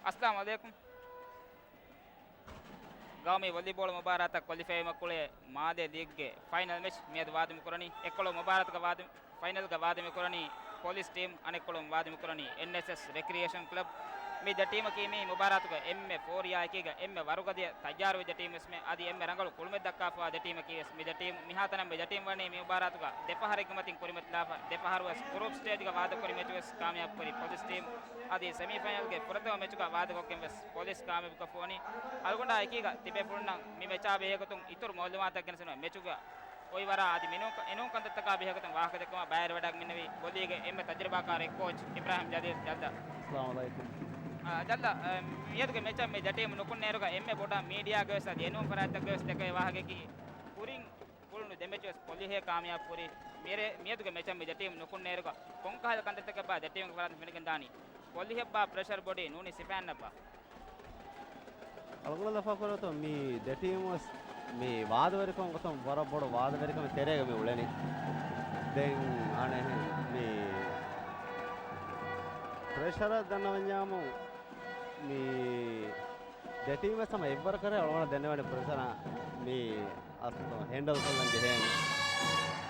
अस्सलाम वालेकुम गाँव में वॉलीबॉल मुबारत क्वालिफाई मकुले मादे लीग के फाइनल मैच मेद वाद मुकुरनी एकलो मुबारत का वाद फाइनल का वाद मुकुरनी पोलिस टीम अनेकलो वाद मुकुरनी एनएसएस रिक्रिएशन क्लब मी द टीम की मी मुबारत को एम फोर या की एम वरुगदे तैयार विद टीम इसमें आदि एम रंगल कुलमे दक्का द टीम की मी द टीम मिहातन मी द टीम वने मी मुबारत का देपहर के मतिन कुरिमत लाफ देपहर वस ग्रुप स्टेज का वाद कुरि मैच वस कामयाब करी पोलिस टीम आदि सेमीफाइनल के प्रथम मैच का वाद को के वस पोलिस कामयाब का फोनी अलगुंडा की तिबे फुलना मी मैच आ बेहगतुं इतुर मालूमात ගෙනසන මෙචුග कोई वरा आदि मिनो इनो कंदत का बेहगतुं वाहक दकमा बायर वडक मिनवी बोलीगे एम तजुर्बाकार कोच इब्राहिम जदीद जल्दा अस्सलाम वालेकुम जल्दा मियदुगे मैच में जटीम नुकुन नेरुगा एम बोडा मीडिया गस आदि एनो फरात गस दके वाहगे की पुरिंग पुलनु देमेचस पोली है कामयाब पूरी मेरे मियदुगे मैच में जटीम नुकुन नेरुगा कोंका कंदत के बा जटीम के फरात मिनगन दानी पोली है बा प्रेशर बॉडी नूनी सिफान नबा अलगुला दफा करो तो मी द टीम वास मी वाद वरकम गतम वर बड़ वाद वरकम तेरेग मी उलेनी देन आने मी प्रेशर दनवन्यामु मी द टीम सम एवर करे अलगुला दनवने प्रेशर मी अस्तो हैंडल करलन जे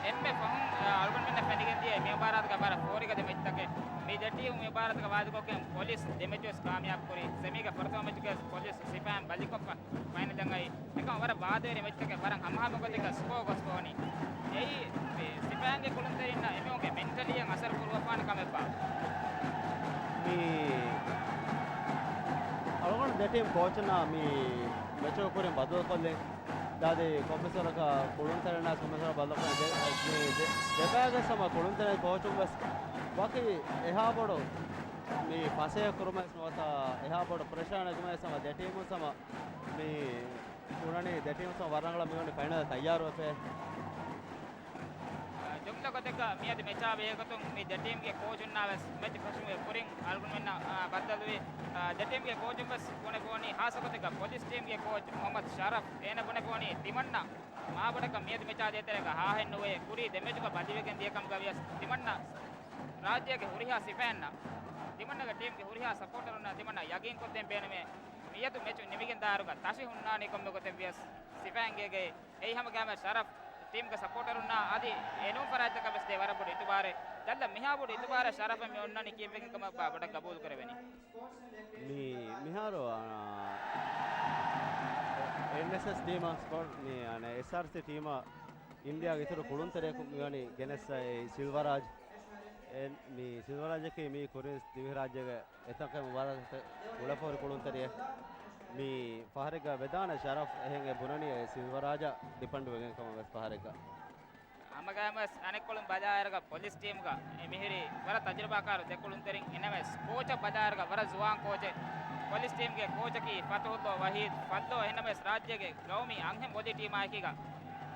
एम फहम अलगुन में फनिगन दिए मी भारत का बार फोरी का मैच तक मी द टीम मी भारत का वाद को के पुलिस देमेचस कामयाब करी सेमी का प्रथम मैच के पुलिस सिपान बलिकोप फाइनल जंगाई एक वर वाद रे मैच के बरं हम हम को दिका स्को गस्कोनी यही सिपान के कुलंतरिना एमो के मेंटली असर पूर्वपान कमेपा मी अलगुन द टीम कोच ना मी मैचो करे बदल कोले दादे प्रोफेसर का कुलंतरिना प्रोफेसर बदल कोले देबाग सम कुलंतरिना कोच बस बाकी एहा बड़ो मी फासे कुरमस नोता एहा बड़ो परेशान जुमे सम द टीम सम मी उन्होंने द टीम सम वरंगला मी फाइनल तैयार होते जुमला को देखा मियाद मैचा बेहगतुं मी द टीम के कोच उन्नावस मैच फसु में पुरिंग अलगुन में बदलवे द टीम के कोच बस कोने कोनी हास को देखा पुलिस टीम के कोच मोहम्मद शरफ एने कोने कोनी तिमन्ना मा बड़ का मियाद मैचा देते रहेगा हा है नोए पूरी दमेज का बाजीवे के दिए कम का तिमन्ना राज्य के हुरिया सिफान तिमन्ना का टीम के हुरिया सपोर्टर ना तिमन्ना यकीन को दें पेन में मियाद मैच निमिगन दारुगा ताशी हुन्ना ने कम को तेवियस सिफान गए एही हम क्या में शरफ टीम का सपोर्टर उन्ना आदि एनो फरात का बस देवर बुड इतबारे जल्द मिहा बुड इतबारे शरफ में उन्ना ने कीपे कम बड़ा कबूल करवेनी मी मिहारो एनएसएस टीम स्पोर्ट मी अने एसआरसी टीम इंडिया इतर कुळुंतरे कुमनी गेनेस सिल्वराज मी सिल्वराज के मी कोरियस दिव्यराज एतक मुबारक उलफोर कुळुंतरे मी फहरगा वेदान शरफ हेंगे बुननी सिल्वराज डिपेंड वेगे कम बस फहरगा अमगामस अनेकोलम बाजारगा पुलिस टीम का मिहिरी वर तजुर्बाकार देकुलुंतरिंग इनमेस कोच बाजारगा वर जुवान कोच पुलिस टीम के कोच की फतहुल्लो वहीद फल्लो इनमेस राज्य के गौमी अंगम बोली टीम आकीगा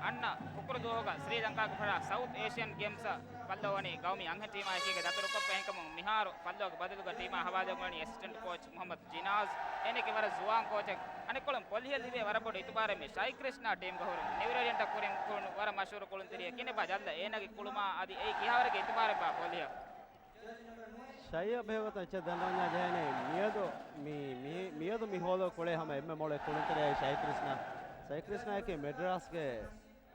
अन्ना उकुरदोगा श्रीलंका को फड़ा साउथ एशियन गेम्स फल्लोवनी गौमी अंग टीम आकीगा दतुरुक पेंकम मिहारो फल्लो बदलुगा टीम हवालगणी असिस्टेंट कोच मोहम्मद जिनाज एने के वर जुवान कोच अनेकोलम पोलियल दिवे वरबोड इतबारे में साई कृष्णा टीम गहर निवरेंट कुरिम कुन वर मशहूर कुलंतरिया किने बा जल्द एनगे कुलमा आदि ए किहावरे के इतबारे बा पोलिया शाय बेवत च दनवन्या जने मियदो मी होलो कोले हम एम मोले कुलंतरे साई कृष्णा के मेड्रास के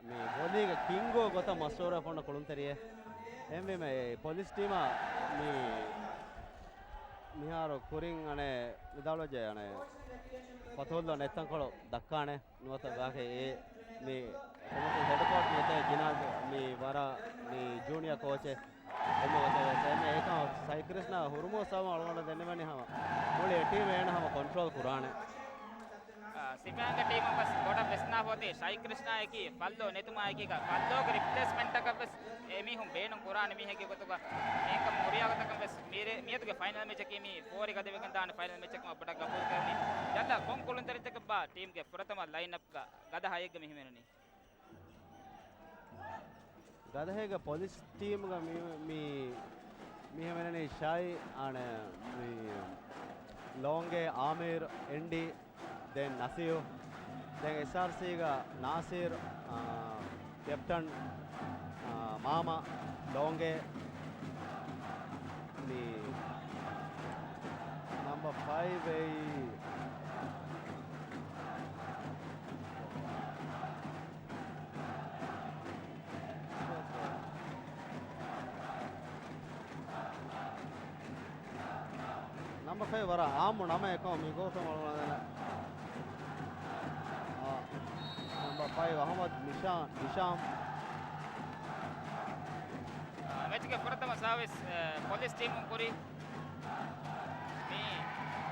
मी बोली के किंगो गोता मशहूर फोन कुलंतरिया एम में पुलिस टीम मी मिहारो कुरिंग अने विदालो जे अने पथोल्लो नेतंकोलो दक्काने नोता बाके ए मी हेड कोच नेते जिनाज मी वारा मी जूनियर कोच एम होते एम एका साई कृष्णा हुरुमो साव अलगोंड देनेवनी हम मोले टीम एन हम कंट्रोल कुराने सिपांग टीम बस गोटा बेसना होते साई कृष्णा है कि फल्लो नेतुमा है कि फल्लो के रिप्लेसमेंट का बस एमी हम बेन कुरान मी है कि को तो का एक मोरिया का तक बस मेरे मियत के फाइनल में चकी मी फोर का देवे दान फाइनल में चक बड़ा कबूल करनी ज्यादा कौन कुलंतरी तक बा टीम के प्रथम लाइनअप का गदा हायग में हिमेनी गदा है पुलिस टीम का मी मी हमेने शाई आने मी लोंगे आमिर एंडी then Nasir, then SRC ga Nasir, Captain Mama, Longe, the number 5 number 5 වර ආම්මු නම එකම මේ ගෝතම වලන number 5 අහමද් නිෂාම් मैच के प्रथम सर्विस पुलिस टीम पूरी මේ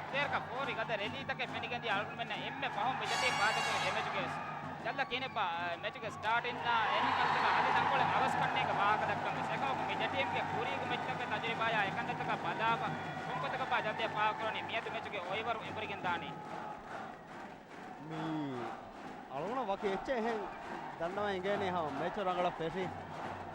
प्लेयर का फोरी गदर रेली तक फेनिगंदी आउट में एम में पाहम बेजते बाद को मैच के जल्द केने मैच के स्टार्ट इन एन कल आदि तंकोले अवस करने का भाग दक्कम सेको बेजते टीम के पूरी को मैच के तजुर्बा या एकंद तक बदाब तुमको तक पा जल्दी पा करनी मियत मैच के ओवर एवरिगिन दानी मी අලුණ වගේ එච්ච එහෙන් දන්නවා ඉංගේනේ හා මැච් රංගල ෆෙසි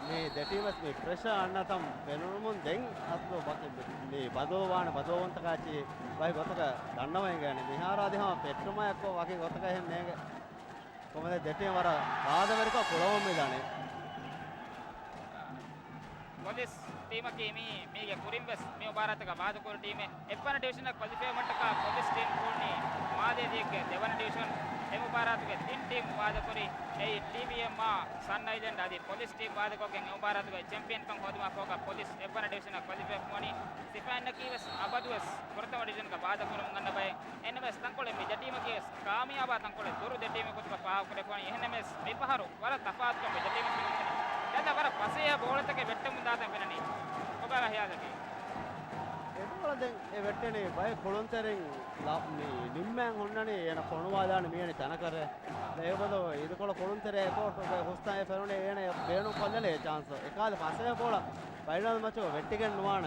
මේ දෙටීමස් මේ ප්‍රෙෂර් අන්නතම් වෙනුමුන් දෙන් අස්ලෝ වගේ මේ බදවන්ත කාචි වයි ගොතක දන්නවා ඉංගේනේ මිහාරාදී හා පෙට්‍රමයක් වගේ ගොතක එහෙන් නේග කොහමද දෙටීම වර ආදවරික කොළවම් මේදානේ पुलिस टीम की मी कुरिंबस मी भारत का बाद को टीम एपन डिवीजन क्वालिफाई मट का पुलिस टीम कोनी मादे दिक देवन डिवीजन एम भारत के तीन टीम बाद कोरी ए टीवीएम मा सन आइलैंड आदि पुलिस टीम बाद को के एम भारत के चैंपियन कम होदमा फोका पुलिस एपन डिवीजन क्वालिफाई कोनी सिफान कीवस अबदवस प्रथम डिवीजन का बाद को गन्न बय एनएमएस तंकोले मी टीम की कामयाब तंकोले दुरु दे टीम को पाव करे कोनी एनएमएस मिपहारो वर तफात को मी टीम जल्द वर पसे बॉल तक वेट्ट मुंदात पेननी ඔබලා හයාදකි එතකොට දැන් ඒ වෙට්ටනේ බය කොළොන්තරෙන් මේ නිම්මයන් හොන්නනේ එන කොණවාදාන මියනේ තන කර ඒබදෝ ඉදකොළ කොළොන්තරේ කොට හොස්තායේ ෆෙරුනේ එන බේනු කොල්ලනේ chance එකාද පස්සේ බෝල ෆයිනල් මැච් එක වෙට්ටිගෙන් නුවාන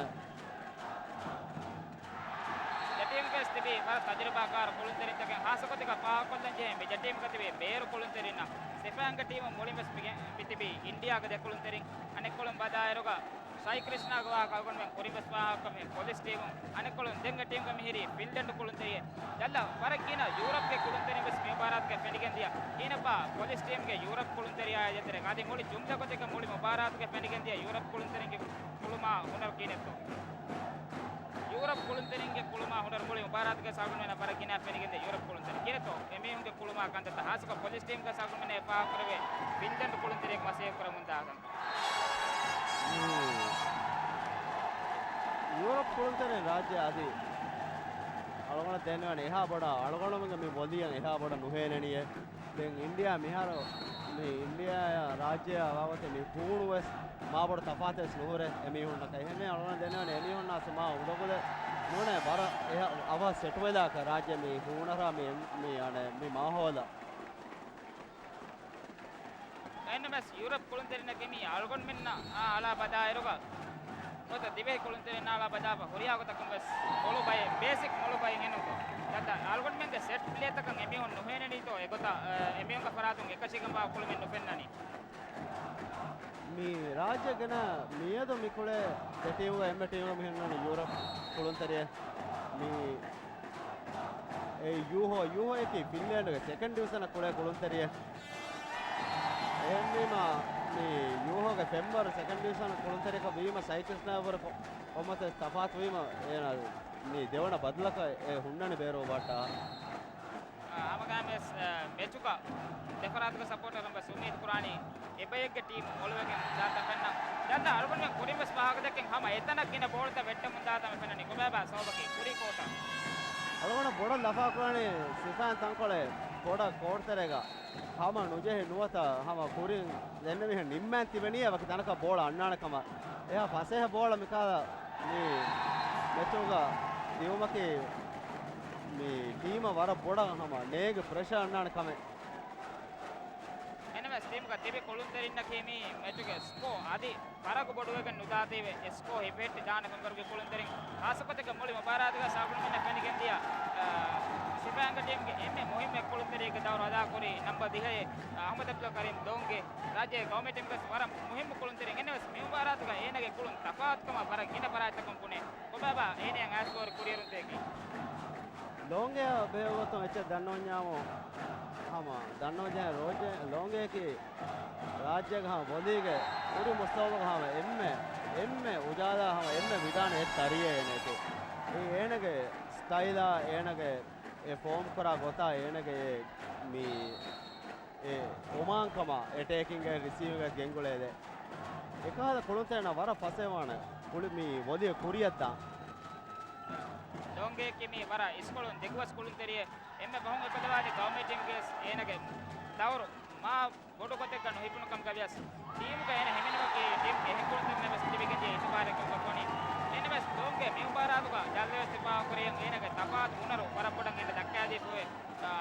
ජටීම් කස්තිබි වර තජරබාකාර කොළොන්තරින් තක හාසකොතික පා කොල්ලන් ජේ මේ ජටීම් කතිබි බේරු කොළොන්තරින් සෙෆාංග ටීම මොලිමස් පිතිබි ඉන්දියාක දෙ කොළොන්තරින් අනෙක් කොළොන් බදායරෝග साई कृष्णा गवा कागोन में पुरी बस कमे पुलिस टीम अने कोलन देंग टीम का मिहिरी फिल्डन कोलन तेरिए जल्ला फरक कीना यूरोप के कोलन तेरे बस मे भारत के फेनिगन दिया कीनपा पुलिस टीम के यूरोप कोलन तेरिया आया जतरे गादी मोली जुमदा को ते मोली भारत के फेनिगन दिया यूरोप कोलन तेरे के कुलमा हुनर कीने तो यूरोप कोलन तेरे के कुलमा हुनर मोली भारत के सागुन में फरक कीना फेनिगन दिया यूरोप कोलन तेरे कीने तो एमे उनके कुलमा कांत हास को पुलिस टीम का सागुन में पा करवे फिल्डन कोलन तेरे के मसे कर मुंदा यूरोप කොළොන්තරේ රාජ්‍ය ආදී අලගොණ දෙන්නවනේ එහා බඩ අලගොණමගේ මේ බොදියන් එහා බඩ නුහේනනිය දැන් ඉන්දියා මිහාර මේ ඉන්දියා රාජ්‍ය ආවත මේ පුණුවස් මා බඩ තපාතස් නුහර එමි හොන්න කයිනේ අලගොණ දෙන්නවනේ එමි හොන්න අසමා උඩකොල නෝනේ බර එහා අව සෙට් වෙලා ක රාජ්‍ය මේ පුණරා මේ අනේ මේ මාහෝල एनएमएस यूरोप कोलंतरिन केमी आलगोन मिन्ना आला बदायरोगा ඔත දිවේ කොළන්තරේ නාලා බදාප හොරියාව තකම් බස් මොළු බය බේසික් මොළු බය ගෙනුකෝ දත ආල්ගොන් මෙන්ද සෙට් ප්ලේ තකම් එමියොන් නොහෙනනි තෝ එගොත එමියොන් ක ෆරාතුන් එකසිකම් බා කොළු මෙන්න පෙන්නනි මේ රාජ්‍යගෙන මියද මිකුලේ දෙටියව එම්ම ටීම මෙහෙන්නන යුරෝප් කොළන්තරේ මේ ඒ යූහෝ එකේ ෆින්ලෑන්ඩ් ගේ සෙකන්ඩ් ඩිවිෂන් කොළේ කොළන්තරේ එන්නේම මේ යෝහෝගේ පෙම්බර් සෙකන්ඩ් ඩිවිෂන් කොළන්තරේක වීම සයිකස්නාවර කොමත තපාත් වීම එන මේ දෙවන බදලක ඒ හුන්නනේ බේරෝ බාටා ආමගාමස් මෙචුකා දෙෆරාත්ක සපෝටර් නම්බර් සුමීත් කුරානි එබයගේ ටීම් ඔලවගෙන් දාත පෙන්න දැන් අල්ගොන් මෙන් කොරිමස් පහක දෙකෙන් හැම එතනක් ගින බෝල්ත වෙට්ට මුන් දාතම පෙන්නනි කොබෑබා සෝබකි කුරි කෝට අල්ගොන බොඩ ලෆා කුරානි සිෆාන් තංකොලේ බොඩ කෝට්තරේග හැම නොජේ නුවත හැම කුරින් දෙන්න මෙහෙ නිම්මන් තිබෙනිය වක තනක බෝල අන්නානකම එයා පසේ බෝල මිකා මේ මෙචෝග දියුමකේ මේ ටීම වර බොඩ හැම නේග ප්‍රෙෂර් අන්නානකම එනමස් ටීම් का තිබේ කොළුන්තරින්න කීමි මෙචුගේ ස්කෝ আদি පරක බොඩුවක නුදාතේවේ ස්කෝ හිපෙට් දාන කම්කරුගේ කොළුන්තරින් ආසපතක මොලි මබාරාදක සාගුණ මෙන්න පැනිගෙන් දියා सिफांग टीम के एम मुहिम में कोलंतरी के दौर अदा करी नंबर 10 अहमद अब्दुल करीम दोंगे राज्य गवर्नमेंट टीम का वरा मुहिम कोलंतरी एनएस मेवारात का एनगे कोलन तफात कमा बर गिन परात कम पुणे कोबाबा एने अंग स्कोर कुरियर तेगी दोंगे बेवतो एच दन्नोन्यामो हामा दन्नोजे रोजे लोंगे की राज्य का बोली के पूरी मुस्तवा का एम्मे उजाला हम एम्मे विधान है तरिये एने के एनगे स्टाइला एनगे ए फॉर्म करा गोता एनगे मी ए ओमांकमा अटैकिंग रिसीविंग गेंगुले दे एकाद कोळुतेना वर फसेवाण कुळि मी ओदिय कुरियत्ता donge kimi wara iskolun degwas kulun teriye emme bahun ekadawadi government team ges enage tawru ma bodu kote kan hipunu kam kavias team ka ene hemenema ke team ke hekulun terne bes tibege je isubare ko koni ene bes donge me ubara duga jalle tipa koriyen enage tapat unaru wara podan ene dakkadi poe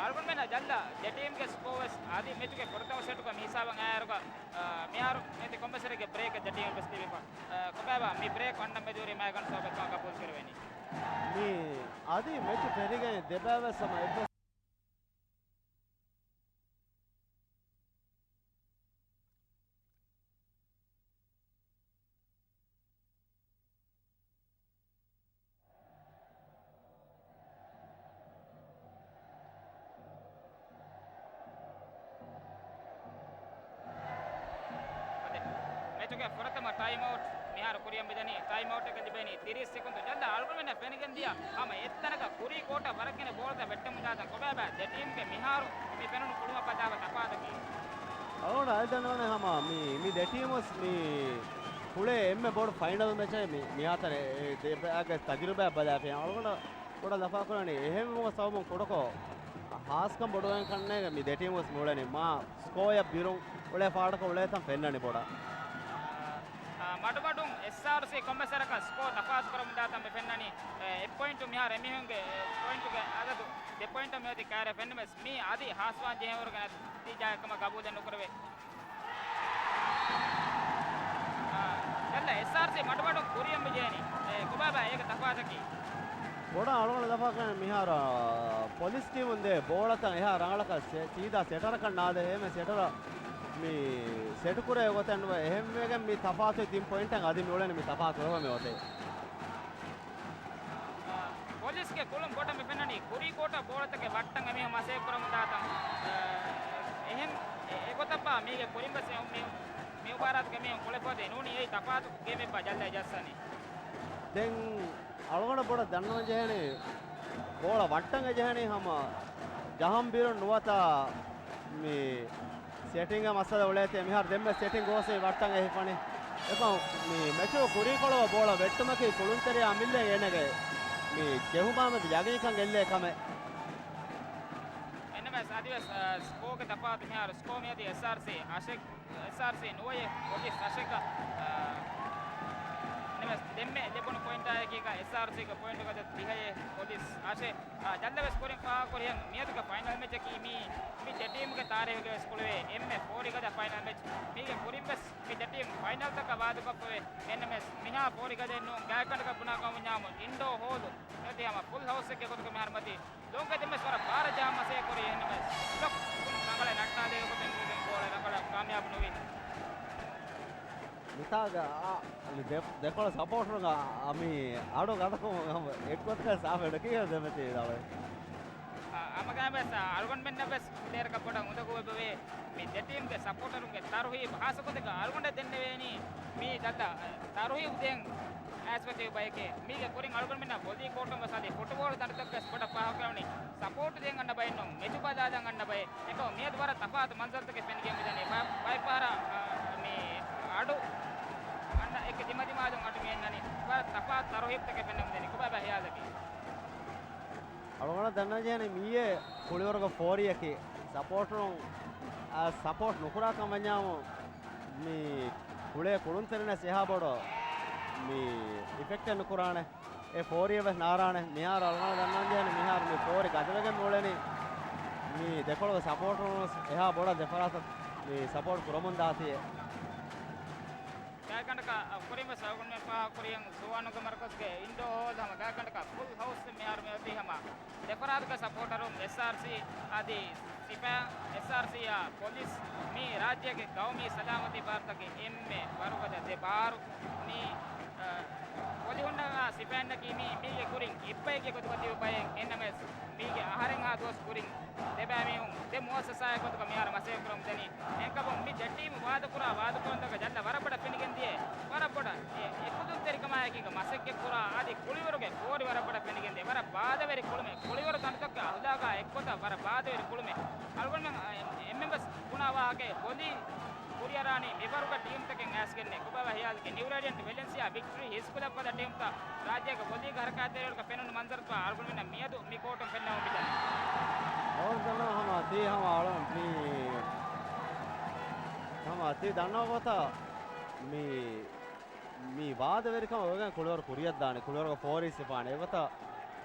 algon mena jalla de team ke scores adi mechuke portaw setu ka misawan ayaruga miharu mete kombesere ke break de team bes tibipa kobaba mi break wanda meduri ma gan sobe ka kapul kerweni mi adi mechu perige debava sama ebbe mechuke foratama time out miharu kuriyam bedani time out එක තිබෙනි 30 සෙකුන්තු ජල්ද අල්ගොමෙන්න පෙනගෙන් දියා ආම එත්තනක කුරි කොට වරකින බෝල්ද වෙට්ටම් දාත කොබෑබ දෙටීම් ගේ මිහාරු මේ පෙනුණු කුළුම පදාව තපාදකි අවුණ අල්දනවනේ හම මේ දෙටීමස් මේ පුලේ එම්මේ board final match එක මේ අතරේ දෙපෑගේ තජරිබා බදාපේ අවුණ කොට දෆා කරන්නේ එහෙම මොක සවම කොටකෝ හාස්කම් බොඩෙන් කන්නේ මේ දෙටීමස් මොලනේ මා ස්කෝර් එක බිරු ඔලේ පාඩක ඔලේ තම් පෙන්නන්නේ පොඩා මඩබඩුම් SRC කොම්බසරක ස්කෝර් තපාස් කරමු දාතම් පෙන්නනි 1 පොයින්ට් මිහාර එමිහුන්ගේ පොයින්ට් එක අදතු 2 පොයින්ට් මෙවති කාර්ය පෙන්නමස් මේ ආදි හාස්වාන් ජේවර ගන තිජායකම ගබු දෙන්න කරවේ යල්ලා SRC මඩබඩුම් කුරියම් බජේනි කොබබා ඒක තපාසකි පොඩා අලවල දෆා කරන මිහාර පොලිස් ටීම් උන්දේ බෝලතන් එහා රංගලක සීදා සෙටර කන්නාද එහෙම සෙටර මේ සෙට් කුරේ ගොතන්න එහෙම වෙගෙන් මේ තපාසෙ 3 පොයින්ට් එක අදින් ඕලනේ මේ තපාස ඔහම මේ ඔතේ ಪೊಲೀಸ್ ಗೆ ಕುಲಂ ಕೋಟ ಮೆ ಪೆನ್ನನಿ ಕುರಿ ಕೋಟ ಬೋಳತಕ್ಕೆ ವಟ್ಟಂಗ ಮಿ ಮಸೆ ಕುರಂ ದಾತಂ එහෙන් ඒකොතප්පා මේක කොලින්බස් මේ උපාරාත් ගේ මේ කොලපොදේ නෝනි ඒ තපාතු ගේ මේ බජල්ලා ජස්සනේ දැන් අලවල පොඩ දන්නව ජහනේ බෝල වට්ටංග ජහනේ හම ජහම් බිර නුවතා මේ සෙටිංග මස්සද ඔලේතේ මිහාර දෙම්ම සෙටිං ගෝසේ වට්ටංග එහපනේ එකම මේ මැචෝ කුරි කොලව බෝල වෙට්ටමකේ කුළුන්තරේ අමිල්ලේ එනගේ මේ ජෙහුමාමද යගිනිකන් එල්ලේ කම එන්නමස් ආදිවස් ස්කෝක තපාතු මිහාර ස්කෝ මියදී SRC ආශෙක් SRC නොයේ ඔකේ ආශෙක නමස් දෙම්මේ දෙපොණ පොයින්ට් ආයකේක SRC ක පොයින්ට් එකද 30 පොලිස් ආශේ ජල්දව ස්කෝරින් පා කොරියන් මියදුක ෆයිනල් මැච් එකේ මේ ටීම් ක තාරේගේ ස්කෝලේ එම්මේ 4 එකද ෆයිනල් මැච් මේක කුරිම්බස් මේ ටීම් ෆයිනල් තක වාද කප්පේ එන්නමස් මිහා 4 එකද එන්නු ගායකඩ කපුනා කම ඥාම ඉන්ඩෝ හෝදු එතියම ෆුල් හවුස් එකේ කොතක මෙහර මැති ලෝක දෙම්මස් වර පාර ජාමසේ කොරිය එන්නමස් ලොක් නගල නට්ටා දෙක කොතෙන් ගෝල නගල කාමයාබ් නොවේ මිතාග දෙකොල සපෝට් එක අමි ආඩෝ ගතකම එක්වත් සාෆෙඩ කීයද මෙතේ දාවේ අමගාමස් අල්ගොන් මෙන්න බස් ප්ලේයර් කපොඩ උදකෝ බවේ මේ දෙටීම් ගේ සපෝටරුන්ගේ තරුහි භාසකොතක අල්ගොන්ඩ දෙන්නේ වේනි මේ දත තරුහි උදෙන් ඇස්වතේ බයකේ මේක කොරින් අල්ගොන් මෙන්න බොඩි කෝටම සාදී ෆුට්බෝල් දඩතක ස්පොඩ පහ කරවනි සපෝට් දෙන් ගන්න බය නෝ මෙචු බදා දන් ගන්න බය එක මේ දවර තපාත මන්සල්තක පෙන්ගේ මෙදනේ බය පාර මේ ආඩු අන්න එක දිමදි මාදුන් අට මෙන්නනි තපාත තරුහිත් එක පෙන්නම් දෙනි කොබා බහියාදකි අලවල දන්නා ජයනේ මීයේ කුලිවරක 4 එකේ සපෝටරුන් සපෝට් නොකරා කමඤ්ඤාම මේ කුලේ කුළුන්තරන සෙහා බඩ මේ ඉෆෙක්ට් එක නොකරානේ ඒ 4 එක නාරානේ මෙහාර අලවල දන්නා ජයනේ මෙහාර මේ 4 එක අදවගෙන මොලනේ මේ දෙකොලක සපෝටරුන් එහා බඩ දෙපරාස මේ සපෝට් කරමුන් දාතියේ ගායකණ්ඩක කොරිම සවගුන් මේ පහ කොරියන් සෝවානුක මර්කස්ගේ ඉන්ඩෝ හෝදම ගායකණ්ඩක ෆුල් හවුස් මෙහාර මෙවති හම දෙපරාදක සපෝටරුන් SRC आदि सिपा SRC या पुलिस मी राज्य के गाँव में सलामती भारत के एम में बारुगद दे बारू मी पोलिहुंडा सिपांड की मी के कुरिंग इप्पे के कुतुकति उपाय एनएमएस मी के आहारें हा दोस कुरिंग देबा मी हूं दे मुअस्ससा को तो मियार मसे करम देनी एंकब मी जट्टी वादपुरा तक जल्द वरपड़ पिनिगन दिए वरपड़ एकु तेरी कमाय की मसे के पुरा आदि कुಳಿवरुगे कोरि वरपड़ पिनिगन दिए वर बादवेरी कुळमे कुಳಿवरु तनतक हुदागा एक्कोತ वर बादवेरी कुळमे अलगोन एमएमएस गुणावागे बोली ಕುರಿಯರಾಣಿ ಮಿಬರುಗ ಟೀಮ್ ತಕೆ ಆಸ್ಗೆನ್ನೆ ಕುಬವ ಹಿಯಾಲ್ಗೆ ನ್ಯೂ ರೇಡಿಯಂಟ್ ವೆಲೆನ್ಸಿಯಾ ವಿಕ್ಟರಿ ಹಿಸ್ಕುಲ ಪದ ಟೀಮ್ ತ ರಾಜ್ಯಗ ಬೊಲಿಗ ಹರಕಾತೆರಕ ಪೆನನ್ ಮಂಜರ್ಪ ಅರ್ಗುಣಿನ ಮಿಯದು ಮಿಕೋಟಂ ಪೆನ್ನವ ಬಿದ और दनो हम ती हम आळम हम ती दनो गोता मी वाद वेरिकम ओगन कुळवर कुरियद ದಾನೆ ಕುಳವರ್ಗ ಫೋರಿಸ್ ಪಾನೆ ಇವತ್ತ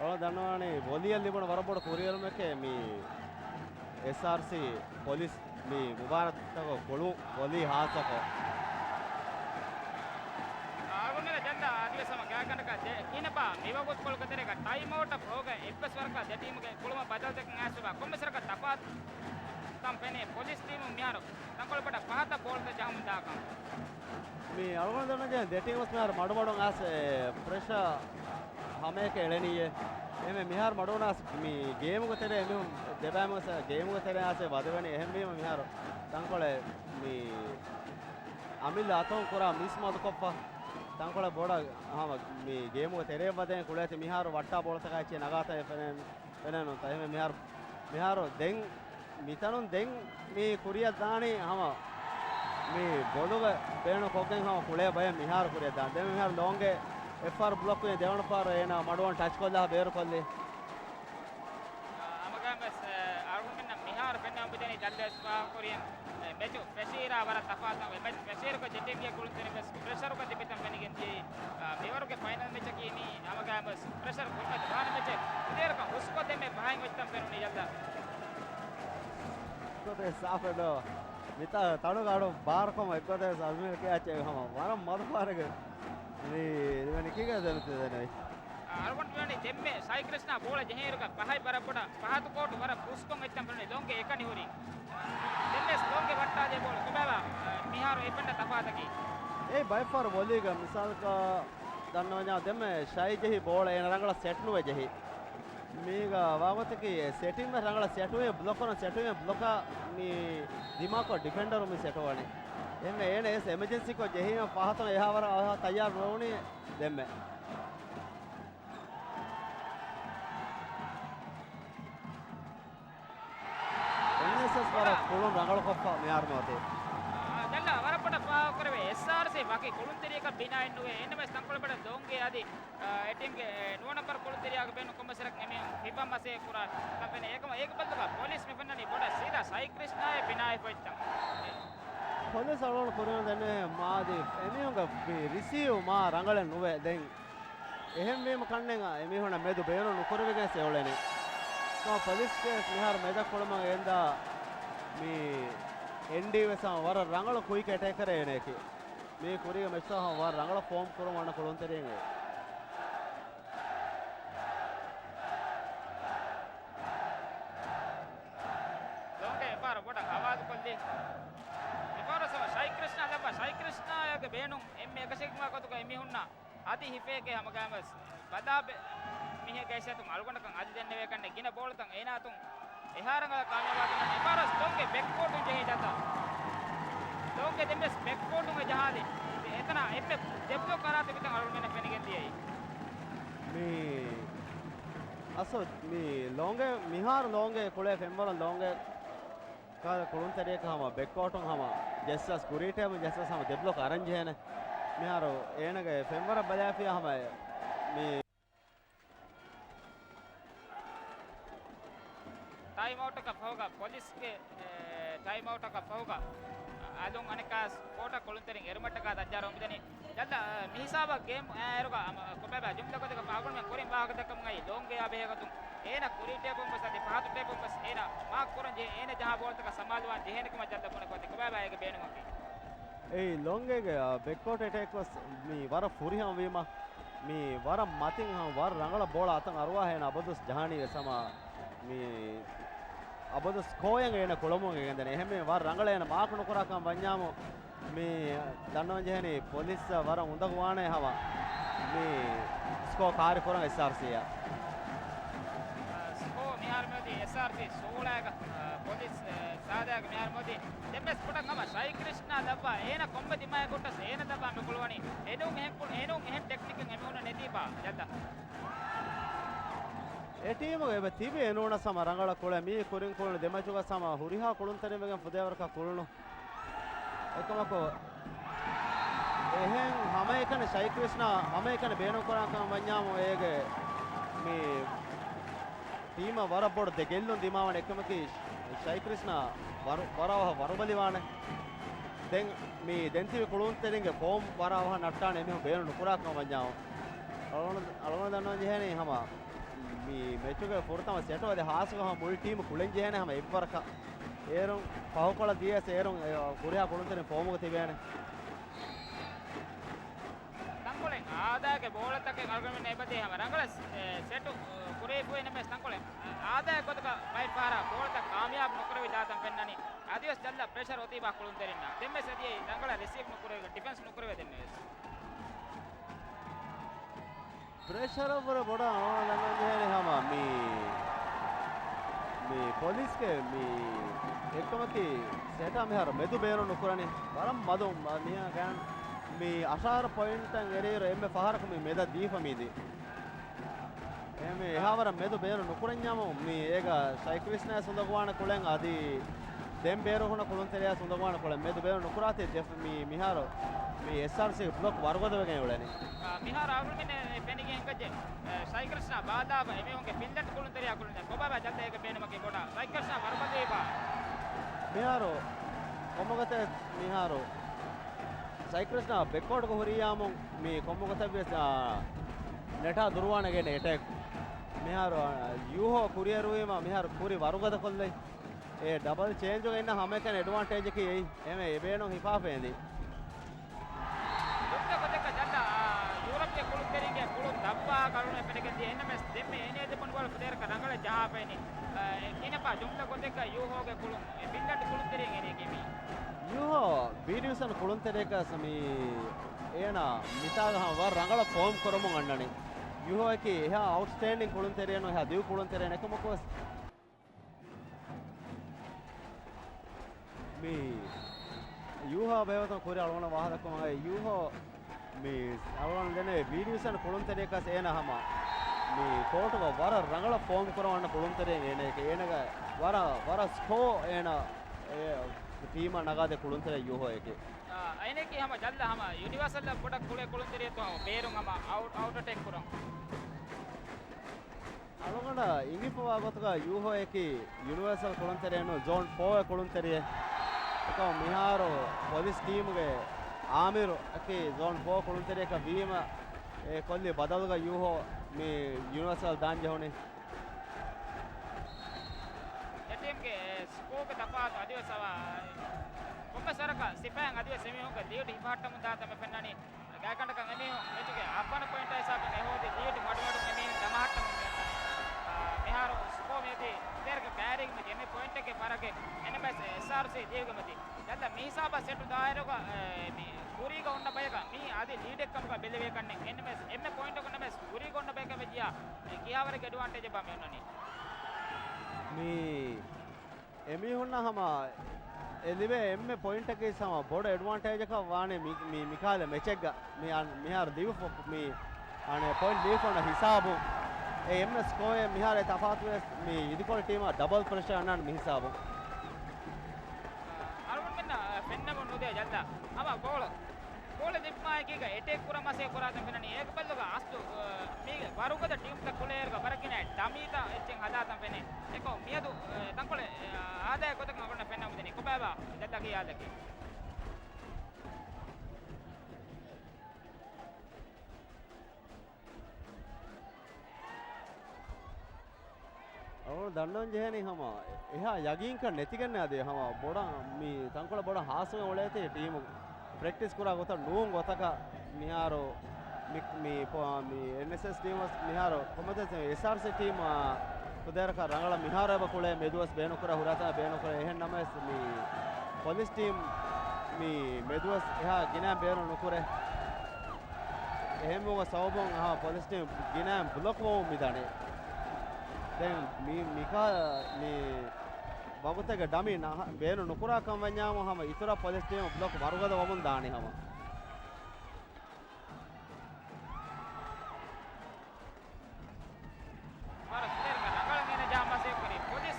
ಅವಳ ದನ್ನವಾಣಿ ಬೊಲಿಯಲ್ಲಿ ಬಣ ವರಬಡ ಕುರಿಯಲ್ ಮೇಕೆ me SRC police me Mubarak ತಗೋ ಕೊಳು ಬೊಲಿ ಹಾಸಕೋ ಆಗುನೆಲ ಜಂದ ಅಧಿವೇಶನ ಗ್ಯಾಕನಕ ಏನಪ್ಪ ಮೇವಗೊತ್ ಕೊಳ್ಕತೆರೆಗ ಟೈಮ್ ಔಟ್ ಆಫ್ ಹೋಗ ಎಪ್ಪಸ್ ವರ್ಕ ದ ಟೀಮ್ಗೆ ಕುಳುಮ ಬದಲ್ತಕ ನ್ಯಾಸುವ ಕೊಮ್ಮೆಸರಕ ತಫಾತ್ ಕಂಪನಿ ಪೊಲೀಸ್ ಟೀಮ್ ಮ್ಯಾರು ತಂಕೊಳ್ಪಡ ಪಾತ ಬೋಲ್ದ ಜಾಮುಂದಾಕ मी अळवण दनो जे डेटिंग मस मिहार मडमडो आस फ्रेश हमे के एळनिये एमे मिहार मडोनास मी गेम को तेरे एमे देबामस गेम को तेरे आसे वदवणी एहम मी मिहार तंकोळे मी अमिल आतों कोरा मिस मद कोप्पा तंकोळे बोडा हम मी गेम को तेरे वदे कुळेते मिहार वट्टा बोलता काचे नगाता पेनेनो त एमे मिहार दें मितनुन दें मी कुरिया दाणी हम मी बोलुग बेणु कोकें हम कुळे भय मिहार कुरे दा दे मिहार लोंगे एफआर ब्लॉक में देवण पार एना मडवन टच कोल्ला बेर कोल्ले अमगमस आरुमिन मिहार पेन्ना बिदनी जल्दस पा कोरियन मेचो पेशीरा वर तफात मेच पेशीर को जेटिंग के कुळतने बस प्रेशर को दिपितम बनिगेंजी मेवर के फाइनल मैच की नी अमगमस प्रेशर को धान मैच देर का उसको दे में भाई मचतम पेरुनी जल्दा तो ते साफ दो मिता ताडो गाडो बार को एकते अजमेर के आचे हम वरम मद पारगे नी किगे दलते ने अरवंट वेणी जेम्मे साई कृष्ण बोल जहेरका पहाई बरपड पहात कोट वर पुष्को मचतम पेरुनी लोंगे एकनी होरी जेम्मे लोंगे वट्टा जे बोल कुबेला मिहार एपंड तफातकी ए बाय फॉर बोलीगा मिसाल का दन्नो जा देमे शाई जही बोल एन रंगला सेट नुवे जही मीगा वावतकी सेटिंग में रंगला सेटुवे ब्लॉकनो सेटुवे ब्लॉका मी दिमाग को डिफेंडर में सेटवाने एमे एने एस इमरजेंसी को जही में पाहतो यहावर तैयार रोनी देमे एनएसएस पर कोलोन रंगल कोप्पा मियार मोते जल्ला वरपट पा करवे एसआरसी बाकी कोलुंतेरिया का बिना इन्नुवे एनमे संकल्पड दोंगे आदि टीम के 9 नंबर कोलुंतेरिया के बेनु कमसरक नेमे हिबा मसे पूरा कंपनी एक बंदगा पुलिस में पन्ननी बोडा सीधा साई कृष्ण है बिना है पोइता पुलिस अळोन कोरिन देने मादी एमियोंगा रिसीव मा रंगले नुवे दें එහෙම මේම කන්නේගා එමිහොන මෙදු බේන නුකරවෙගෙන සෙවලනේ तो पुलिस के निहार मेदा कोळमा एंदा मी एनडी वेसा वर रंगळ कुई के अटैक करे के मी कुरिय मेसा वर रंगळ फॉर्म करो वण कोळोन तेरेंगे लोंगे पार बोडा आवाज कोल्ली इपारो सम साई कृष्ण के बेनु एम एकसेकमा को तो एमि हुन्ना आदि हिपे के हमगामस बदा मिहे कैसे तुम अलगोंड कं आदि देने वे कन्ने गिना बोल तंग एना तुम एहारंग कामयाब करने इपारो लोंगे बैककोट जही जाता लोंगे देमेस बैककोट में जहां दे इतना एपे डेवलप कराते बितंग अलगोंड में पेनिगे दिए मी असो मी लोंगे मिहार लोंगे कुळे फेंबर लोंगे का कोळोन तेरे का हम बैककोट हम जैसा स्कुरीटे में जैसा हम डेवलप अरेंज है ने मिहारो एनगे फेंबर बलाफिया हम मी टाइम आउट का होगा पुलिस के टाइम आउट का होगा आदों अनेकास कोटा कोलंतरिंग एरमट का दज्जारो मिदनी जल्दा मिहिसाबा गेम एरोगा कोबेबा जुमला को का पागुन में कोरिन बाग दकम गई लोंगे आबेगा तुम एना कुरी टेपम बस दे पात टेपम बस एना मा कोरन जे एने जहां बोलत का समालवान जेहन के जल्दा कोने कोते कोबेबा एक बेनु मकी ए लोंगे के बैककोट अटैक was मी वर फुरी हम वीमा मी वर मातिंग हम वर रंगला बोल आतंग अरवा है ना अबदुस जहानी समा मी अबदुस कोयंग एना कोलमोंगे गंदने एहमे वर रंगला एना माक नुकरा कम वन्यामो मी दन्नो जहनी पुलिस वर उंदग वाणे हवा मी स्को कार्य कोरंग एसआरसी या स्को मिहार मोदी एसआरसी 16 का पुलिस सादा का मिहार मोदी देमेस पुटंग हम साई कृष्ण दब्बा एना कोंब दिमाय कोटस एना दब्बा मे कुलवानी एनो मेहन टेक्निक एमे उन नेदीबा जल्दा ए टीम गे तिबे एनोना सम रंगला कोळे मी कोरिन कोळ देमचुगा सम हुरिहा कोळुन तने मेगन फुदेवर का कोळनो එකමක එහෙන් හැම එකනේ ශෛ ක්‍රිෂ්ණා හැම එකනේ බේනු කරාකම් වඤ්ඤාම ඒගේ මේ ටීම වරබොඩ දෙගෙල්ලුන් දිමාවන එකමකි ශෛ ක්‍රිෂ්ණා වරව වරබලිවානේ දැන් මේ දෙන්තිවේ කුළුන් තෙරින්ගේ ෆෝම් වරව නට්ටානේ එමෙ බේනු නුකුරාකම් වඤ්ඤාම අලවන දන්නවා ජෙහනේ හැම මේ මෙච්චුගේ ෆොර්තම සෙටවද හාසුගහ මුල් ටීම කුලෙන් ජෙහනේ හැම එවරක ඒරුම් පහකොළ දියස ඒරුම් කුරියා කුළුන් තෙරින් ෆෝම් එක තිබෑනේ තංකොලෙන් ආදායක බෝලතක කල්ගමින් එපතේ හැම රංගල සෙටු කුරේ පොේ නෙමෙස් තංකොලෙන් ආදායක කොතක බයිට් පාරා බෝලතක කාමියාබ් නොකර විදාතම් පෙන්නනි ආදිවස් දැල්ලා ප්‍රෙෂර් ඔතිබා කුළුන් තෙරින්න දෙම්මෙ සතියේ රංගල රිසීව් නොකර ඩිෆෙන්ස් නොකර දෙන්නේ प्रेशर over बड़ा लगा है हम मी पुलिस के मी एकमकी सेटा में हर मेदु बेरो नुकुरानी वरम मदु मिया गन मी अशार पॉइंट एरेर एमे फहरक मी मेदा दीफ मीदी एमे यहावर मेदु बेरो नुकुरन्याम मी एगा साइक्लिस्ट ने सुंदगवान कुलें आदि देम बेरो होना कुलन तेरिया सुंदगवान कुलें मेदु बेरो नुकुराते देफ मी मिहारो मी एसआरसी ब्लॉक वारगोद वेगे उळेनी මිහාර ආගමනේ පෙනිගෙන් කජේ සයිකල්ස්නා බාදාව එමෙවුන්ගේ පිල්ලට කුළුන් තරියා කුළුන් දැන් කොබබා ජද්ද ඒක බේනමගේ කොට සයිකල්ස්නා වරබදේපා මිහාරෝ කොමගත මිහාරෝ සයිකල්ස්නා බෙක්කොඩ කොහරියාම මේ කොමගත වෙස් ನೆಟಾ ದುರ್ವಾಣಗೆ ನೆಟೆಕ್ මිහාරෝ යූහෝ කුරියරුවේම මිහාර කුරි වරගොද කොල්ලයි ඒ ඩබල් චේන්ජ් එක ඉන්න හැම එකන ඇඩ්වාන්ටේජ් එකේ එයි එමෙ එබේනෝ හිපාපේන්දි දබ්බා කරුණ පෙරකදී එනමස් දෙමෙ එනේ දෙපොන් වල පෙර කරංගල ජාපේනි කිනපා ජුම්ට කොතෙක යූහෝගේ කුළුන් බින්දට කුළුන් තෙරෙන් එනේ කිමි යූහෝ වීඩියෝසන් කුළුන් තෙරේක සමි ඒන මිතාගහ වර රංගල ෆෝම් කරමු අන්නනේ යූහෝ එකේ එහා අවුට්ස්ටෑන්ඩින් කුළුන් තෙරේනෝ එහා දිව් කුළුන් තෙරේන එකමකෝ මේ යූහෝ බයවතන කුරි අලවන වාහදකම යූහෝ මේ අවවන් දෙනේ වීඩියෝසන් කුළුන් තෙරේක සේන හැම මේ කෝටක වර රංගල ෆෝම් කරවන්න කුළුන් තෙරේ එන එක එනක වර ස්කෝ එන ටීම නගාදේ කුළුන් තෙරේ යූහෝ එකේ අයනේ කි හැම ජල්ලා හැම යුනිවර්සල් පොඩක් කුලේ කුළුන් තෙරේ තෝ බේරුම් හැම අවුට් ටෙක් කරන් අලවන ඉංගිපවා ගොතක යූහෝ එකේ යුනිවර්සල් කුළුන් තෙරේ නෝ zone 4 කුළුන් තෙරේ එක මිහාරෝ පොලිස් ටීම්ගේ ආමිරු අකේ zone 4 කුළුන් තෙරේක වීම ඒ කොල්ලි බදල්ග යූහෝ මේ යුනිවර්සල් දාන්ජ හොනේ එටීම්ගේ ස්කෝක තපාත අදිවසවා කොම්බසරක සිපෑන් අදිවස එමිහුක ලියට ඉපාට්ටම දාතම පෙන්නනි ගෑකණ්ඩක එමිහු මෙතුගේ අපන පොයින්ට් හිසාබ නෙහෝදි ලියට මඩමඩ එමිහු දමහට්ටම මිහාරෝ ස්කෝ මේදී දෙර්ග කෑරින් මේ එමෙ පොයින්ට් එකේ පරගේ එනබස් එස්ආර්සී දීගමති දැන් මේ හිසාබ සෙට් දායරක මේ කුරීග ඔන්න බයක මේ ආදී ලීඩ් එකකම බෙල්ලවේ කන්නේ එනබස් එමෙ පොයින්ට් එක නබස් කුරීග ඔන්න බයක වෙදියා මේ කියාවරේ ඇඩ්වාන්ටේජ් බම එන්නනි මේ එමි හොන්නහම එලිවේ එම්මේ පොයින්ට් එකේ සම බොඩ ඇඩ්වාන්ටේජ් එක වානේ මේ මිකාල මෙචෙග්ග මේ මිහාර දිව මේ අනේ පොයින්ට් දීපොන හිසාබු ඒ එම්මේ ස්කෝර් මිහාරේ තෆාතු මේ ඉදිකොල ටීම ඩබල් ප්‍රෙෂර් අන්නන් මේ හිසාබු අරුන් මෙන්න පෙන්නම නොදේ ජල්ලා අම බෝල දිප්මා එකක එටෙක් කුරමසේ කරාදම් වෙනනි ඒක බල්ලක අස්තු මේ වරුකද ටීම් ත කුලේර්ග බරකින ඩමීත එච්චෙන් හදාතම් වෙනේ ඒක මියදු තංකොලේ ආදාය කොතක නගොන්න පෙන්නම දෙනේ කොබෑවා ජල්ලා කියාදකේ और दंडन जहनी हम यहाँ यगिंग का नेतिकन आदे हम बोड़ा मी तंकोला बोड़ा हास में ओले थे टीम प्रैक्टिस करा गोता नूंग गोता का मिहारो मी एनएसएस टीम मिहारो कोमते एसआरसी टीम कुदेर का रंगला मिहारो बकुले मेदुवस बेनो करा हुराता बेनो करा एहन नमस मी पुलिस टीम मी मेदुवस यहाँ गिना बेनो नुकुरे एहन मोगा सावबों हाँ पुलिस टीम गिना ब्लॉक वो मिदाने දැන් මිකා මේ වගතක ඩමි බේන නුකුරා කම් වඤ්ඤාම හැම ඉතර පොලිස් ටීම බ්ලොක් වරුගද වමුන් දානේ හැම මාර ස්ලේර් නගල ගෙන ජාමසේ කරේ පොලිස්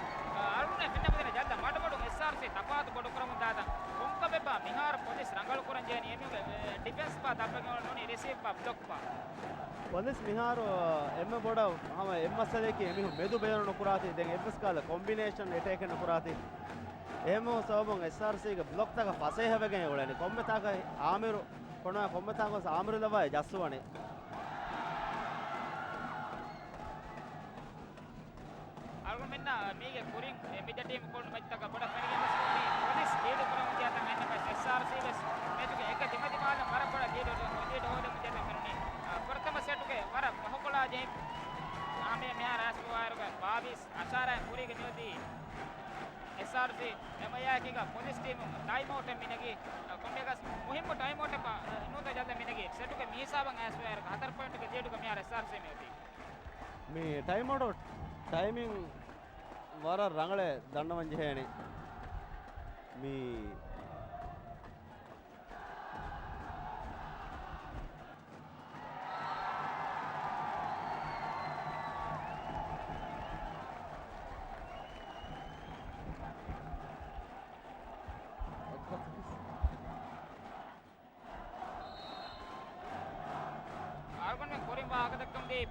අරුනේ පින්නම දෙන ජද්ද මඩ බඩු එස්ආර්සී තපාත බඩු කරමු දාදා කොම්කබෙ ba mihar polis rangal kuran jeni emi defense ba dabbage noni receive ba block ba polis mihar emme boda hama emmsale ki emi medu beero nokurati den ms kala combination attack nokurati emo sabon src ge block taka fase havegen ulani komme taka amiru kona komme taka amiru lava jassuwane algon menna mege kurin media team kon mettaka boda fenige masuni polis lead kuran jata menna ka src bes metuke ek dimadi mala mara boda lead hode mujata menni prathama setuke mara mahokola je ame mehar aswaru ga 22 ashara kurige nyodi SRC emaya kiga police team time out minagi kommegas muhimmu time out pa nuta jalla minagi setuke mihisaban aswaru 4 point ke lead ga mehar SRC mehoti me time out timing wara rangale dannawan jeheni me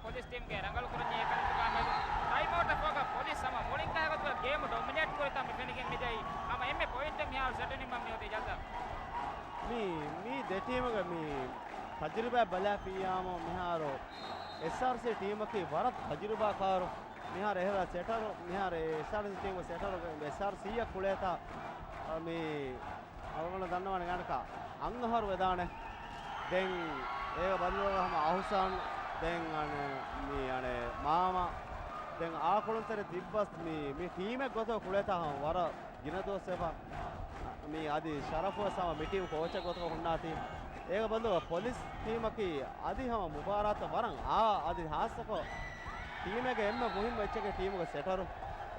police team ge rangal kuranye ekanitu game time out apaga police sama bowling ka hagatu game dominate korita me fenigen midai ama emme point me har setting mam yoti jalda me de team ga me tajriba bala piyamo miharo src team ki warat tajriba karo mihar ehra setter mihar src team setter src ya kuleta me avana dannawana ganaka angaharu wedane den ega balluwa hama ahusan den ane mama den aakolontere tibbas me team ek goto kuleta ham wara ginado sefa me adi sharafu sama me team coach ek goto hunnati ega ballu police team ki adi ham mubarat waran adi hasako team ek emme muhim wechke team ga setter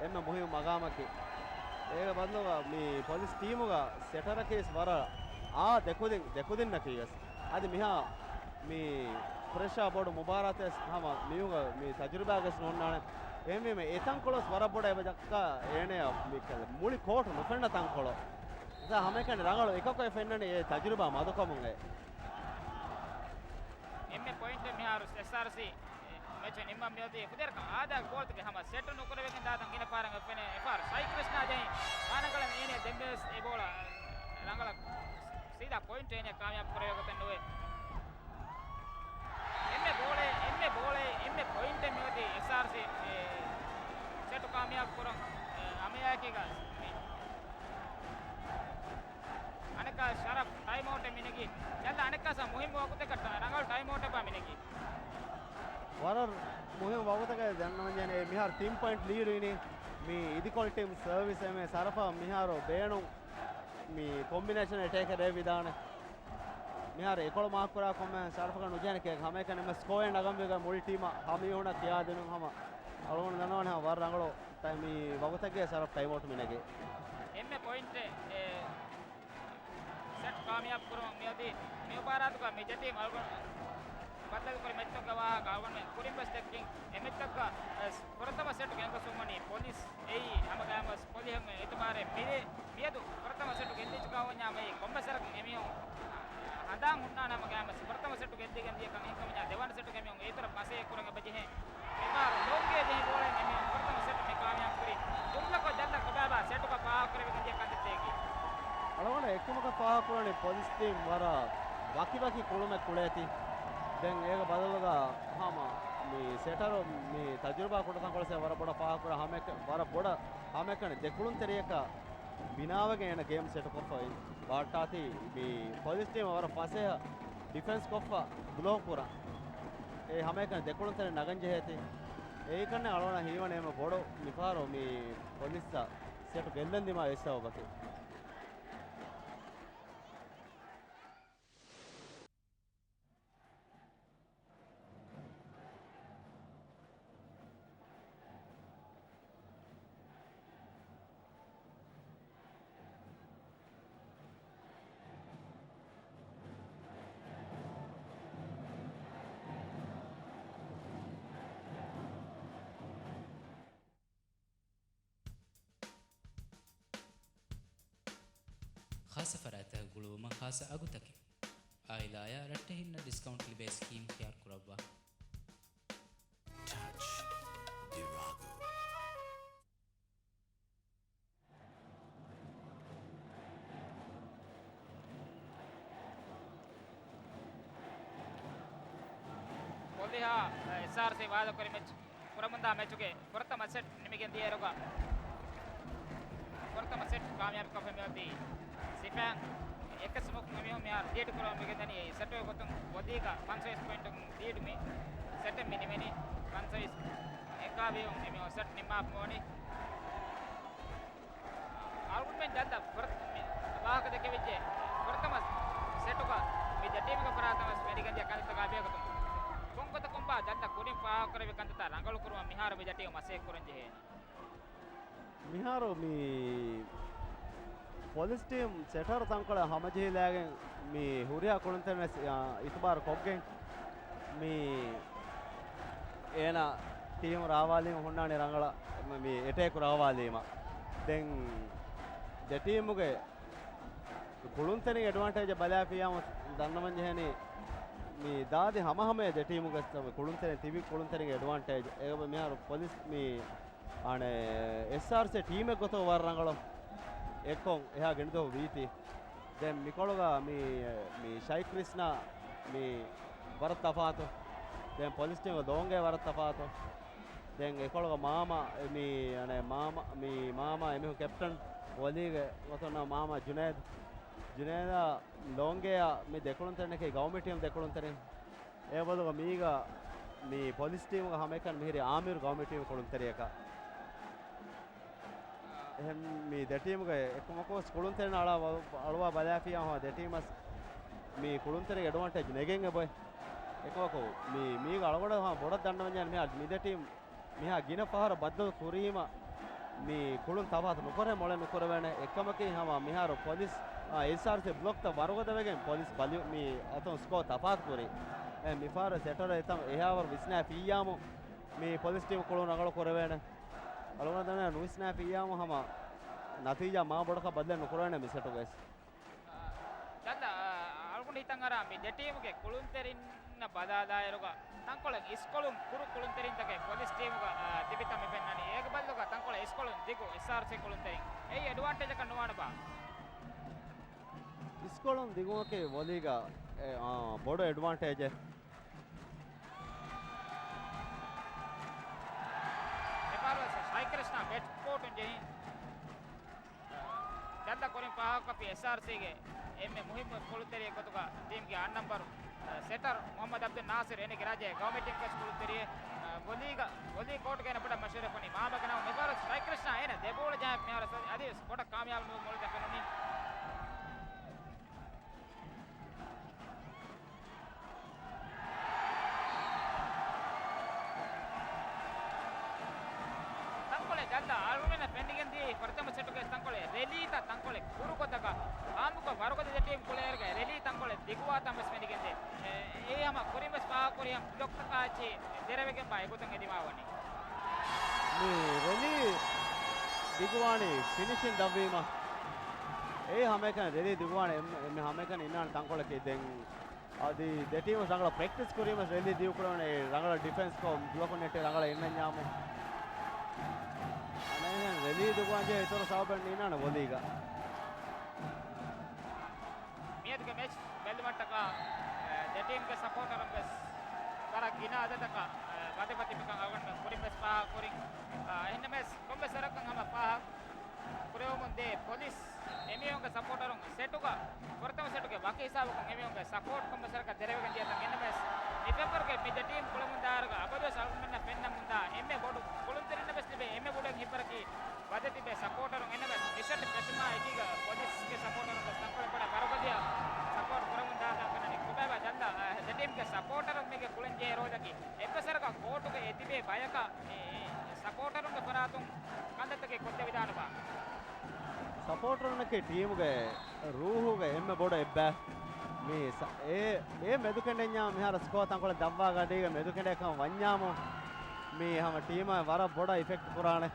emme muhim magama ki ega ballu me police team ga setter case wara dekudin na kiyas adi miha me pressure board mubarat hama miyunga me tajriba gas nonnane emme me etan kolos waraboda eba jakka ene mikal muli court no fenna tan kolo sa hame kan rangalo ekako fennane e tajriba madukamunge emme point me har src meche nimma miyodi kuder ka ada goal ke hama set no korwegen dadan gina paranga fene far sai krishna jai manangala ene dembes e bola rangala sida point ene kamyab korwegen noe emme point me odi src setu kamyab kurang amaya kiga aneka sharaf time out minigi jalla aneka sa muhim wakute ka rangal time out ba minigi warar muhim wakute ka dannawan jene mihar 3 point lead ini me idikol team service me sarafa miharo beenu me combination attack re vidane mihar 11 mark kura komme sarfaga nujane ke hame kan me score and agam vega mul team hami hona kiya denu hama alon danawane ha war rangalo time wagutage sarf time out minege emme point set kamyab kuro meodi me barat ka me jati malgon badal kore metto ka wa gawan me kurim bestekking emetto ka prathama set genga sumani police ei amaga mas police me itmare mire miedu prathama set gelli chukawanya me kombasarak emiyo adang hunna nama game prathama set geddi gandiya kan ekamnya dewan set game on eತರ pase kuranga baje mekar longe je bole me prathama set me kamyab kuri jumla ko jalla ko baba set ko pa kore gandiya kan dettegi alona ekkumaka pa kurane police team wara waki kulume kuleti den ega badaluga hama me setter me tajruba kodatan kolse wara boda pa kura hame wara boda hame kan dekulun teriyaka binawage ena game set koffa baatati me police team wara pase defense koffa block kura e hame kan dekulun tere naganje heti e kanne alona hiwane me bodo mifaro me police set gellandi ma esa obake ಖಾಸ ಫರಾತ ಗುಳುಮ ಖಾಸ ಅಗುತಕೆ ಆಯಿಲಾಯ ರಟ್ಟೆ ಹಿನ್ನ discount ಲಿಬೆ scheme ಕ್ಯಾರ್ ಕುರವ್ವ Touch Diragu. ಕೊಲ್ಲಿಹ SRC ವಾದಕರಿ ಮ್ಯಾಚ್ ಪುರಮುಂದ ಮ್ಯಾಚ್ಗೆ ಪ್ರಥಮ ಸೆಟ್ ನಿಮಗೆ ದಿಯರುಗ ಪ್ರಥಮ ಸೆಟ್ ಕಾಮಯಾಬಿ ಕಫೆ ಮೇದಿ ಸಿಫಾನ್ එකස් මොක් මෙහෙම මෙයා ඩේට් කරා මේක දැනි සෙට් එක ගොතම් වදීක 5 පොයින්ට් ඩීඩ් මේ සෙට් මිනි මිනි 5 එකාවේ මෙහෙම සෙට් නිමා මොනි ආල්ගුමෙන් දැද්දා වාහක දෙක විජේ ප්‍රථම සෙට් එක මේ ජටීම එක ප්‍රාථම ස්පෙරිගන් දිය කලිත කාබිය ගොතම් කොංගත කොම්බා දැද්දා කුරින් පා කරේ කන්තත රංගල කරුවා මිහාර මේ ජටීම මසේ කරන්ජේ මිහාරෝ මේ ಪೊಲೀಸ್ ಟೀಮ್ ಸೆಟರ್ ತಂಕಳ ಹಮಜಿಲಾಗೆ ಮೀ ಹುರಿಯಾ ಕೊಳಂತನ ಇತಬಾರ್ ಕೊಗ್ಗೆನ್ ಮೀ ಏನ ಟೀಮ್ ರಾವಾಲಿ ಹೊನ್ನಾಣಿ ರಂಗಳ ಮೀ ಎಟೇಕು ರಾವಾಲಿಮ ದೆನ್ ದೆ ಟೀಮ್ಗೆ ಕುಳುಂತನಿ ಅಡ್ವಾಂಟೇಜ್ ಬಲಾಫಿಯಾ ದನ್ನಮಂಜೆಹನಿ ಮೀ ದಾದಿ ಹಮಹಮೆ ದೆ ಟೀಮ್ಗೆ ಕುಳುಂತನಿ ತಿವಿ ಕುಳುಂತನಿಗೆ ಅಡ್ವಾಂಟೇಜ್ ಏಗ ಮಿಹಾರು ಪೊಲೀಸ್ ಮೀ ಆಣೆ SRC ಟೀಮ್ ಗೊತ್ತೋ ವಾರ ರಂಗಳು එක්කොන් එහා ගෙනදෝ වීති දැන් මිකොළගා මේ ෂයි ක්‍රිස්නා මේ වරත් තපාතෝ දැන් පොලිස් ටීම දෝංගේ වරත් තපාතෝ දැන් එකොළගා මාමා මේ අනේ මාමා එමෙහු කැප්ටන් වලීගේ වතන මාමා ජුනේදා ලෝංගේ මේ දෙකොළොන් තරණකේ ගවර්න්මන්ට් ටීම් දෙකොළොන් තරෙන් ඒ බදක මීගා මේ පොලිස් ටීම ගා හැම එකන් මෙහෙරි ආමිර් ගවර්න්මන්ට් ටීම කොළොන් තරයක එහෙන් මේ දෙටීමක එකමකෝස් කුළුන්තරන අලවා බලාෆියා හො දෙටීමස් මේ කුළුන්තරේ ඇඩ්වාන්ටේජ් නෙගෙන් බොයි එකමකෝ මේ අලගොඩ හා බොඩක් දන්නවන්නේ මෙහා මේ දෙටීම් මෙහා ගින පහර බද්දල් කුරීම මේ කුළුන් තවාත නොකර මොළ නොකර වෙන එකමකේ හම මෙහාර පොලිස් SRC බ්ලොක් ත වරගද වෙගෙන් පොලිස් බලි මේ අතොන් ස්කෝ තපාත් කුරේ මිෆාර සෙටර එතම එහාවර විස්නා පීයාම මේ පොලිස් ටීම් කුළුන් නගල කර වෙන අලවන දන නුස්නා පියාම හම නතිජා මා බොඩක බදලන්න නුකරන්නේ මිසට ගයිස් දැන් අල්ගුණ හිතන් අර මේ දෙටීමගේ කුළුන්තරින් බදාදායරුග තංකොල ඉස්කොලුම් කුරු කුළුන්තරින් තගේ පොලිස් ටීමුග තිබිතම පෙන්නනි ඒක බල්ලුග තංකොල ඉස්කොලුම් දිගු SRC කුළුන්තරින් ඒ ඇඩ්වාන්ටේජ් එක නොවන බා ඉස්කොලුම් දිගුවකේ වලීගා බොඩ ඇඩ්වාන්ටේජ් ಶ್ರೀಕೃಷ್ಣ ಬೆಟ್ ಕೋಟ್ ಜೈ ದಂದ ಕೊರಿಂ ಪಾಹಕಪಿ SRC ಗೆ ಎಮ್ಮೆ ಮುಹಿಮ್ ಕೊಳುತ್ತರಿಯ ಗೊತ್ತುಗ ಟೀಮ್ ಗೆ 8 ನಂಬರ್ ಸೆಟರ್ ಮೊಹಮ್ಮದ್ ಅಬ್ದುಲ್ ನಾಸಿರ್ ಎನಿಗೆ ರಾಜೆ ಗವರ್ನಮೆಂಟ್ ಇಂಕಸ್ ಕೊಳುತ್ತರಿಯ ಗೊಲಿ ಕೋಟ್ ಗೆ ನಪಡ ಮಶೂರ್ ಪನಿ ಮಾಬಗ ನಾವು ನಿಬಾರ ಶ್ರೀಕೃಷ್ಣ ಏನ ದೇಬೋಳ ಜಾಯ ಮ್ಯಾರ ಅದಿ ಸ್ಪೋಟ ಕಾಮಯಾಬ್ ಮೊಳ ದಕನನಿ ಪ್ರಥಮ ಸೆಟ್ಗೆ ತಂಕೊಳ್ಳೆ ರೆಲೀತ ತಂಕೊಳ್ಳೆ ಕುರುಕೊತಕ ಆಮುಕ ವರಗದ ಟೀಮ್ ಕುಳೆಯರ್ಗೆ ರೆಲಿ ತಂಕೊಳ್ಳೆ ದಿಗುವಾ ತಮಸ್ ಮೆನಿಗೆಂದೆ ಏಯಮ ಕುರಿಮಸ್ ಪಾ ಕುರಿಯಂ ಲೊಕ್ತಕಾಚಿ ದೆರವೆಗೆ ಬಾ ಎಗುತಂಗೆ ದಿಮಾವನಿ මේ රෙලි දිගුවානේ ෆිනිෂින් දවීම ඒ හැම එකන රෙලි දිගුවානේ එමෙ හැම එකන ඉන්නාන තංකොලකේ දැන් අදි දෙටීම රංගල ප්‍රැක්ටිස් කරීම රෙලි දියු කරවනේ රංගල ඩිෆෙන්ස් කො බ්ලොක් නෙටේ රංගල එන්න ඥාමු ರೆಲಿ ದುಗುವಾಂಜೆ ಇತರ ಸಾಬಣ್ಣ ಇನ್ನಾನ ಒಲೀಗ ಮೇದ್ಗೆ ಮ್ಯಾಚ್ ಬೆಲ್ ಮಟ್ಟಕ ದ ಟೀಮ್ ಗೆ ಸಪೋರ್ಟರ್ ಅಂಬಸ್ ಕರ ಗಿನ ಅದತಕ ಬಾತೆ ಬಾತೆ ಮಿಕ ಅವಣ್ಣ ಕುರಿ ಮೆಸ್ ಪಾ ಕುರಿ ಎನ್ನ ಮೆಸ್ ಕೊಂಬೆ ಸರಕ ನಮ್ಮ ಪಾ ಕುರಿಯೋ ಮುಂದೆ ಪೊಲೀಸ್ ಎಮಿಯೋಂಗ ಸಪೋರ್ಟರ್ ಸೆಟುಗ ಪ್ರಥಮ ಸೆಟುಗೆ ಬಾಕಿ ಹಿಸಾಬ ಎಮಿಯೋಂಗ ಸಪೋರ್ಟ್ ಕೊಂಬೆ ಸರಕ ದೆರವೆಗೆ ದಿಯ ತಕ ಎನ್ನ ಮೆಸ್ ಡಿಫೆಂಡರ್ ಗೆ ಮಿದ ಟೀಮ್ ಕುಳ ಮುಂದಾರಗ ಅಬದು ಸಾಲ್ಮನ್ನ ಪೆನ್ನ ಮುಂದ ಎಮ್ಮೆ ಬೋಡು ಕುಳುಂತರಿನ ಬೆಸ್ ಲಿಬೆ ಎಮ್ಮೆ ಬೋಡು ಹಿಪ್ಪರಕಿ ಬದತಿ ಬೆ ಸಪೋರ್ಟರ್ ಎನ್ನ ಮೆಸ್ ನಿಶಟ್ ಪ್ರಶ್ನಾ ಇದೀಗ ಪೊಲೀಸ್ ಗೆ ಸಪೋರ್ಟರ್ ಅಂತ ತಂಕೊಳ್ಳೆ ಬಡ ಬರಗದಿಯ ಸಪೋರ್ಟ್ ಕುಳ ಮುಂದಾದ ಕನನಿ ಕುಬೆಬ ದಂದ ದ ಟೀಮ್ ಗೆ ಸಪೋರ್ಟರ್ ಮಿಗೆ ಕುಳಂಜೆ ರೋದಕಿ ಎಪ್ಪಸರಕ ಕೋರ್ಟ್ ಗೆ ಎತಿಬೆ ಬಯಕ ಸಪೋರ್ಟರ್ ಗೆ ಪರಾತು ಕಂದತಗೆ ಕೊದ್ದೆ ವಿಧಾನ ಬಾ ಸಪೋರ್ಟರ್ ನಕ್ಕೆ ಟೀಮ್ ಗೆ ರೂಹು ಗೆ ಎಮ್ಮೆ ಬೋಡು ಎಬ್ಬೆ මේ ඒ මෙදුකෙන්ඩ ඥා මෙහර ස්කෝ තංකොල දව්වා ගඩේක මෙදුකෙන්ඩ එකම වඤ්ඤාම මේ හැම ටීම වර බොඩ ඉෆෙක්ට් පුරානේ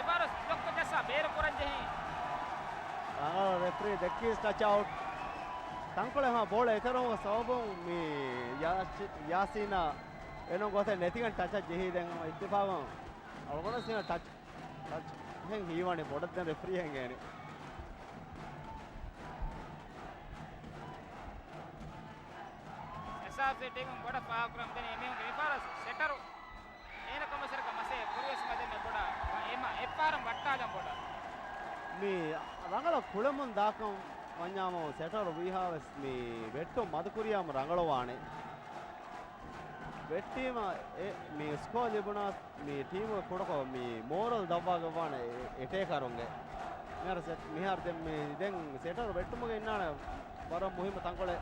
එපාර ලොක්ක දැස බේර පුරන්ජෙහි ರಂಗಳ ರೆಫ್ರಿ ದೆಕ್ಕೀಸ್ ಟಚ್ ಔಟ್ ತಂಕೊಳೆ ಹಾ ಬೋಳ ಎತರೋ ಸಬಬು ಮೀ ಯಾಸೀನಾ ಏನೋ ಗೊತ್ತೆ ನೆತಿಗನ್ ಟಚ್ ಜೆಹಿದೆನ್ ಇತ್ತಿಫಾಗಂ ಅವಗಣ ಸಿನ ಟಚ್ ಹೆಂಗ್ ಹೀವಾಣಿ ಬೊಡದ್ದ ರೆಫ್ರಿ ಹೆಂಗೇನಿ SRC team ಬಡ ಪಾಕ್ರಮ್ ದನೆ ಎಮೆ ರಿಫಾರಸ್ ಸೆಟರು ಏನ ಕಮಸರಕ ಮಸೆ ಕುರಿಯಸ್ ಮದನೆ ಬಡ ಎಮ ಎಪ್ಪಾರಂ ಬಟ್ಟಾಜಂ ಬಡ ಮೀ ರಂಗಳ ಕುಳಮುನ್ ದಾಕಂ වඤ්ඤාමෝ සැටවරු විහාවස් මේ වෙට්ටෝ මදකුරියාම රංගලවානේ වෙට්ටීම මේ ස්කෝ ලිබුණා මේ ටීම කොඩක මේ මෝරල් දවවා ගවානේ එටේ කරුන්ගේ මෙහර සෙට් මෙහර දෙම් මේ දැන් සැටවරු වෙට්ටුමගේ ඉන්නානේ වර මුහිම තංකොලේ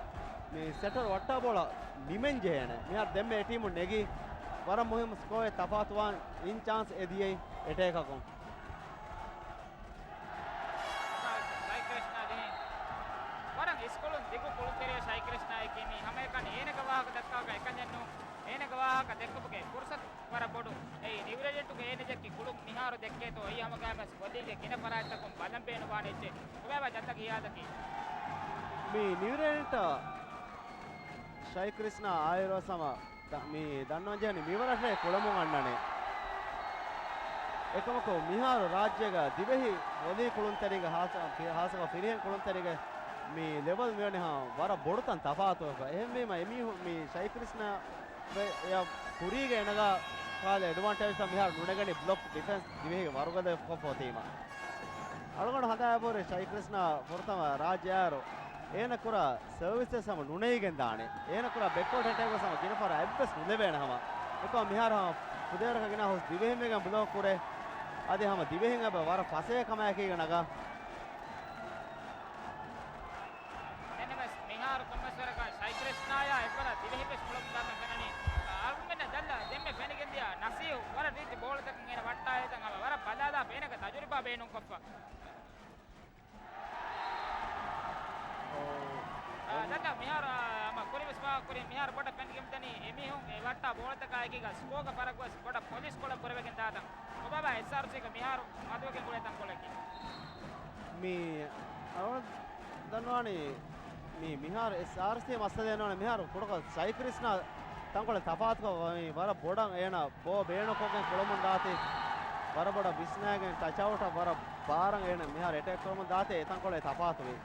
මේ සැටවරු වට්ටා බෝලා නිමෙන් ජයනේ මෙහර දෙම් මේ ටීම නෙගි වර මුහිම ස්කෝයේ තපාතුවාන් ඉන් chance එදියේ එටේ කකුන් ඉස්කොලුන් දෙකු කුළුතරිය ශයි ක්‍රිෂ්ණායකෙනි හැම එකනේ ඒනක වාහක දක්කාක එකන්යන්නු ඒනක වාහක දෙක්කපුගේ කුර්සත් වර බොඩු ඒ නිවරජෙට්ටුගේ ඒන ජෙක්කි කුළු නිහාරු දෙක්කේතෝ අයි හැම ගෑමස් වදිගේ කින පරාත්තකම් බලම් පේන වානෙච්චේ ඔබව ජත්ත ගියාදකි මේ නිවරජෙට ශයි ක්‍රිෂ්ණා ආයරෝ සම මේ දන්නවජානි මිවරසේ කොළඹ ගන්නනේ එකමකෝ මිහාරු රාජ්‍යග දිවෙහි වලි කුළුන්තරිග හාසක පිරිහෙන් කුළුන්තරිග මේ ලෙවල් මෙවනේ හා වර බොඩතන් තපාතෝක එහෙම මේම එමිහු මේ ශයි ක්‍රිෂ්ණා යා පුරීගේ එනගා කාලේ ඇඩ්වාන්ටේජ් තම මිහාර නුනගනේ බ්ලොක් ඩිෆෙන්ස් දිවෙහි වරුගද කොපෝතීම අලගොඩ හදායපෝරේ ශයි ක්‍රිෂ්ණා වර්තම රාජ්‍යයාරෝ ඒන කුර සර්විසස් සම නුනේගෙන් දානේ ඒන කුර බෙක්කෝට හැටේක සම කිනපර ඇබ්බස් නුලෙබේනහම එකම මිහාර පුදේරකගෙන හොස් දිවෙහි මේගම් බ්ලොක් කුරේ අද හැම දිවෙහින් අබ වර පසේ කමයි කීගනගා මිහාරු කම්මස්වරක ශයි ක්‍රිෂ්ණාය එපර දිවෙහි පෙස් කුළුම් දාන කනනි ආල්ගුමෙන්න දල්ලා දෙම්මේ ෆෙනගෙන්දියා නසීව් වර රීති බෝල් තකන් එන වට්ටාය තන් අව වර බදාදා පේනක තජුරිබා බේනුම් කොප්පා දල්ලා මිහාර අම කුරිවස් වා කුරි මිහාර බඩ ෆෙනගෙම් තනි එමිහුන් ඒ වට්ටා බෝල් තකයි කීගා ස්කෝක පරක්වස් බඩ පොලිස් කොළ පුරවෙගෙන් දාතන් ඔබබා SRC එක මිහාරු මදුවකෙන් කොලේ තන් කොලකි මේ අවුත් දන්නවනේ මේ මිහාර SRC මස්ස දෙනවනේ මිහාර කොඩක ශයි ක්‍රිෂ්ණා තංකොල තපාත්ක වර බොඩන් එන බෝ බේනකොකෙන් කොළමුන් දාතේ වර බොඩ විස්නාගෙන් ටච් අවුට් වර බාරන් එන මිහාර එටෙක් කොළමුන් දාතේ තංකොලේ තපාත වේ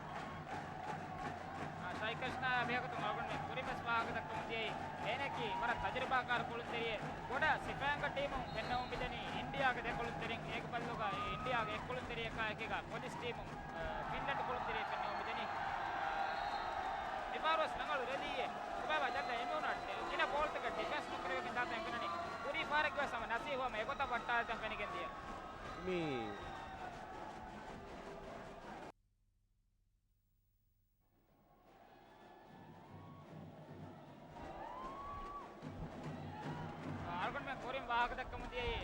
ශයි ක්‍රිෂ්ණා මේකතු මගන්නේ කුරිමස් වාහක දක්කමුතියි එනකි වර තජරිබාකාර කුළුතරියේ ගොඩ සිපෑංග ටීමු වෙන්නවුම් මිදනි ඉන්දියාගේ දෙකොළුතරින් ඒක බල්ලෝගා ඉන්දියාගේ එක් කුළුතරිය එකක පොලිස් ටීමු ෆින්ලන්ඩ් කුළුතරිය වෙන්නවුම් මිදනි ඉපාරස් නංගලු රෙදියේ ඔබව ජද්ද එමුණත් කින බෝල් එක ඩිෆෙන්ස් නොකරගෙන දාතෙන් කනනි පුරි පාරක් ගසම නැසී හොම ඒකත වට්ටා දැන් පෙනගෙන් දිය මේ ආල්ගොන් මේ කොරින් වාහක දක්කමුතියි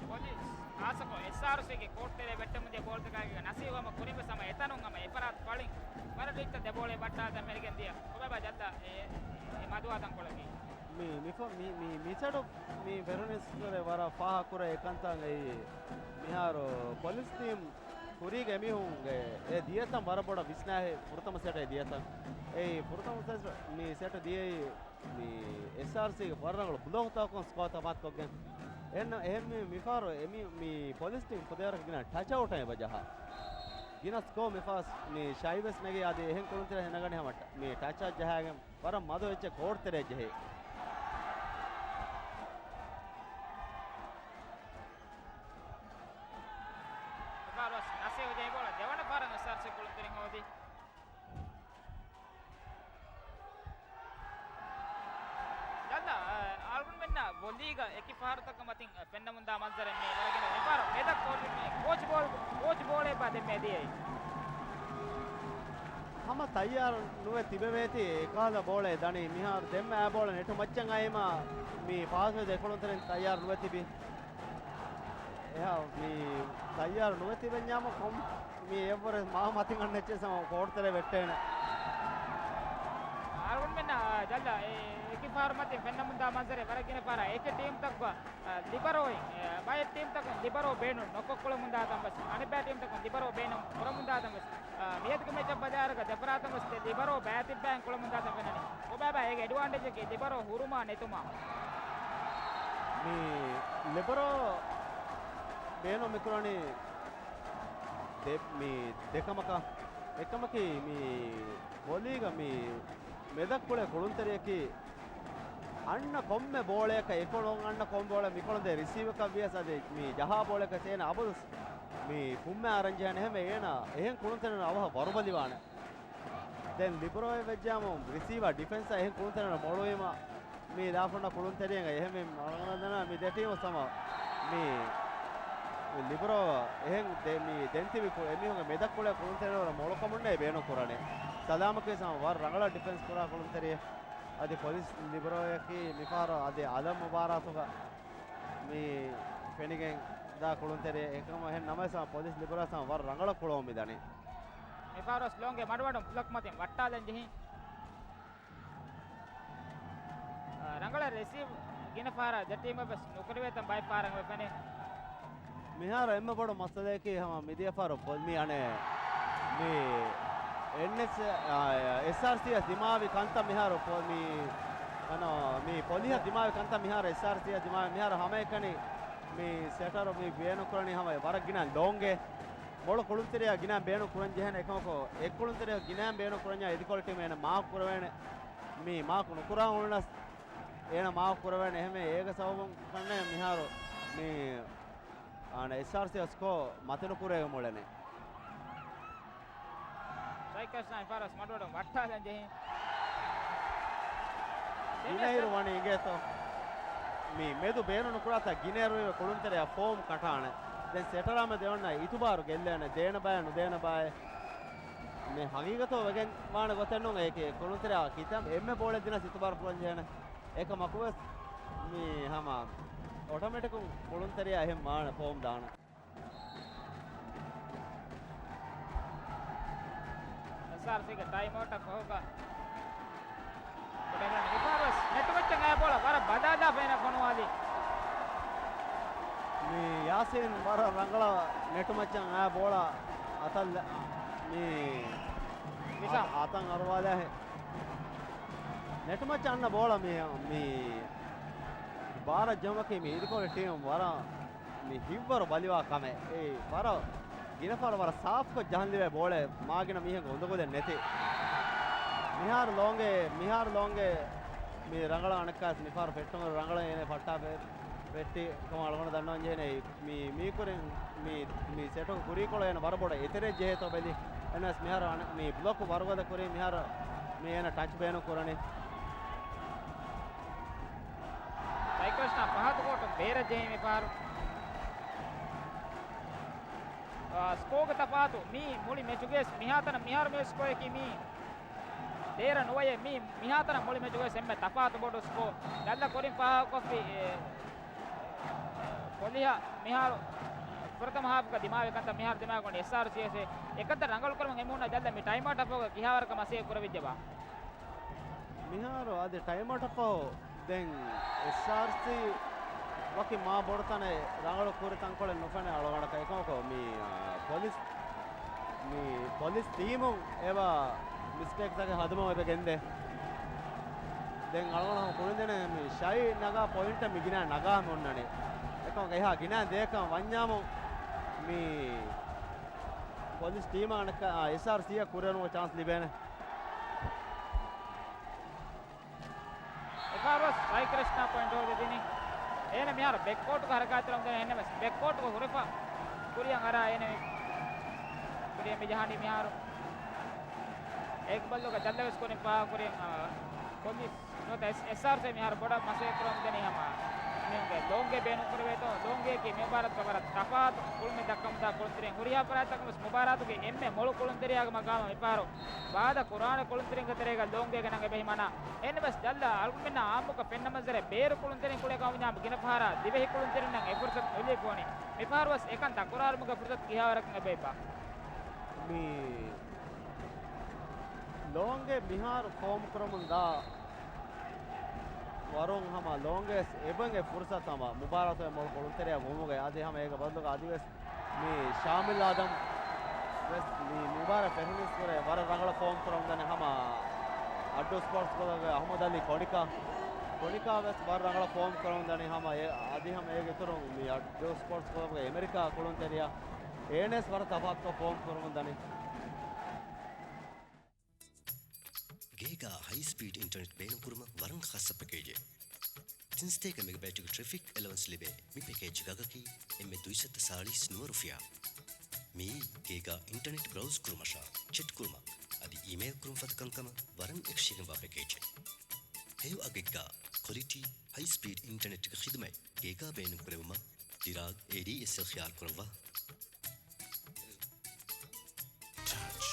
පොලිස් ආසක SRC ගේ කෝට්ටේ වෙට්ටමුතියි බෝල් එකක නැසී හොම කුරිම සම එතනුන් අම එපරාත් කලින් වර ලිට දෙබෝලේ වට්ටා දැන් පෙනගෙන් දිය ඔබව ජද්ද ඒ මදුවා තන් කොලකි මේ මිසඩු මේ වෙරනෙස් කරේ වර පහ කුර එකන්තන් ඒ මිහාරෝ පොලිස් ටීම් කුරීගේ මිහුන්ගේ ඒ දියතම් වර බොඩ විස්නාහේ පුරතම සෙට දියතම් ඒ පුරතම සෙට මේ සෙට දියේ මේ SRC ගේ වරනගල බුලෝතාවකන් ස්කෝත මාත් කොගෙන් එන්න එහෙම මිෆාරෝ එමි මේ පොලිස් ටීම් පොදේරක ගින ටච් අවුට් අය වජහ ගිනස් කෝ මෙෆාස් මේ ශයිවස් නගේ ආදී එහෙන් කොළුන්තර හෙනගන්නේ හැමට මේ ටච් අජ් ජහගෙන වර මද වෙච්ච කෝඩ් තරේ ජහේ ඔබවස් නැසී උදේ බෝල දෙවන පාරම SRC කුළුතරින් හොදි ජද්ද ආල්ගුන් මෙන්න වොලීග එකි පාරතක මතින් පෙන්න මුන්දා මන්සරෙන් මේ වරගෙන එපාර මෙද කෝච් බෝලේ බදෙ මෙදී हम तैयार नुवे तिबेवेति एकाल बोले दनी मिहार देम आ बोले नेटु मच्चन आयमा मी पास में देखणोतरे तैयार नुवे तिबि එහා මේ තයාර නුවේ තිබෙන්යාම කොම් මේ එවර මා මතින් අන්න එච්ච සම කෝට්තරේ වෙට්ටේන ආරුන් මෙන්න ජල්ලා ඒකි ಮಿಫಾರ್ ಮತ್ತೆ ಫೆನ್ನಮುಂದ ಮಂಜರೆ ವರಗಿನ ಪಾರ ಏಕೆ ಟೀಮ್ ತಕ್ಕ ಲಿಬರೋ ಬಾಯ ಟೀಮ್ ತಕ್ಕ ಲಿಬರೋ ಬೇನು ನೊಕ್ಕೊಕ್ಕಳ ಮುಂದಾದ ಬಸ್ ಅನಿಬ್ಯಾ ಟೀಮ್ ತಕ್ಕ ಲಿಬರೋ ಬೇನು ಹೊರ ಮುಂದಾದ ಬಸ್ ಮೇದ್ಕ ಮೆಚ್ಚ ಬಜಾರಗ ದೆಪರಾತ ಬಸ್ ಲಿಬರೋ ಬ್ಯಾತಿ ಬ್ಯಾಂಕ್ ಕೊಳ ಮುಂದಾದ ಫೆನ್ನನಿ ಒಬಾಬಾ ಹೇಗೆ ಅಡ್ವಾಂಟೇಜ್ ಗೆ ಲಿಬರೋ ಹುರುಮಾ ನೆತುಮಾ ಮೀ ಲಿಬರೋ ಬೇನು ಮಿಕುರಾಣಿ ಮೀ දෙකමක එකමකි මී බොලීග මී මෙදක් කුලේ කුළුන්තරියකි අන්න කොම්මෙ බෝලයක එකොණොන් අන්න කොම් බෝල මිකොළඳේ රිසීවර් එක වියසදේ මී ජහා බෝලයක තේන අබදුස් මී පුම්මේ ආරංජයන එහෙම ඒන එහෙන් කුළුන්තරන අවහ වරබලිවාන දැන් ලිබරෝය වෙජ්ජාම රිසීවර් ඩිෆෙන්ස් එහෙන් කුළුන්තරන මොළොයම මී දාෆොන්න කුළුන්තරියක එහෙම මරගනදන මී දෙටීම සම මී ලිබරෝ එහෙන් දෙමි දෙන්තිවි කුල එමිහුගේ මෙදක් කුල කුළුන්තරන මොළකමුන්නේ බේනෝ කරනේ සදාමකේ සම වර රංගල ඩිෆෙන්ස් කරා කුළුන්තරිය අද පොලිස් ලිබරෝයකි මිපාර අද ආදම් මුබාරතුක මේ ෆෙනිගෙන් දා කුළුන්තරිය එකම එහෙන් නමයි සම පොලිස් ලිබරෝ සම වර රංගල කුලෝ මිදනේ මිපාරස් ලොන්ගේ මඩවඩම් බ්ලොක් මතෙන් වට්ටාලෙන් ජෙහි රංගල රිසීව් ගින පාර ජටීම බස් නුකරවෙතම් බයි පාරන් වෙපනේ මිහාර එම්ම බඩ මස්සදේකේ හම මිදිය පාර පොල්මි අනේ මේ එන්එස් SRCS දිමාවි කන්ත මිහාර පොල්මි අනෝ මේ පොලිහ දිමාවි කන්ත මිහාර SRCS දිමාවි මිහාර හැම එකනේ මේ සෙටර මේ බේන කරණි හැම වරක් ගිනා ඩෝංගේ බොල කුළුන්තරිය ගිනා බේන කුරන් ජහන එකමකෝ එක් කුළුන්තරිය ගිනා බේන කුරන් යා ඉදිකොල්ටි මේන මා කුරවේන මේ මා කුණු කුරා උනස් එන මා කුරවේන එහෙම ඒක සවබම් කන්නේ මිහාර මේ ආන SRCS කෝ මතන කුරේ මොළනේ සයිකස් නයි පාරස් මඩවඩම් වට්ටාලෙන් ජෙහි ගිනේරු වණි ඉගෙතෝ මේ මෙදු බේනු කුරාත ගිනේරු කුළුන්තරය ෆෝම් කටාන දැන් සෙටරාම දෙවන්න ඉතුබාරු ගෙල්ලන දේන බය නුදේන බය මේ හගීගතෝ වගෙන් මාන ගොතන්නෝ ඒකේ කුළුන්තරය කිතම් එම්මේ බෝලේ දින සිතුබාරු පුරන් ජේන ඒක මකුවස් මේ හැම ऑटोमेटिक කුළුන්තරය එහෙම මාන ෆෝම් දාන SRC का टाइम आउट होगा बड़ा मिफारस नेट में चंगा बोला बारा बदादा फेना कोनवाली මේ යාසින් වර රංගල නෙටු මච්චන් ආ බෝලා අතල් මේ විසා ආතන් අරවාලා නෙටු මච්චන් අන්න බෝලා මේ බාර ජමකේ මේ ඉදිකොල ටීම් වර මේ හිව්වර බලිවා කමේ ඒ වර ගිනපාර වර සාෆ්ක ජහන්දිවේ බෝලේ මාගෙන මිහක හොඳකොද නැති මිහාර ලොංගේ මේ රංගල අනක්කාස් නිපාර පෙට්ටම රංගල එනේ පට්ටා පෙට්ටි කොම අලවන දන්නවන් ජේනේ මේ කුරෙන් මේ සෙටෝ කුරී කොල එන වරබොඩ එතරේ ජේතෝ බෙලි එනස් මිහාර මේ බ්ලොක් වරවද කුරේ මිහාර මේ එන ටච් බේනෝ කරනේ සයිකස්නා පහත කොට බේර ජෙහි මිපාර ස්කෝග තපාතු මී මුලි මෙචුගෙස් මිහාතන මිහාර මේ ස්කෝ එකි මී දේර නොයේ මී මිහාතන මුලි මෙචුගෙස් එම්මෙ තපාතු බොඩ ස්කෝ දල්ල කොරින් පහ කොෆි පොලියා මිහාර ප්‍රථම हाफ का दिमाग कंत मिहार दिमाग कोण SRCS एकंत रंगल करम एमुना जल्द मी टाइम आउट अप किहावर का मसे कुर विद्यबा මිහාර ආද ටයිම් ආට පහෝ දැන් SRC වකි මා බොරතනේ රංගල කුරතන් කොල නොෆනේ අලවඩ කයිකෝ මේ පොලිස් ටීම් ඒවා මිස්ටේක් එක හදම ඔබ ගෙන්දේ දැන් අලවන කුරුන්දනේ මේ ෂයි නගා පොයින්ට් මිගිනා නගා මොන්නනේ එකම එහා ගිනා දෙකම වඤ්ඤාම මේ පොලිස් ටීම් අනක SRC කුරනෝ chance ලිබෙන एकारोस राई कृष्णा पॉइंट हो देनी एने मियार बैककोर्ट को हरकतरम देने एने बस बैककोर्ट को हुरफा कुरिया ngara एने कुरिया में जहानी मियार एक बल्लो का जल्द उसको ने पा कुरिया पुलिस नो SR से मियार बड़ा मसे क्रम देनी हम में लोंगे बेनु करवे तो लोंगे की मुबारक का बरा तफात कुल में दक्कम दा कुलंतरे हुरिया पर तक मुबारक के एम्मे मोळु कुलंतरे आग मगाम इपारो बाद कुरान कुलंतरे गतरेगा लोंगे के नंगे बेहिमाना एने बस जल्द अल्कुमिना आमुक पेन्न मजरे बेर कुलंतरे कुले का वना बिगिन फारा दिवे कुलंतरे नंग एफुरसत ओले कोनी मिफारवस एकंत कुरार मुग फुरसत किहावरक नंगे बेबा मी लोंगे बिहार फॉर्म क्रमंदा වරුන් හම ලොන්ගෙස් එබන්ගේ ෆුර්සත් හම මුබාරතේ මොල් කොළුන්තරිය වමුගේ ආදී හම ඒක බදලක ආදිවස් මේ ශාමිල් ආදම් වෙස් මේ මුබාර ෆෙහමිස් කරේ වර රංගල ෆෝම් කරන් දන්නේ හම අඩ්ඩු ස්පෝර්ට්ස් කොලගේ අහමද් අලි කොනිකා වෙස් වර රංගල ෆෝම් කරන් දන්නේ හම ආදී හම ඒක තුරු මේ අඩ්ඩු ස්පෝර්ට්ස් කොලගේ ඇමරිකා කොළුන්තරිය ඒනස් වර තපත් ෆෝම් කරන් දන්නේ Giga high speed internet ಬೇನುಕುರ್ಮ ವರಂಗ್ ಖಾಸ ಪ್ಯಾಕೇಜ್ ತಿನ್ಸ್ತೇಕ ಮೆಗಾಬೈಟ್ ಟ್ರಾಫಿಕ್ ಅಲವನ್ಸ್ ಲಿಬೆ ಮಿ ಪ್ಯಾಕೇಜ್ ಗಗಕಿ ಎಮ್ಮೆ 240 ರೂಪಾಯಿ ಮಿ giga internet ಬ್ರೌಸ್ ಕುರ್ಮಶಾ ಚೆಟ್ ಕುರ್ಮ ಅದಿ ಇಮೇಲ್ ಕುರ್ಮ ಫತಕಂಕಮ ವರಂಗ್ ಎಕ್ಸ್ಚೇಂಜ್ ವಾ ಪ್ಯಾಕೇಜ್ ಹೇಯು ಅಗಿಗ್ಗಾ ಕ್ವಾಲಿಟಿ ಹೈ ಸ್ಪೀಡ್ ಇಂಟರ್ನೆಟ್ ಗೆ ಖಿದಮೈ giga ಬೇನುಕುರ್ಮ ದಿರಾಗ್ ADSL khayal ಕುರ್ವಾ Touch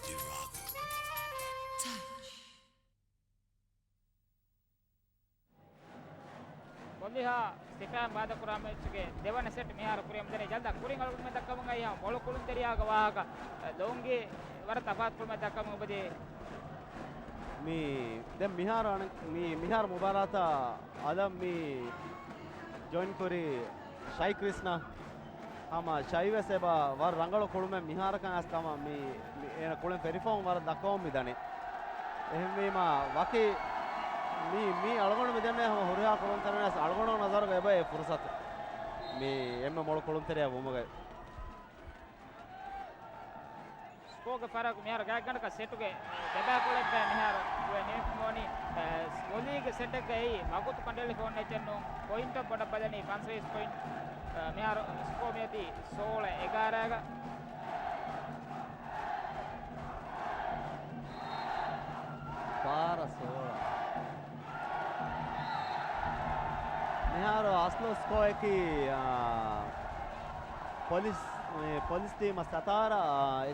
Dirago. කොල්ලිහා ස්ටෙෆෑන් බාදකුරාමච්චගේ දෙවන සෙට් මිහාර කුරියම් දෙනේ ජල්දා කුරින් අලුත් මෙ දක්කමන් අයියා මොළ කුළුන් දෙරියාග වාහක ලෝංගේ වර තපාත් කුල් මෙ දක්කමන් ඔබදී මේ දැන් මිහාර මුබාරාත අදම් මේ ජොයින් කුරි ෂයි Krishna hama shaive seba war rangalo kulume miharaka astama mi ena kulen perifon war dakom midane ehme ma waki mi algonu midane hama huriya kulun tarana algonu nazar geba e fursat mi emme mol kulun teriya womuge ಸ್ಕೋಗೆ ಫರಕ್ ಮಿಹಾರ ಗಾಗಣಕ ಸೆಟುಗೆ ದಬಾ ಕೊಲೆಟ್ ಮಿಹಾರ ನೇಮೋನಿ ಸ್ಕೋಲಿಗೆ ಸೆಟಗೆ ಈ ಮಗುತ್ ಕಂಡೆಲಿ phone ನೆಚನ್ನು point ಬಡ ಬದನಿ 5 point ಮಿಹಾರ ಸ್ಕೋ ಮೇತಿ 16 11 ಮಿಹಾರ ಅಸ್ಲೋ ಸ್ಕೋ ಏಕಿ police team Satara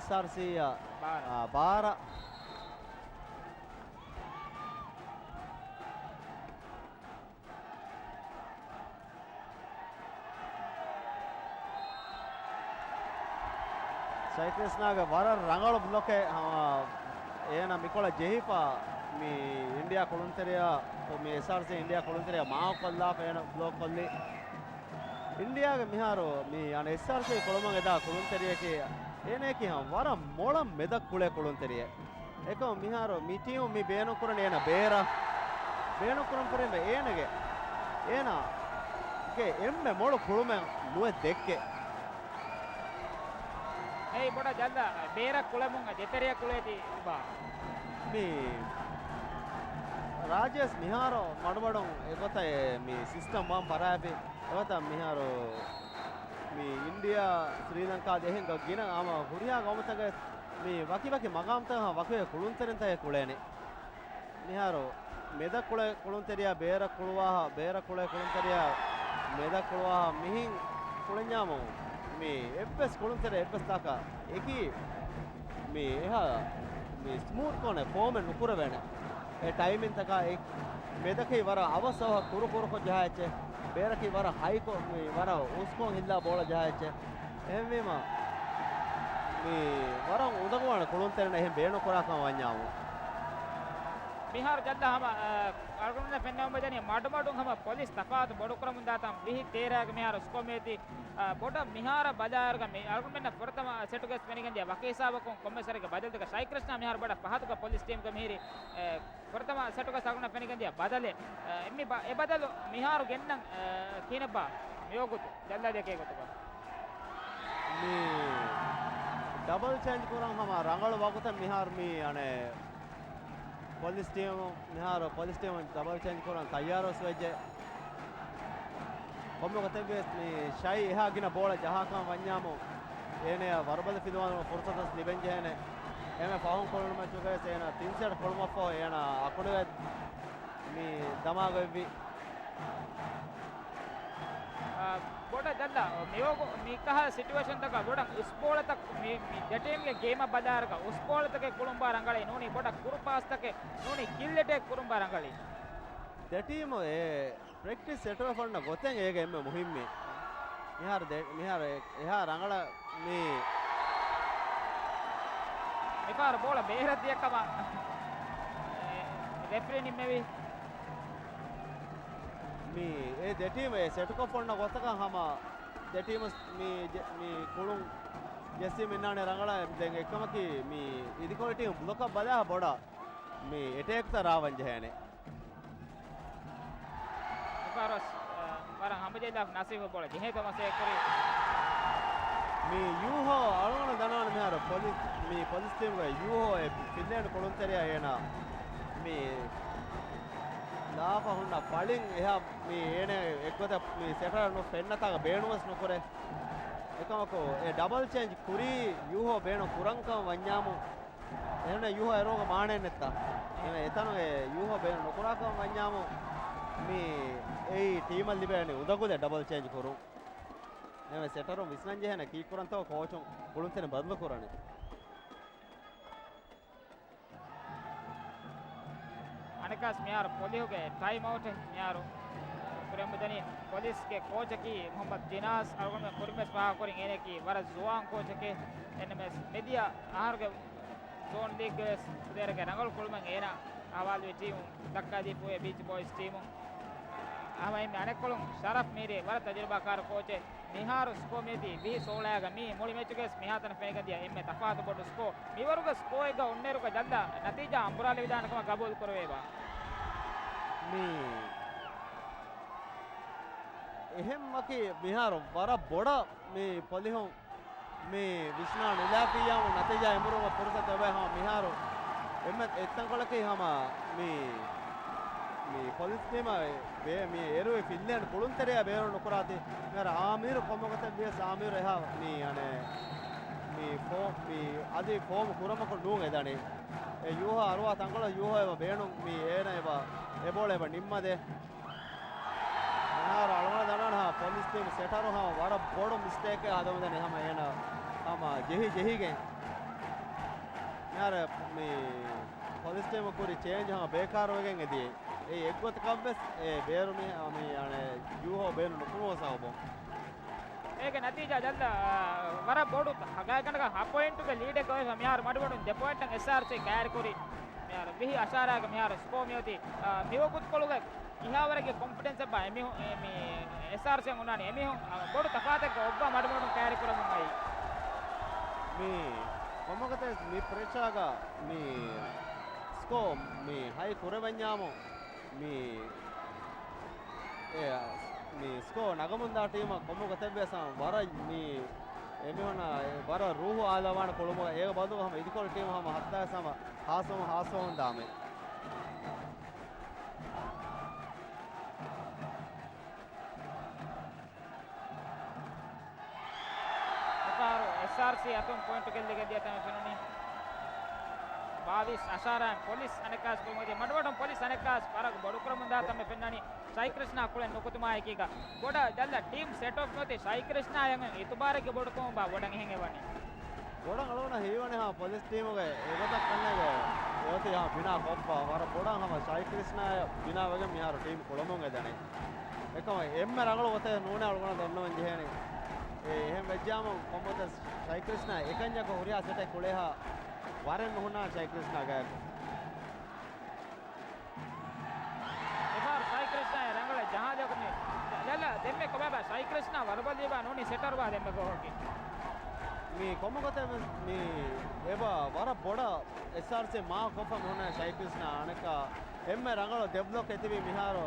SRC 12 ಸೈಕ್ಲಿಸ್ನಾಗ ವರ ರಂಗಳ ಬ್ಲೋಕೆ ಏನ ಮಿಕೊಳ ಜೆಹಿಫಾ ಮಿ India ಕೊಳುಂತೆರಿಯ ಮಿ SRC India ಕೊಳುಂತೆರಿಯ ಮಾವ್ ಕೊಲ್ಲಾ ಪೇನ ಬ್ಲೋಕ್ ಕೊಲ್ಲಿ ಇಂಡಿಯಾಗೆ ಮಿಹಾರು ಮಿ ಅನ SRC ಕೊಳಮಂಗ ಎದಾ ಕೊಳುಂತೆರಿಯಕ್ಕೆ ಏನೇಕಿ ವರ ಮೊಳ ಮೆದಕ್ ಕುಳೆ ಕೊಳುಂತೆರಿಯ ಏಕೋ ಮಿಹಾರು ಮಿ ಟೀಮ್ ಮಿ ಬೇನುಕುರನ ಏನ ಬೇರ ಬೇನುಕುರಂ ಪುರಿಮ ಏನಗೆ ಏನ ಕೆ ಎಮ್ಮೆ ಮೊಳ ಕುಳುಮೆ ನುವೆ ದೆಕ್ಕೆ ei boda jalla beera kulamunga deteriya kuleti ba mi rajesh miharo madbadon ekota mi system wan parabe ekota miharo mi india sri lanka dehen gina ama huriya gomataga mi waki magamta waki kulunterin tay kulene miharo meda kulunteriya beera kulunteriya meda kulwa mihin kulenyamo මේ එප්පස් කොළුන්තර එප්පස් තාකා ඒකි මේ එහා මේ smooth කොනේ form නුකුර වෙන ඒ timing තකා ඒ මෙදකේ වර අවසව කුරු කො ජහයච්ච බේරකි වර හයිකෝ මේ වර උස්කෝ හිල්ලා බෝල ජහයච්ච එම්මෙම මේ වර උදකවන කොළුන්තරන එහෙම බේන කොරාකම වඤ්ඤාමු बिहार जद्दा हम अरगुन फेन्ना बजनी माडमाडुं हम पुलिस तफात बडु क्रम दातम विहि तेराग मिहार उसको मेति बोड मिहार बाजार ग अरगुन मेन प्रथम सेट ग स्पेनिंग दिया वके हिसाब को कमिसर के बदल द साई कृष्ण मिहार बड पहात का पुलिस टीम ग मिहिरी प्रथम सेट ग सागुन फेनिंग दिया बदले एम्मि ए बदल मिहार गेन्न किनबा योगुत जल्ला देके गोत मी डबल चेंज करम हम रंगल वागुत मिहार मी अने पुलिस टीम डबल चेंज करन तैयार होसवेजे කොම්ම ගතේ මේ ෂයි එහා ගින බෝල ජහකම් වඤ්ඤාමෝ ඒනේ වරබල පිදවන ෆුර්සතස් ලිබෙන්ජේනේ එමෙ ෆාවුන් කොල්න මැච් එකේ සේන 3 කොල්මෆෝ එන අකුණේ මේ දමාගෙවි बोड जल्ला मेवो मिकह सिचुएशन तक बोड उस्पोल तक मी जटेम के गेम बाजार का उस्पोल तक कुरुंबा रंगळे नोनी बोड कुरुपास तक नोनी किल्लेटे कुरुंबा रंगळे දෙටීම ඒ ප්‍රැක්ටිස් සෙටව ෆන්න ගොතෙන් ඒක එම්ම මුහිම්මේ මිහාර එහා රංගල මේ එපාර බෝල බේරතියකම රෙෆරි නිමෙවි మీ ఏ දෙටීම ඒ සෙටුක පොන්න ගොතකන් හම දෙටීම මේ කුළුන් ජෙස්සි මින්නානේ රංගලා දැන් එකමකි මේ ඉදිකොල ටීම් බුලක බලා බොඩා මේ එටෙක්ත Ravan ජහනේ Faros barang hamjeda nasib bola jehe ka mase kori මේ යූහෝ අලුණ දනවන මෙහර පොලිස් ටීම් එක යූහෝ ඒ ෆින්ලෑන්ඩ් කොළොන්තරියා එන මේ ලාප හොන්න පලින් එහා මේ එන එක්වත මේ සෙටර් නො පෙන්නතක බේනුවස් නොකර එකමකෝ ඒ ඩබල් චේන්ජ් කුරි යූහෝ බේන කුරංකම වඤ්ඤාමු එන යූහෝ එරෝග මාණෙන් නැත්තා එන එතන ඒ යූහෝ බේන නොකරකම වඤ්ඤාමු මේ ඒ ටීම් එක ලිබෑනේ උදකුද ඩබල් චේන්ජ් කරු එන සෙටර් විස්නන් ජහන කී කරන්තව කෝචුන් කුළුන්තෙන බදල කරන්නේ අනකාස් මියාර පොලිහුගේ ටයිම් අවුට් මියාරු පුරම්බදනි පොලිස් के कोच की मोहम्मद जिनास अरगन में पुरमेस पहा कोरिंग एने की वर जुआन कोच के एनएमएस मीडिया आहार के जोन लीग के सुदेर के रंगल कुलमंग एना आवाल वी टीम दक्का दी पुए बीच बॉयज टीम हमें अनेक कोलम शरफ मेरे वर तजुर्बाकार कोच मिहार स्को में दी 2016 गा मी मोड़ी मैच के मिहातन फेंक दिया इनमें तफात बोड स्को मिवरु का स्को एगा उन्नेरु का जल्दा नतीजा अंबुराले विधान का कबूल करवेबा මේ එහෙම මකි මිහාර වර බොඩ මේ පොලිහොන් මේ විශ්නා නුලාපියාම නතේජා එමුරුම පුරුත තබයි හා මිහාර එම එත්තන් කොලකේ හම මේ පොලිස් ටීම මේ එරුවේ ෆින්ලෑන්ඩ් කුළුන්තරය බේරු නොකරාති මෙර ආමීර කොමගත බිය සාමීර එහා මේ අනේ මේ අදී ෆෝම් කුරමක නුන් එදනේ ඒ යෝහා අරවා තංගල යෝහා එව බේනු මේ එන එව එබෝල එව නිම්මදේ මහා රාලවන දනන හා පොලිස් ටීම් සෙටරෝ හා වර බොඩ මිස්ටේක් එක හදමදනේ හැම එන හම ජෙහිගෙන් යාර මේ පොලිස් ටීම කුරි චේන්ජ් හා බේකාර වගෙන් එදී ඒ එක්වත කම්බස් ඒ බේරු මේ අනේ යෝහා බේනු නොකුරෝසාවබ ඒක නතිජා ජල්ද වර බොඩු හගයකනක හා පොයින්ට් එක ලීඩ් එක ඔය මියාර මඩබඩු දෙ පොයින්ට් එක SRC කෑරි කුරි මියාර විහි අශාරාග මියාර ස්කෝ මියති මිවකුත් කොළුග ඉහාවරගේ කොන්ෆිඩන්ස් එක බය මේ SRC උනානේ එමි බොඩු තෆාතක ඔබ්බා මඩබඩු කෑරි කරමුයි මේ කොමගත මේ ප්‍රේක්ෂාග මේ ස්කෝ මේ හයි කුරවඤ්ඤාමෝ මේ මේ ස්කෝ නගමුන්දා ටීම කොමගත බැසම වර මේ එමෙවන වර රූහ ආලවාන කොළම ඒක බඳුවම ඉදිකොල් ටීම හම හත්දාසම හාසම දාමේ SRC අතුම් පොයින්ට් කෙල්ලක දිය තමයි පෙනුනේ 22 අශාරයන් පොලිස් අනකාස් කොමදී මඩවඩම් පොලිස් අනකාස් පරක් බඩු ක්‍රමඳා තමයි පෙන්නනි සයි ක්‍රිෂ්නා කුලෙන් නොකුතුමා එකීක ගොඩ ජල්ලා ටීම් සෙට් ඔෆ් නොතේ සයි ක්‍රිෂ්නා යන් ඉතුබාරගේ බඩු කොම බා වඩන් එහෙන් එවන්නේ ගොඩ අලවන හේවනේ හා පොලිස් ටීම ගේ ඒකත් කන්නේ ඒත් යා බිනා කොප්පා වර ගොඩන් හම සයි ක්‍රිෂ්නා බිනා වගේ මියාර ටීම් කොළඹුන් එදනේ එකම එම්ම රංගල ඔතේ නෝනේ අලවන දන්නවන් ජෙහනේ එහෙම වෙජ්ජාම කොම්බත සයි ක්‍රිෂ්නා එකන්ජක හොරියා සෙටේ කුලේහා वारेन होना साई कृष्णा गया एबार साई कृष्णा रंगले जहां देखो ने जल्ला देम्मे कोबा साई कृष्णा वरबल देबा नोनी सेटर बा देम्मे को होगी मी कोमगते मी एबा वर बोडा एसआरसी मा कोफम होना साई कृष्णा अनका एम्मे रंगलो डेवलप एतिबी मिहारो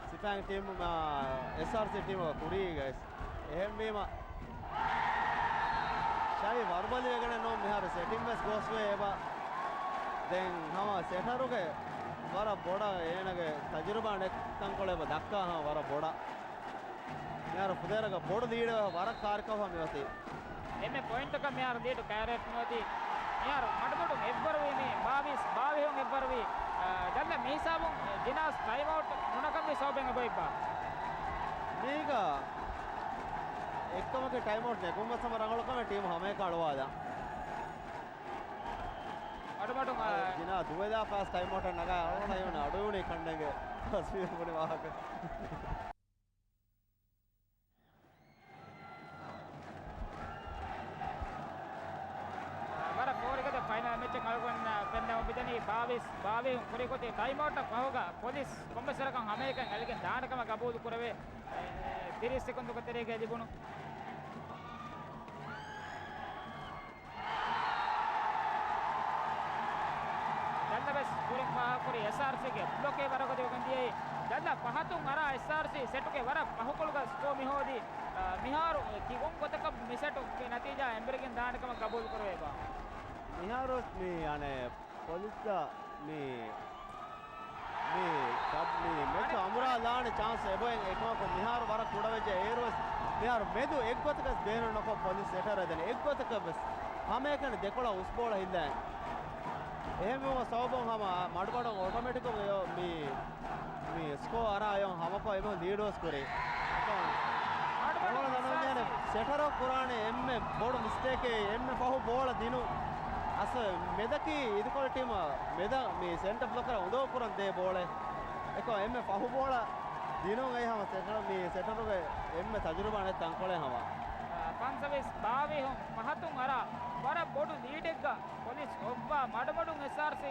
सिपांग टीम एसआरसी टीम कुरी गाइस එහෙම මේම ශායි වර්බල් වේගන නෝ මෙහර සෙටින් බස් ගෝස් වේ එබා දැන් හම සෙටරුගේ වර බොඩ ඒනගේ තජරබා නැත්තන් කොලෙබ දක්කා හම වර බොඩ මෙහර පුදේරග බොඩ දීඩ වර කාර්කව මෙවති එමෙ පොයින්ට් එක මෙහර දීඩ කැරට් නොති මෙහර මඩබඩු එබ්බර වේ මේ 22 හොන් එබ්බර වේ දැන් මේ හිසාබුන් ජිනාස් ටයිම් අවුට් මොනකම් මේ සෝබෙන් ගොයිබා මේක එක්කමගේ ටයිම් අවුට් නේ කොම්ම සම රංගලකම ටීම් හැම එක අලවාදා අඩමඩු දිනා දුවේදා ෆාස්ට් ටයිම් අවුට් නගා අරන අයෝන අඩුවනේ කණ්ඩගේ ස්පීඩ් පොඩි වාහක වර පොරිකද ෆයිනල් මැච් එක අලගොන්න පෙන්න ඔබ එතනි 22 කුරිකොතේ ටයිම් ಔಟ್ පහෝග පොලිස් කොම්බසරකන් හැම එකන් ඇලගෙන් දානකම ගබූදු කරවේ 30 සෙකුන්දුක තරේගේ තිබුණු දැන්දබස් කුරින් පහකුරි SRC ගේ බ්ලොකේ වරකදී උගන්දියේ දැන්ද පහතුන් අර SRC සෙටුගේ වර පහකොල්ග ස්කෝ මිහෝදි මිහාරු කිගොන් කොතක මිසටු මේ නතිජා එම්බරගෙන් දානකම ගබූදු කරවේවා මිහාරොස් මේ අනේ පොලිස්ද මේ මෙච්ච අමුරා ලාන chance එබෙන් එකම මිහාර වර කුඩ වෙච්ච ඒරොස් මිහාර මෙදු එක්ගොතක බේන නොකො පොලිස් සෙටර දෙන එක්ගොතක බස් හැම එකන දෙකොළ උස්බෝල හින්දා එහෙම සෝබොන් හැම මඩබඩ ඔටෝමැටික් මේ ස්කෝ අර අයන් හැමපා එම ලීඩර්ස් කරේ මඩබඩ දනෝනේ සෙටර කුරානේ එම්මෙ බොඩ මිස්ටේක් එම්මෙ පහු බෝල දිනු අස මෙදකි ඉදකොල ටීම මෙද මේ සෙන්ටර් බ්ලොකර උදව කරන් දේ බෝලේ එක එම්මෙ පහු බෝල දිනු ගයි හැම සෙටර මේ සෙටරගේ එම්මෙ තජුරුබා නැත්තම් කොලේ හැම පන්සවෙස් බාවේ හොම් පහතුන් අර වර බොඩු ලීඩෙක්ග පොලිස් ඔබ්බා මඩමඩුන් SRC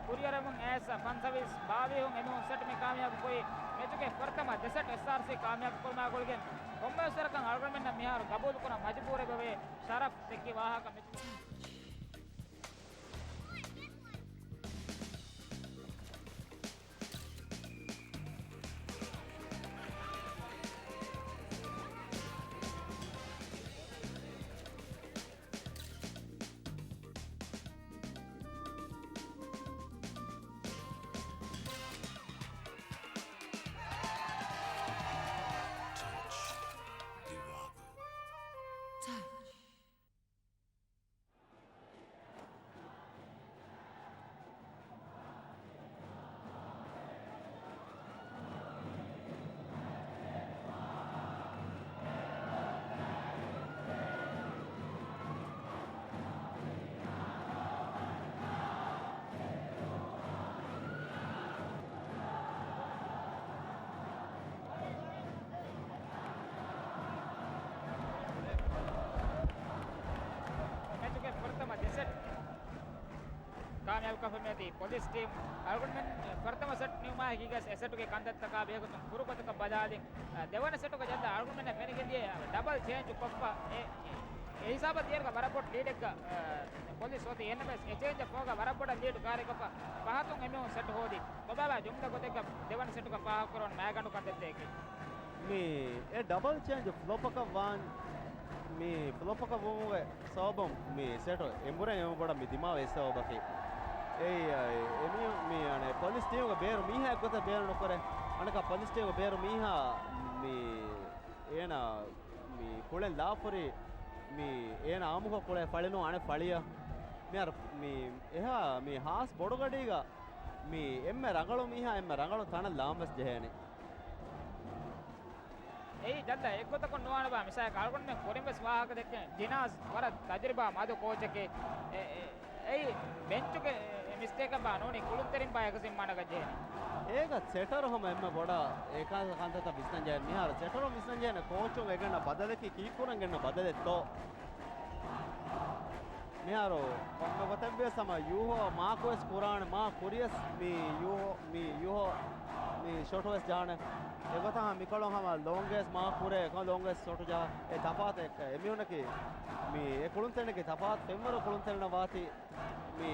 कुरियरमं ऐसा पंचवीस बावी हों एमं सेट में कामयाब कोई मैचुके प्रथम दशट SRC कामयाब कोलमा गोलगे कोम्बेसर का आर्गुमेंट न मिहार कबूल कोना मजबूर गवे शरफ सेकी वाहक मैच कामयाब का फरमाती पुलिस टीम आर्गुमेंट प्रथम सेट न्यूमा हिगस एसेट के कंदत तक बेग तुम पुरुपत का बजाली देवन सेट को जल्द आर्गुमेंट मैंने के लिए डबल चेंज पप्पा ए हिसाब दियर का बराबर लीड का पुलिस होती एनएमएस चेंज होगा बराबर लीड कार्य का पहातों में सेट हो दी तो बाबा जुमदा को देख देवन सेट का पहा करो मैगन का देते के मी ए डबल चेंज फ्लोप का वन मी फ्लोप का वो सोबम मी सेट एम्बुरे एम बड़ा मी दिमाग ऐसा होगा कि एमी मी अने पुलिस टीम का बेर मीहा कोता बेर न करे अनका पुलिस टीम का बेर मीहा मी एना मी कोले लाफरी मी एना आमुख कोले फळिनो अने फळिया मेर मी एहा मी हास बोडगडीगा मी एम्मे रंगळो मीहा एम्मे रंगळो तण लामस जेहने ए जल्द एक को तक नोआन बा मिसा कालकोन में कोरिंबस वाहक देखे जिनास वर तजर्बा मादो कोच के ए बेंच के मिस्टेक बानोनी कुलुंतरिन बायक सिम्मान गजे ඒක සෙටර් හම එම්ම බොඩ ඒකාන්ත කාන්තත බිස්නස් ජයන් මිහාර සෙටර් බිස්නස් ජයන කෝච් වෙගන බදලකි කීකුරන් ගෙන්න බදලෙත්තෝ මිහාරෝ කොම්ම ගොතම්බේ සම යූහෝ මාකෝස් කුරාන මා කුරියස් මි යූහෝ මි ෂොටෝස් ජාන එගොතහ මිකලොන් හම ලොන්ගෙස් මා කුරේ කො ලොන්ගෙස් ෂොටෝ ජා ඒ තපාත එක්ක එමියුනකි මි ඒ කුලුන්තෙනකි තපාත් පෙම්වර කුලුන්තෙන වාති මි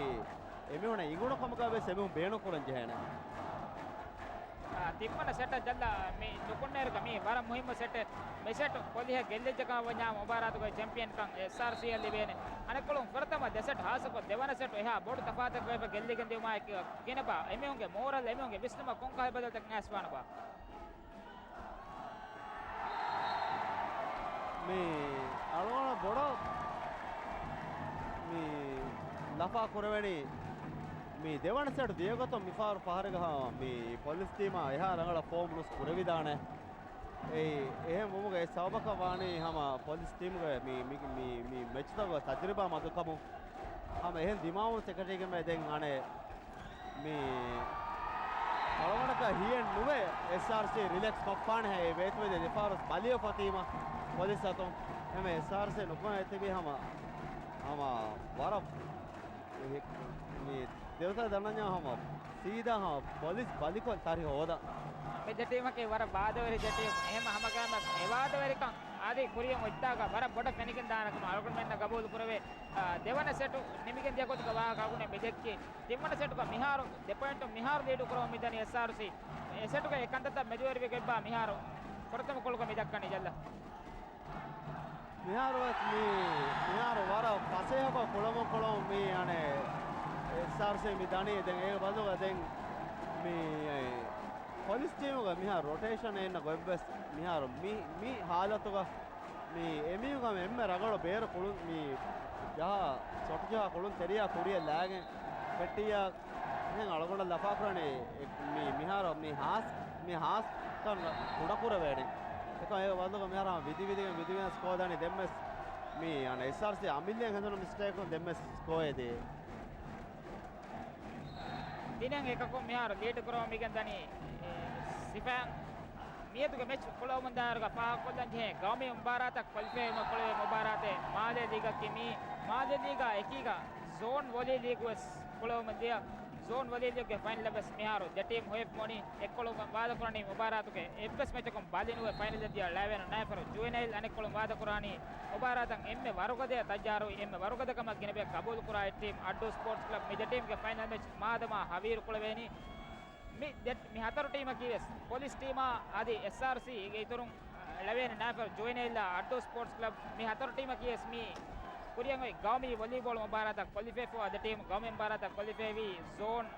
එමියුන ඉගුණ කමකාවේ සෙමුම් බේන කුරන් ජහන තිම්මන සෙට ජල්ලා මේ දුකුන්නේර කමී වර මුහිම්ම සෙට මේ සෙට පොලිහ ගෙල්ලෙජ කම වඥා මුබාරාතු ගේ චැම්පියන් කන් SRC ලිබේන අනෙකොලොන් ප්‍රථම දෙසට හාසක දෙවන සෙට එහා බොඩ තපාතක වේ ගෙල්ලෙගෙන් දෙවමා කිනපා එමියුන්ගේ මෝරල් එමියුන්ගේ විස්නම කොන්කයි බදල් තක් නැස්වානපා මේ අලවන බොඩ මේ ලෆා කුරවැනි මේ දෙවන සෙට දියගත මිෆාරු පහරගහ මේ පොලිස් ටීම එහා රංගල ෆෝම් නුස් කුරවිදාන ඒ මොමුගේ සවබක වානේ හම පොලිස් ටීම ගේ මේ මැච් තව තජරිබා මදකමු හම එහෙන් දිමාව සෙක්‍රටරි ගේ මෙදෙන් අනේ මේ අලවනක හියන් නුවේ SRC රිලැක්ස් පප්පාන है वेत में दिफारस बालियो फातिमा पुलिस तो हमें SRC नुको है ते भी हम वारा में देवता दनन्या हम सीधा हम पुलिस बालिको तारी होदा මේ ජටීමකේ වර බාධවරි ජටීම එහෙම හැමගම එවාදවරිකම් ආදී කුරියම් ඔච්චාක වර බොඩ පෙනිකෙන් දානකම අලුකන් මෙන්න ගබෝල් පුරවේ දෙවන සෙටු නිමිගෙන් දියකොත් ගවා කගුනේ මෙදෙක්කේ දෙවන සෙටුක මිහාරු දෙපොයින්ට් මිහාරු දීඩු කරව මිදනි SRC ඒ සෙටුක එකන්තත මෙජවරි වෙගෙබ්බා මිහාරු කොරතම කොලක මිදක්කනේ ජල්ලා මිහාරුවත් මේ මිහාරු වර පසේහක කොළම මේ අනේ SRC මිදනි දැන් ඒක බඳුක දැන් මේ පොලිස් ටීමුක මිහා රොටේෂන් එන්න ගොබ්බස් මිහාරු මි හාලතුක මේ එමියුගම එම්ම රගල බේර කුළුන් මේ යහ සොට්ජා කුළුන් තෙරියා කුරිය ලෑගෙන් පෙට්ටියා එහෙන් අලගොඩ ලපා කරන්නේ මේ මිහාරු මේ හාස් කන උඩකුර වැඩේ එක ඒ වන්දක මිහාරම විදිගෙන ස්කෝර් දාන්නේ දෙම්මස් මේ අන SRC අමිල්ලෙන් හඳුන මිස්ටේක් උන් දෙම්මස් ස්කෝර් එකේ දිනන් එකකෝ මිහාරු ලීඩ් කරව මිගෙන් දනි සිෆාන් මියතුගේ මැච් කොළොමන්දාරක පාකොල්ලන් ජේ ගාමේ මුබාරාතක් ක්වොලිෆයි මකොලේ මුබාරාතේ මාදේ දීගා කිමි මාදේ දීගා එකීගා zone වොලේ ලීග්වස් කොළොමන්දියා zone වොලේ ලීග්ගේ ෆයිනල් ලබස් මිහාරු ජටීම් හොයප් මොනි එක්කොළොම වාද කරණි මුබාරාතුගේ එෆ්එස් මැච් එකම් බාලිනුවේ ෆයිනල් දියා ලැවෙන නෑෆර ජුවෙනයිල් අනෙක්කොළොම වාද කරණි මුබාරාතන් එම්මේ වරුගදේ තජාරු එම්මේ වරුගදකමක් ගෙනබේ කබූල් කුරා ටීම් අඩ්ඩෝ ස්පෝර්ට්ස් ක්ලබ් මේ ජටීම්ගේ ෆයිනල් මැච් මාදමා හවීර් කොළවේනි මේ හතර ටීම කීවස් පොලිස් ටීම ආදී SRC ගේ ඉතුරුන් ලැබෙන නෑෆර් ජොයිනෙල්ල අඩ්ඩෝ ස්පෝර්ට්ස් ක්ලබ් මේ හතර ටීම කීවස් මේ කුරියන් ඔය ගාමි වොලිබෝල් මුබාරාතක් ක්වොලිෆයි ෆෝ අද ටීම ගාමි මුබාරාතක් ක්වොලිෆයි වී zone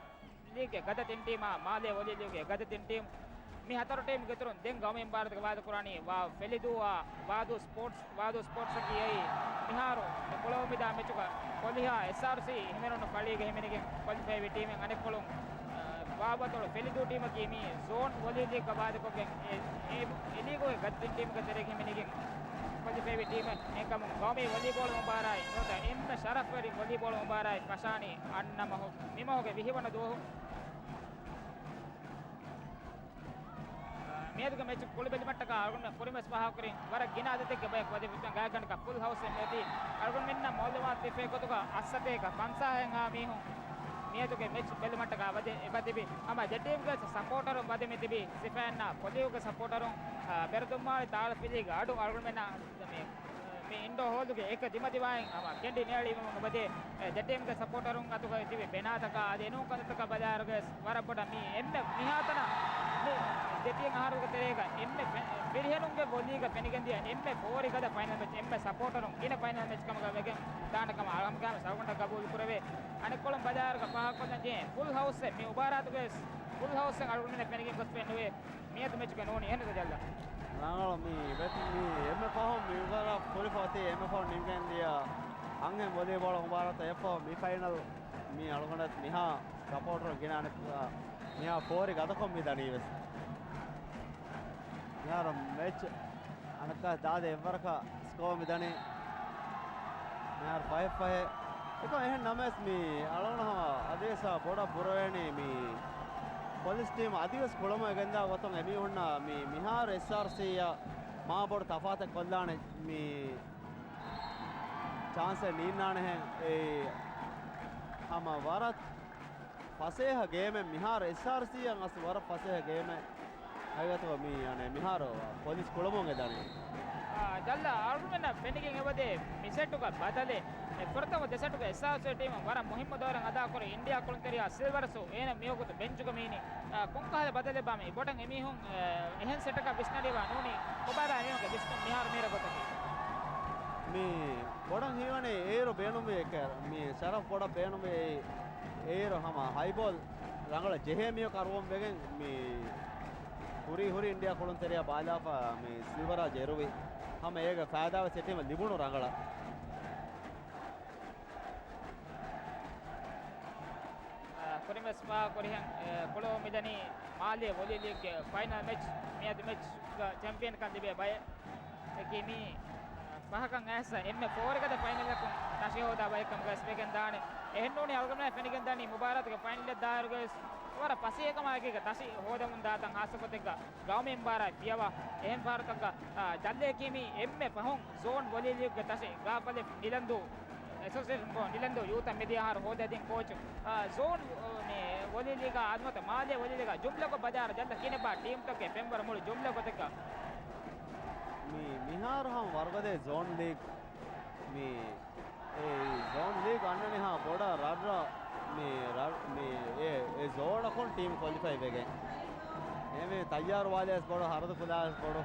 ලීග් ගත තින් ටීම මාලේ වොලි ලීග් ගත තින් ටීම මේ හතර ටීම ගේ ඉතුරුන් දෙන් ගාමි මුබාරාතක වාද කරානි වා ෆෙලිදුවා වාදු ස්පෝර්ට්ස් කීයි මිහාරු කොළොමිදා මෙචුක කොලිහා SRC හිමෙරොන පළියගේ හිමෙනගේ ක්වොලිෆයි වී ටීමෙන් අනෙක් කොළොම් बाबतोड़ फेलिदू टीम की मी जोन वलीदी का बाद को के एलीगो गद्दी टीम का तेरे मिनिगे क्वालिफाई टीम एकम गांव में वॉलीबॉल मुबाराय नोटा एम शरफ वरी वॉलीबॉल मुबाराय पशानी अन्न महो निमो के विहिवन दो मेद का मैच पुल बेज मट्ट का अरगुन में पुरी में स्पाहा करी वर गिना देते के बैक वदे बिचन गायकन का फुल हाउस में थी अरगुन मिन्ना मौलवा तिफे को तो का असते का पंसा है nga मी हूं මියතුගේ මැච් බෙල්මට්ට ගා වදේ එපතිබි අම ජටීම්ගේ සපෝටර් වදේ මෙතිබි සිෆෑන්නා පොලියුගේ සපෝටර් බෙරදුම්මාලි තාල පිළි ගාඩු අල්ගොමෙනා මේ ඉන්ඩෝ හෝදුගේ එක දිමදිවායන් අම කෙන්ඩි නේලි මම වදේ ජටීම්ගේ සපෝටර් අතුගේ තිබි බෙනාතක ආදේනෝ කන්තක බදාරගේ වරපොඩ මී එන්න මිහාතන මේ දෙතියෙන් ආහාරක තෙරේක එන්න පිරිහෙනුගේ බොලීගේ පෙනිගෙන්දිය එන්න පෝරි ගද ෆයිනල් මැච් එන්න සපෝටර් ඉන ෆයිනල් මැච් කම ගවෙගෙන් දානකම ආගම ගාම සවුන්ට ගබෝල් පුරවේ අනෙක් කොළම් බදාරක පහක් කොන්න ජේ ෆුල් හවුස් මේ උබාරාතුගේ ෆුල් හවුස් එක අල්ගොමෙන පෙනිගෙන් කොස් පෙන්නුවේ මියතු මැච් එක නෝනි එහෙනද ජල්ලා நாங்களும் மீ வெற்றி மீ எம்எஃபாவும் இவங்களா பொலிஃபாத்தி எம்எஃபாவும் நிமிகந்தியா அங்கே வாலிபால் முபாரத் எப்போ மீ ஃபைனல் மீ அழுகுனத் மிஹா சப்போர்ட்டர் ಗಿನಾನ மிஹா போரி கதkom மீ தனிவஸ் யார மேட்ச் அனக்க දාද එවරක ස්කෝර් මිදනේ यार 5-5 ඒක එහෙන් නමස් මේ අලවනහ අදේසා බොඩ පුරවේනේ මේ ಪೊಲೀಸ್ ಟೀಮ್ ಅದಿವಸ್ ಕೊಳಮ ಗಂದ ವತಂ ಎಮಿ ಉಣ್ಣ ಮಿ ಮಿಹಾರ್ SRC ಯ ಮಾಬೋಡ್ ತಫಾತ ಕೊಲ್ಲಾಣೆ ಮಿ ಚಾನ್ಸ್ ನೀನಾಣೆ ಹೆ ಹಮ ವರತ್ ಫಸೇಹ ಗೇಮ್ ಮಿಹಾರ್ SRC ಯ ಅಸ್ ವರ ಫಸೇಹ ಗೇಮ್ ಐವತ್ತು ಮಿ ಅನೆ ಮಿಹಾರ್ ಪೊಲೀಸ್ ಕೊಳಮ ಗದಾನೆ ಜಲ್ಲ ಆರ್ಮೆನ ಪೆನಿಗೆ ಎವದೆ ಮಿಸೆಟುಗ ಬದಲೆ ಕೊರತವ ದೆಸಟುಗ SRC ಟೀಮ್ ವರ ಮೊಹಮ್ಮದ್ ಅವರ ಅದಾ ಕೊರ ಇಂಡಿಯಾ ಕೊಳಂತರಿಯ ಸಿಲ್ವರ್ಸು ಏನ ಮಿಯೋಗುತ ಬೆಂಚುಗ ಮೀನಿ ಕೊಂಕಹದ ಬದಲೆ ಬಾಮಿ ಬೋಟಂ ಎಮಿಹುಂ ಎಹನ್ ಸೆಟಕ ಬಿಸ್ನಡಿವಾ ನೂನಿ ಕೊಬಾರ ಎಮಿಹುಂ ಬಿಸ್ನ ಮಿಹಾರ್ ಮೇರ ಗೊತಕಿ ಮಿ ಬೋಡಂ ಹೀವನೆ ಏರು ಬೇನುಮೆ ಏಕ ಮಿ ಶರಫ್ ಬೋಡ ಬೇನುಮೆ ಏರು ಹಮ ಹೈಬಾಲ್ ರಂಗಳ ಜೆಹೇಮಿಯೋ ಕರುವಂ ಬೆಗೆನ್ ಮಿ ಹುರಿ ಇಂಡಿಯಾ ಕೊಳಂತರಿಯ ಬಾಲಾಫ ಮಿ ಸಿಲ್ವರ ಜೆರುವಿ ಹಮ ಏಗ ಫಾದಾವ ಸೆಟಿಮ ಲಿಬುಣು ರಂಗಳ ಕೊರಿಮಸ್ಪಾ ಕೊರಿಹಂ ಕೊಳೋ ಮಿದನಿ ಮಾಲೆ ವೊಲಿ ಲೀಗ್ ಫೈನಲ್ ಮ್ಯಾಚ್ ಮಿಯಾದ ಮ್ಯಾಚ್ ಚಾಂಪಿಯನ್ ಕಂದಿಬೆ ಬಯ ಸಕಿಮಿ ಪಹಕಂ ಆಸ ಎಮ್ಮೆ ಫೋರ್ಗದ ಫೈನಲ್ ಕು ನಶಿ ಹೋದ ಬಯಕಂ ಗಸ್ ಬೆಗನ್ ದಾನೆ ಎಹನ್ನೋನಿ ಅಲ್ಗಮನ ಫೆನಿಗನ್ ದಾನಿ ಮುಬಾರತ್ಗೆ ಫೈನಲ್ ದಾರುಗೆ ವರ ಪಸಿಯಕಮ ಆಗಿಗ ತಸಿ ಹೋದ ಮುಂದಾತಂ ಹಾಸಪತೆಗ ಗೌಮೆ ಎಂಬಾರ ಪಿಯವ ಎಹನ್ ಭಾರತಕ ಜಲ್ಲೆ ಕಿಮಿ ಎಮ್ಮೆ ಪಹಂ ಝೋನ್ ವೊಲಿ ಲೀಗ್ ತಸಿ ಗಾಫಲೆ ನಿಲಂದು association go nilandu youth media har hoda din coach zone ne wali liga admata maade wali liga jumla ko bazar jalla kine ba team to ke member mul jumla ko taka mi mihar ham wargade zone league mi zone league annane ha boda radra mi e zone kon team qualify wege eme tayyar wales bodo harad kulas bodo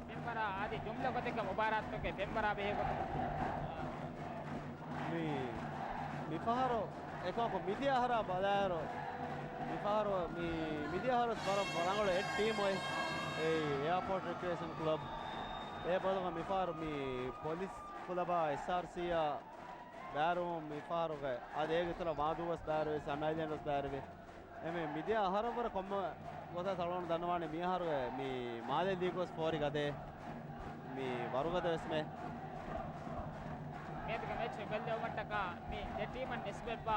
Pembara adi jumla ko taka mubarak to ke pembara be ko mi faharo ekako media hara badaro mi faharo mi media hara bara barangolo et team hoy airport recreation club e bodoga mi faharo mi police club src ya baro mi faharo ga ade egitula maduwas baro samailianos baro eme media hara bara komma gota salon danwane mi haro mi male ligos fori gade mi varugade esme මේක match බෙල්ලව මට්ටක මේ දෙටීමන් නිස්බෙබ්බා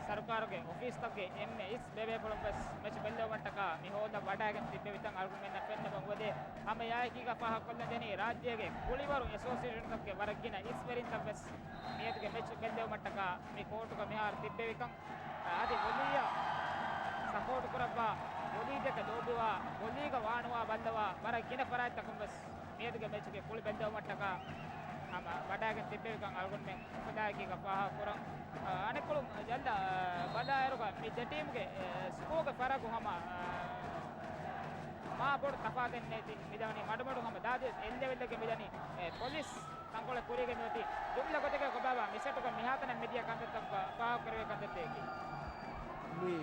ಸರ್ಕಾರಗೆ office ತಗ್ಗೆ ಎಮ್ಮೆ is ಬೇಬೆ ಕೊಳಂಬಸ್ much ಬೆಲ್ಲವ ಮಟ್ಟಕ ಮಿ ಹೋದ ಬಡಾಗನ್ ತಿಬ್ಬೆ ವಿತಂಗ್ ಆರ್ಗುಮೆಂಟ್ ಪೆನ್ನ ಬಂಗದೆ ಆಮೆ ಯಾಕಿಗ ಪಹ ಕೊಲ್ಲದೆನಿ ರಾಜ್ಯಗೆ ಕುಳಿವರು ಅಸೋಸಿಯೇಷನ್ ತಗ್ಗೆ ವರಗಿನ ಇಸ್ ವೆರಿನ್ ತಬ್ಬಸ್ ಮೇತ್ಗೆ ಮೆಚ್ ಬೆಲ್ಲವ ಮಟ್ಟಕ ಮಿ ಕೋರ್ಟ್ ಗ ಮಿಹಾರ್ ತಿಬ್ಬೆ ವಿತಂಗ್ ಆದಿ ಒಲಿಯ ಸಪೋರ್ಟ್ ಕೊರಪ್ಪ ಒಲಿದಕ ದೋಬುವ ಒಲಿಗ ವಾಣುವ ಬಲ್ಲವ ವರಗಿನ ಪರಾಯ ತಕೊಂಬಸ್ ಮೇತ್ಗೆ ಮೆಚ್ಗೆ ಕುಳಿ ಬೆಲ್ಲವ ಮಟ್ಟಕ ama badagen tibbe kan algon men badagi ga paha kurang anekulu jalla badaero ga mi team ge score ga faragu hama ma bod tafaden ne midani madumadu hama dade ende velle ge midani police tangole kurige meti jumla koteke ko baba misetu ga mihatana media kandet paha karwe kandet ki mi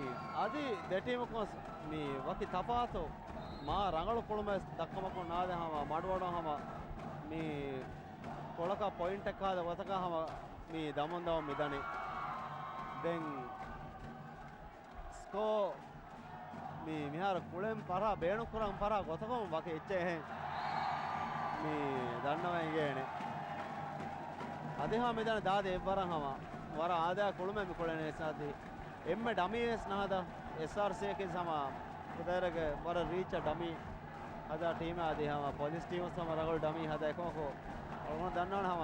adi de team ko mi waki tafato ma rangalu kulume dakkamako naade hama madwado hama mi කොලක point එකක් ආද වතකහම මේ දමොන්දව මිදනේ දැන් ස්කෝ මේ මිහාර කුලෙන් පරා බේණු කුරන් පරා ගොතකම වගේ එච්චේ එහෙන් මේ දන්නවා ඉගේනේ අදහා මෙදන දාද එවරහම වර ආදා කුළුම මි කුලනේ සාදී එම්ම ඩමීස් නහද SRC के समा उधरग वर रीच डमी हदा टीम आदि हम पुलिस टीम सम रगल डमी हदा एको को और दन्नन हम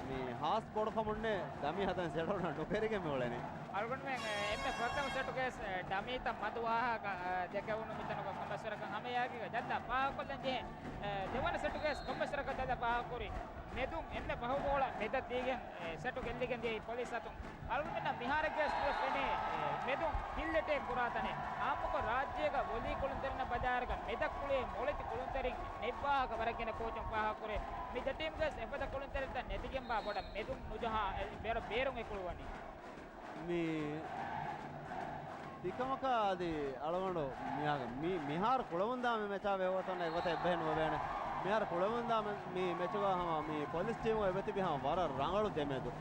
मी हास बोर्ड खमुन्ने डमी हदा सेडो न डोकेरिगे मेवलेने algon men emme pratham setu kes dami ta madwaha dekawunu mitano ko kammaswara kan hame yagi ga jadda paha kollen je dewana setu kes kammaswara ka jadda paha kori medum emme pahu bola meda digen setu gelligen je police atun algon men mihara kes ko pene medum hillete kuratane amuko rajya ga woli kulun terina bazar ga meda kule moleti kulun terin nebba ga waragena coachum paha kore me team kes efada kulun terita nedigen ba boda medum nujaha berung ekuluwani मी दिकमक आदि अलगोंडो मिहार कुळवंदा में मेचा वेवतन एवते बहन वेने मिहार कुळवंदा में मी मेचुगा हम मी police team एवते भी हम वार रांगळु देमेदु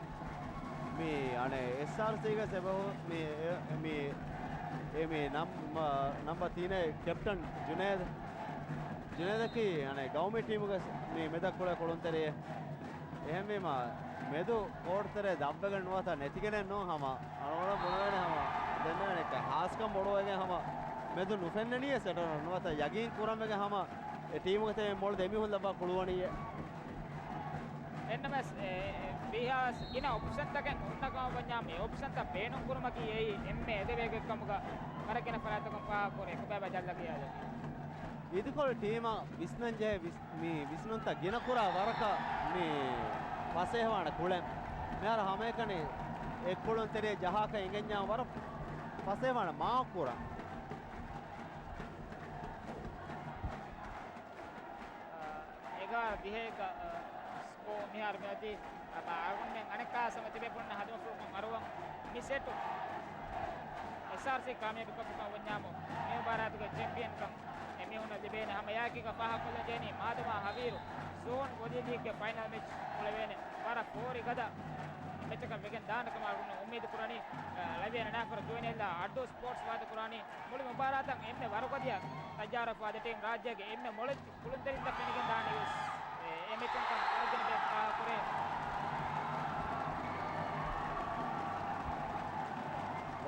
मी अने SRC गे सेबो मी number 3 captain Junaid की अने गवर्नमेंट टीम गे मी मेदा कुळे कोळंतरे එහෙම මෙදු ඕර්තරේ දබ්බගෙන නොවත නැතිගෙන නෝ හම අනවල මොනවනේ හම දෙන්නනේ එක හාස්කම් බොඩෝගේ හම මෙදු නුෆෙන්නනිය සෙටන නොවත යගින් කුරම්ගේ හම ඒ ටීම් එකේ මොල් දෙමි හොල්ල බා කුළුවණිය එන්නමස් බිහාස් ඉන ඔප්ෂන් තකෙන් උන්නකම වඤ්ඤාමේ ඔප්ෂන් ත බේනුම් කුරුමකි එයි එම්මේ එදවේගෙක්කමක කරගෙන පරාතකම් පහ කොරේ කොබෑ ජල්ලා කියාද इदुकोल टीम विस्नंजे मी विस्नंता गिनकुरा वरक मी पसेहवाण कुळे मेर हमेकने एक्कुळन तेरे जहाक इंगन्या वर पसेहवाण माकुरा एगा बिहेक स्को मिहार मेती आगुन में अनेका समति बे पुन्न हदो फुल मरवं मिसेटु एसआरसी कामयाबी कपका वन्यामो मे भारत के चैंपियन का एमी होना दिबेने हम याकी का पाहा कोले जेनी मादमा हवीरु जोन गोदी लीग के फाइनल मैच कोलेवेने वारा कोरी गदा मैच का वेगन दान का मारुन उम्मीद पुरानी लवेने ना कर जोइन ಇಲ್ಲ ಅಡ್ಡು ಸ್ಪೋರ್ಟ್ಸ್ ವಾದ ಪುರಾನಿ ಮುಳಿ ಮುಬಾರಕ ಎಮ್ಮೆ ವರಕೊದಿಯ ತಜಾರ ಪಾದ ಟೀಮ್ ರಾಜ್ಯ ಗೆ ಎಮ್ಮೆ ಮೊಳೆ ಕುಳುಂದರಿಂದ ಪೆನಿಗೆ ದಾನ ಯೂಸ್ ಎಮ್ಮೆ ಕೊಂಕ ಅರ್ಜುನ ಬೇ ಪಾಹ ಕೊರೆ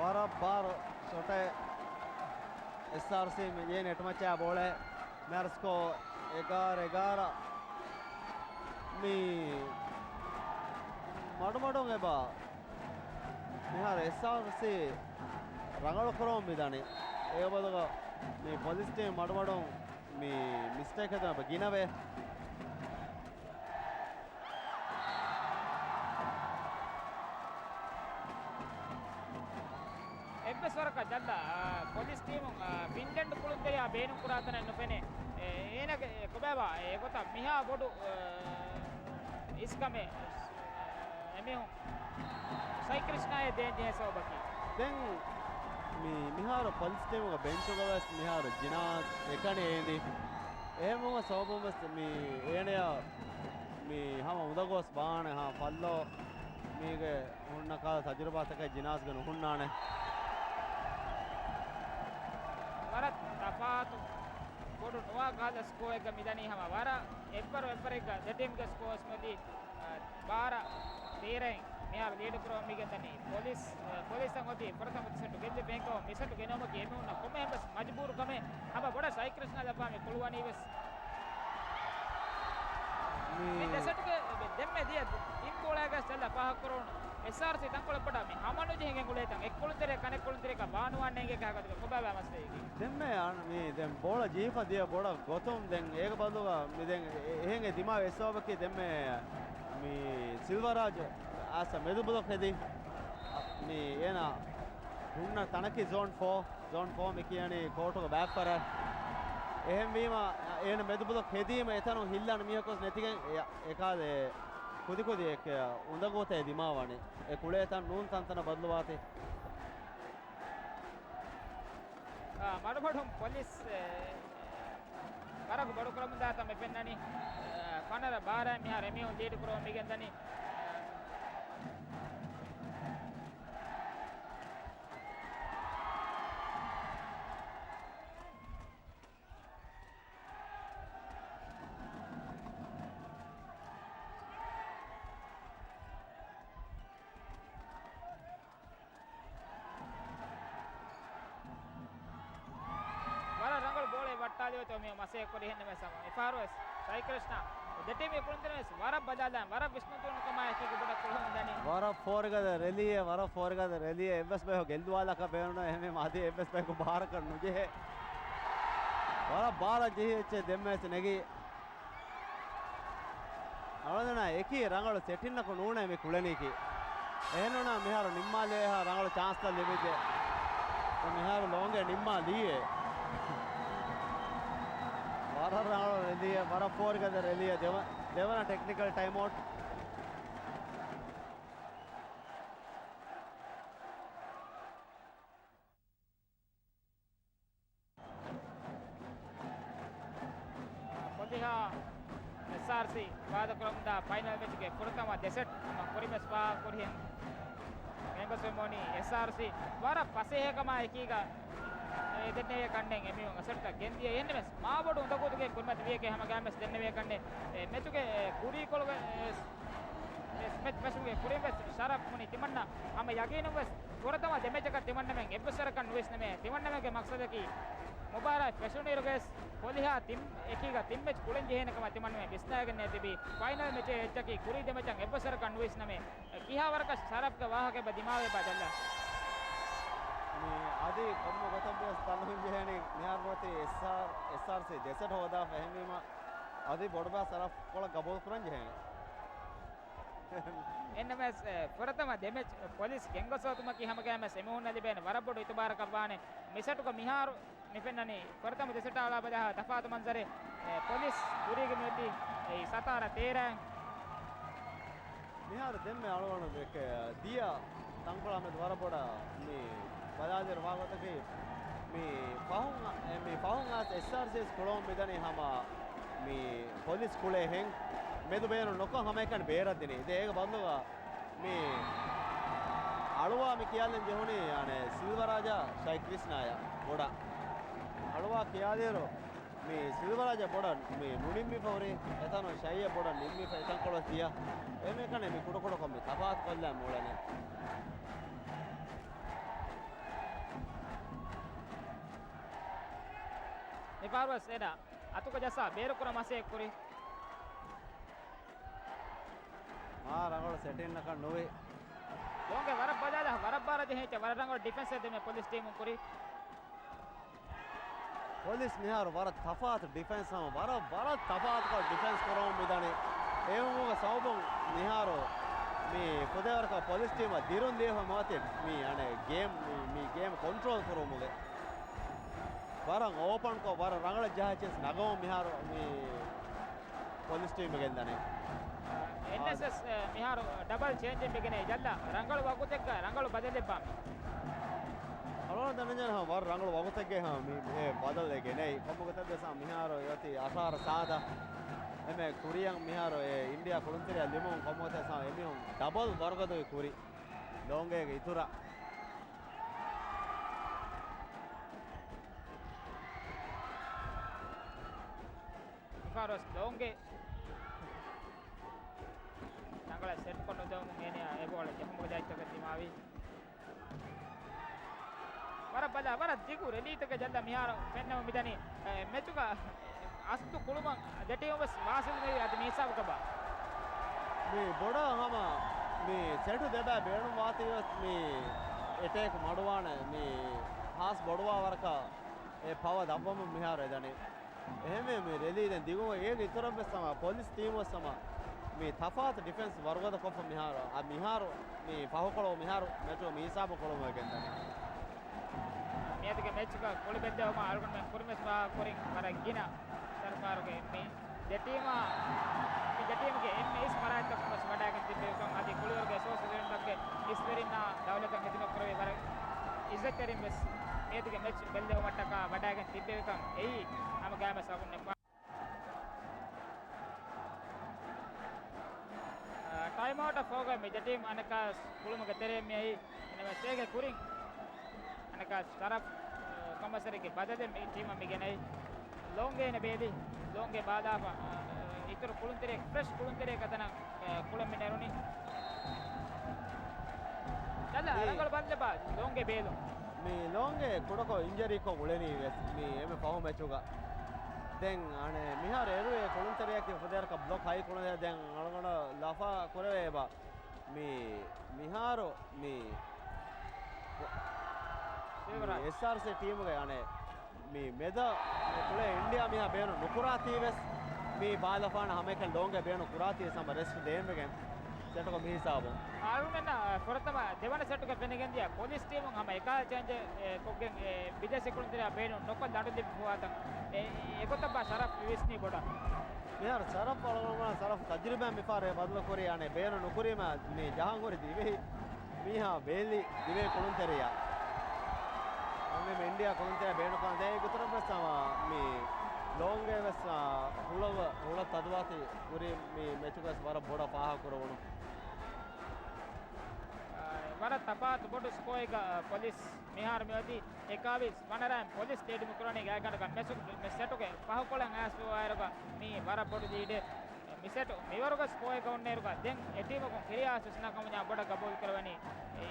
වර බාර ෂොට SRC මේ නෙටමචා බෝල මර්ස්කෝ 11 මේ මඩමඩොන් එබා මෙහාර SRC රංගල කරොම් මිදානේ ඒ බදක මේ පොලිස් ටීම් මඩමඩොන් මේ මිස්ටේක් හදන බගිනවේ එම්බස්වරක ජල්ලා පොලිස් ටීම් ෆින්ලන්ඩ් කුළුන්දරියා බේනු කුරාතන නොපෙනේ ඒනක කොබෑවා ඒකොත මිහා බොඩු ඉස්කමේ එමිහු සයික්‍රිෂ්නායේ දේන්ජේ සෝබකි දැන් මේ මිහාර පොලිස් ටීම් එක බෙන්ච් එක ගස් මිහාර ජිනා එකනේ එන්නේ එහෙමම සෝබමස් මේ ඒනය මේ හැම උදගොස් බාන හා පල්ලෝ මේක හොන්න කාල තජරබාතක ජිනාස් ගන හොන්නානේ වරත් තපාතු බොඩු නොවා ගාද ස්කෝ එක මිදනී හැම වර එපර එක දෙටීම් ගේ ස්කෝස් මැදි බාර තීරෙන් මෙයා ලීඩ් කරෝ මිගෙන්දනි පොලිස් සංගති ප්‍රථම දිසට ගෙද්ද බැංකෝ මිසට ගෙනම ගේමුන කොමෙන් බස් මජබූර් කමේ හැම බොඩ සයික්‍රිෂ්නා දපාමේ කුළුවනි වෙස් මේ දෙසට දෙම්මේ දිය ඉම්බෝලාගස් තල්ලා පහ කරෝන SRC තංකොල පඩා මේ හමනු ජෙහෙන් ගුලේතන් එක්කොළුතරේ කනෙක් කොළුතරේ ක බානුවන්නේ ගේ කහකට කොබෑ මස්තේ දෙම්මේ මේ දැන් බෝල ජීපා දිය බෝඩ ගොතොම් දැන් ඒක බඳුවා මේ දැන් එහෙන්ගේ දිමා වෙස්සවබකේ දෙම්මේ මේ සිල්වරාජ ආස මෙදුබලක් හෙදී මේ එන හුන්න තනකි zone 4 මේ කියන්නේ කෝටක බෑක් කර එහෙම වීම එන මෙදුබලක් හෙදීම එතන හිල්ලන මියකොස් නැතිගෙන් ඒකාදේ කොදි එක උඳගෝතේ දිමාවනේ ඒ කුලේ තන් නූන් තන්තන බදලවාතේ මඩබඩුම් පොලිස් වරක බඩු ක්‍රම දාත මේ පෙන්නනි කනර බාර මිහා රෙමියෝ ලීඩ් කරෝ මිගෙන්දනි तो मैं मसे को रहने में समा इफारोस साई कृष्णा देटे में कुंदरस वरा बजादा वरा विष्णु तो कमाए की बड़ा कोलम जाने वरा 4 का रैली है वरा 4 का रैली है एमएस पे हो गेलदवाला का बेनो हमें मादे एमएस पे को बाहर कर मुझे है वरा 12 जे अच्छे देम्मे से नेगी ಅವಳದನ ಏಕಿ ರಂಗಳು ಸೆಟ್ಟಿನ ಕು ನೂಣೆ ಮೆ ಕುಳನಿಕಿ ಏನೋಣ ಮಿಹಾರು ನಿಮ್ಮಲೆ ರಂಗಳು ಚಾನ್ಸ್ ತ ಲಿಬಿದೆ ಮಿಹಾರು ಲೋಂಗೆ ನಿಮ್ಮ ಲಿಯೆ ವಾರ ರಂಗಳು ಲಿಯೆ ವರ 4 ಗದ ಲಿಯೆ ದೇವನ ಟೆಕ್ನಿಕಲ್ ಟೈಮ್ ಔಟ್ ಪೊಲಿಹಾ SRC ವಾದಕ್ರಮದ ಫೈನಲ್ ಮ್ಯಾಚ್ಗೆ ಪುರತಮ ದೆಸೆಟ್ ಕೊರಿಮೆಸ್ ಪಾ ಕೊರಿಯನ್ ಮೆಂಬಸೆಮೋನಿ SRC ವಾರ ಪಸೆಹಕಮ ಏಕೀಗ දෙන්නේ කන්නේ එමියෝ අසට්ට ගෙන්දිය එන්නේ මෙස් මාවඩු උදකොතුගේ කුල්මත් වියකේ හැම ගෑමස් දෙන්නේ කන්නේ මෙතුගේ කුරි කොලගේ මෙත් මෙසුගේ කුරි මෙස් ශරප් මුනි තිමන්න හැම යගිනු වෙස් පොරතම දෙමෙචක තිමන්න මෙන් එබ්බසර කන් වෙස් නෙමෙ තිමන්න මෙගේ මක්සදකි මුබාරක් පැෂුනිරුගෙස් පොලිහා තිම් එකීග තිම් මෙච් කුලෙන් ජෙහෙනකම තිමන්න මෙ විස්නාගෙන තිබි ෆයිනල් මෙච් එච්චකි කුරි දෙමෙචන් එබ්බසර කන් වෙස් නෙමෙ කිහා වරක ශරප්ක ವಾಹක බදිමාවේ බදල්ලා आदि कम गतंबे स्थान जहनी निहारवती SRC देसट होदा फहमीमा आदि बोडबा सरफ कोಳ गबोल कुरन जहनी एनएमएस पुरतम देमेच पुलिस गेंगसोतुम की हम गए में सेमुनली बेन वरबोड इतबार कवाने मिसट को मिहार निफेननी पुरतम देसट आला बजा तफात मंजरे पुलिस पूरी के मेटी 17-13 मिहार दिन में आलोण देखे दिया तंगला में वरबोड मी बजाजर वागतके मी फाहुंगा SRC स्कूलों में दने हम मी पुलिस स्कूले हैं मैं तो बेरो नोको हमें कन बेरा दिने दे एक बंदोगा मी अड़वा में क्या लें जोने याने सिल्वराजा शाही कृष्ण आया बोड़ा अड़वा क्या दे रो मी सिल्वराजा बोड़ा मी नुनिम्मी पौरे ऐसा नो शाही बोड़ा निम्मी पे ऐसा कोड़ा दिया ए में कने मी कुड़ो कुड़ो कमी तबात कर ले मोड़ा ने ෆාර්වර්ස් එන අතුක ජසා බේරුකුර මසේ කුරි රඟවල සෙටින් එක නොවේ ලෝංගේ වර බදාද වර බාරද හේච වර රංගව ඩිෆෙන්ස් දෙමෙ පොලිස් ටීම් කුරි පොලිස් මිහාර වර තෆාත් ඩිෆෙන්ස් සම වර තෆාත් ක ඩිෆෙන්ස් කරවම් මිදනේ ඒවම සවබම් මිහාරෝ මේ පොදවරක පොලිස් ටීම දිරුන් දේහ මාතේ මේ අනේ ගේම් කන්ට්‍රෝල් කරමුගේ වරන් ඕපන් කෝ වර රංගල ජහචස් නගම මිහාර මේ පොලිස් ටීම ගෙන්දනේ NSS මිහාර ඩබල් චේන්ජ් එකනේ ජල්ලා රංගල වගුතෙක් රංගල බදෙල්ලෙප්පා අරෝ දනජන වර රංගල වගුතෙක්ගේ මේ බදල් එකේ නේ කොම්මකත දසා මිහාර යති අසාර සාදා එමෙ කුරියන් මිහාර ඉන්දියා කුරුන්තරිය ලිමොන් කොම්මකත සා එමිහොන් ඩබල් වර්ගදෝ කුරි ලෝංගේගේ ඉතුරා ෆාරස් ලෝංගේ නංගල සෙට් කොන්න දවමු එනේ ඒ බෝල ජහමුග ජයිතක දිමාවි වර බලා වර දිගු රෙලීතක ජල්ලා මිහාර පෙන්නව මිදනි මෙතුක අස්තු කුළුම දෙටියොබස් වාසල් මේ අද මේසාව කබා මේ බොඩ හම මේ සෙටු දෙබෑ බේණු වාතිවස් මේ එටේක මඩවාන මේ හාස් බොඩවා වරක ඒ පව දබ්බම මිහාර එදනේ එහෙම මේ රෙලී දැන් දිගුම ඒක ඉතරම් සම පොලිස් ටීම් වසම මේ තෆාත් ඩිෆෙන්ස් වර්ගද කොප මිහාර ආ මිහාර මේ පහකොළව මිහාර මෙතෝ මේසාව කොළම ගෙන්දනේ මේතික मैच का कोली बेद्देवම අරුණ මේ කුරුමස් වා කොරින් කරගින सरकारගේ මේ දෙටීම ගේ එම්එස් මරායත් කොමස් වඩාගෙන තිබෙකම් আদি කුලිවර්ගේ සෝස් දෙන්නක්ගේ ඉස්පෙරිනා දවලත මෙතිම කරවේ වර ඉස්සකරින් මෙස් මේතික मैच බෙල්දෙව මට්ටක වඩාගෙන තිබෙකම් එයි අම ගෑම සවුන්නේ टाइम आउट ऑफ होगा मेजर टीम अनका कुलम गतरे में ही इनमें से कुरिंग अनका तरफ कंपल्सरी के बाद दे टीम में गए नहीं लोंगे ने बेदी लोंगे बादा इतर कुलंतरे फ्रेश कुलंतरे कतना कुलम में नेरोनी चला रंगल बंद बा लोंगे बेलो मी लोंगे कुडको इंजरी को उलेनी मी एमे पाव मैच होगा දැන් අනේ මිහාර එරුවේ කොළුන්තරයක් උපදේරක බ්ලොක් හයි කොළුන්තර දැන් අලගොන ලාෆා කරවේ බා මේ මිහාරෝ මේ SRC ටීම් එක යන්නේ මේ මෙද කුලේ ඉන්දියා මිහා බේන නුකුරාති වෙස් මේ බාලෆාන හැම එකෙන් ඩෝංගේ බේන කුරාති සම රෙස්ට් දෙන්න ගෙන් සෙටක මිහිසාවෝ ආරුණන කොරතම දෙවන සෙටක වෙනගෙන් දියා පොලිස් ටීම් හැම එක චේන්ජ් කොගෙන් විදේශ කොළුන්තර බේන නොක දඩු දෙපුවාතන් ඒකතබ සරෆ් විස්නි බොඩ මෙහර සරෆ් වලම සරෆ් තජ්රිබා මිෆාරේ බදල කොරියානේ බේන නුකුරීම මේ ජහංගොරි දිවෙහි මීහා බේලි දිවේ කොළුන්තරියා අන්නේ මේ ඉන්දියා කොළුන්තරියා බේන කොන් දෙයි විතර බස්සම මේ ලෝංගේ වෙස් හුල තදවාති කුරි මේ මෙචුකස් වර බොඩ පාහ කරවණු වර තපාත් බොඩ ස්කෝයික පොලිස් මිහාර මෙවදී 21 වනරම් පොලිස් ස්ටේඩියම් කරණේ ගායකනක මෙසෙටුගේ පහකොලන් ආස්පෝ ආයරක මේ වර බොඩ දීඩේ මිසෙටු මෙවරක ස්කෝයි කවුන්නේරුක දැන් එටීම කො කිරියා සුස්නා කමඥා බොඩ ගබෝල් කරවනි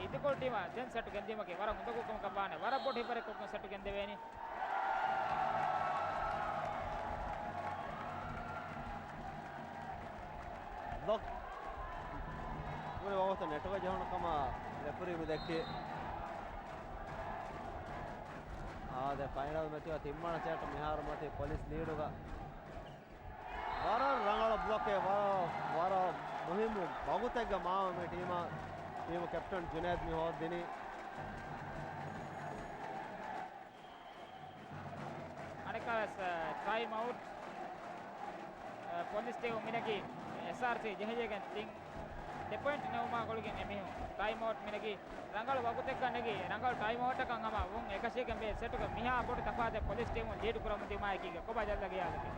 ඉදකොල් ටීම දැන් සෙටු ගෙන්දීමකේ වර මුදකු කොම කපානේ වර බොඩ හිපරේ කොම සෙටු ගෙන්දෙවේනි ब्लॉक पूरे वावत नेटवर्क जहन कमा रेफरी में देखिए आदे फाइनल में तो तिम्मण चेट मिहार मते पुलिस लीड होगा वार रंगल ब्लॉक के वार मुहिम बहुत माव में टीम कैप्टन जुनैद में हो दिनी अनेका टाइम आउट पुलिस टीम मिनकी SRC ජහජයගෙන් තින් දෙපොයින්ට් නවමා ගොල්ගෙන් එමිහු ටයිම් අවුට් මිනකි රංගල වගුතෙක් ගන්නකි රංගල ටයිම් අවුට් එකක් අම වුන් 100 ගෙන් මේ සෙට් එක මිහා පොඩි තපාද පොලිස් ටීම් ලීඩ් කරමු දිමායි කීක කොබා ජල්ලා ගියාලකි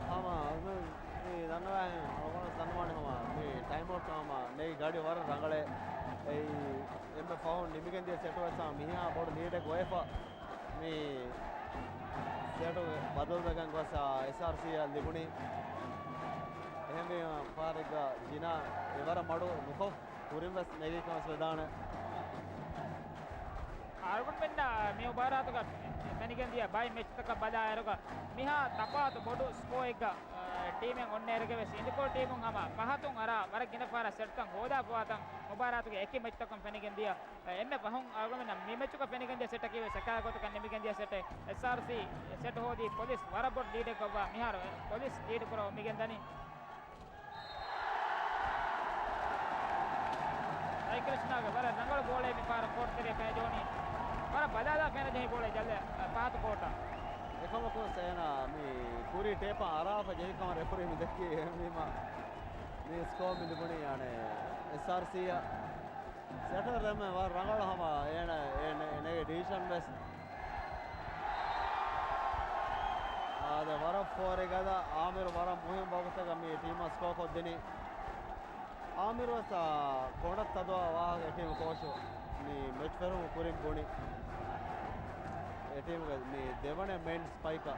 ආම මේ දන්නවා ඔගොල්ලෝ දන්නවනේ මේ ටයිම් අවුට් ආම මේ ගාඩි වර රංගලේ ඒ එම්බ ෆවුන් නිමිගෙන් දිය සෙට් වසා මිහා පොඩි ලීඩ් එක ගොයෆා මේ සෙට් බදල් දගන් ගොසා SRC ලිබුණි එහෙම පාරක ජිනා එවර මඩු නුකෝ පුරින්වස් නෙගිකමස් වදාන ආරගොන මෙන්න මේ උබාරාතුක තනිකන් දියා බයි මැච් එක බදා අරක මිහා තපාත බොඩු ස්කෝ එක ටීමෙන් ඔන්න එරගේ වෙස් ඉන්දිකෝ ටීමුන් හම පහතුන් අර වර ගින පාර සෙට්කන් හොදා පවතන් උබාරාතුක එකි මැච් එකක් තනිකන් දියා එම්මෙ පහුන් අරගමන මේ මැච් එක තනිකන් දියා සෙට් එකේ සකාගොත කන් නිමිකන් දියා සෙට් SRC සෙට් හොදී පොලිස් වර බොඩ් ලීඩ් එක ගවා මිහාර පොලිස් ලීඩ් කරව මිගෙන් දනි कृष्णा बर रंगल बोले में पार कोट करे पैजोनी पर बदादा फेन जही बोले जल्ले पात कोटा එකම කොසේන මේ කුරි ටේප ආරාප ජෙහි කම රෙෆරි මි දෙකේ මේම මේ ස්කෝර් මිදුබුණි යන්නේ SRC සෙටර් රම වර රංගල හම එන ඩිවිෂන් බස් ආද වර ෆෝර් එකද ආමිර වර මුහිම් බවතක මේ ටීම ස්කෝර් කොද්දෙනි ආමිර වස කොඩත් තදවා වාගේ ටීම කෝෂෝ මේ මැච් ෆෙරම කුරින් බොණි ටීම මේ දෙවන මෙන් ස්පයිකර්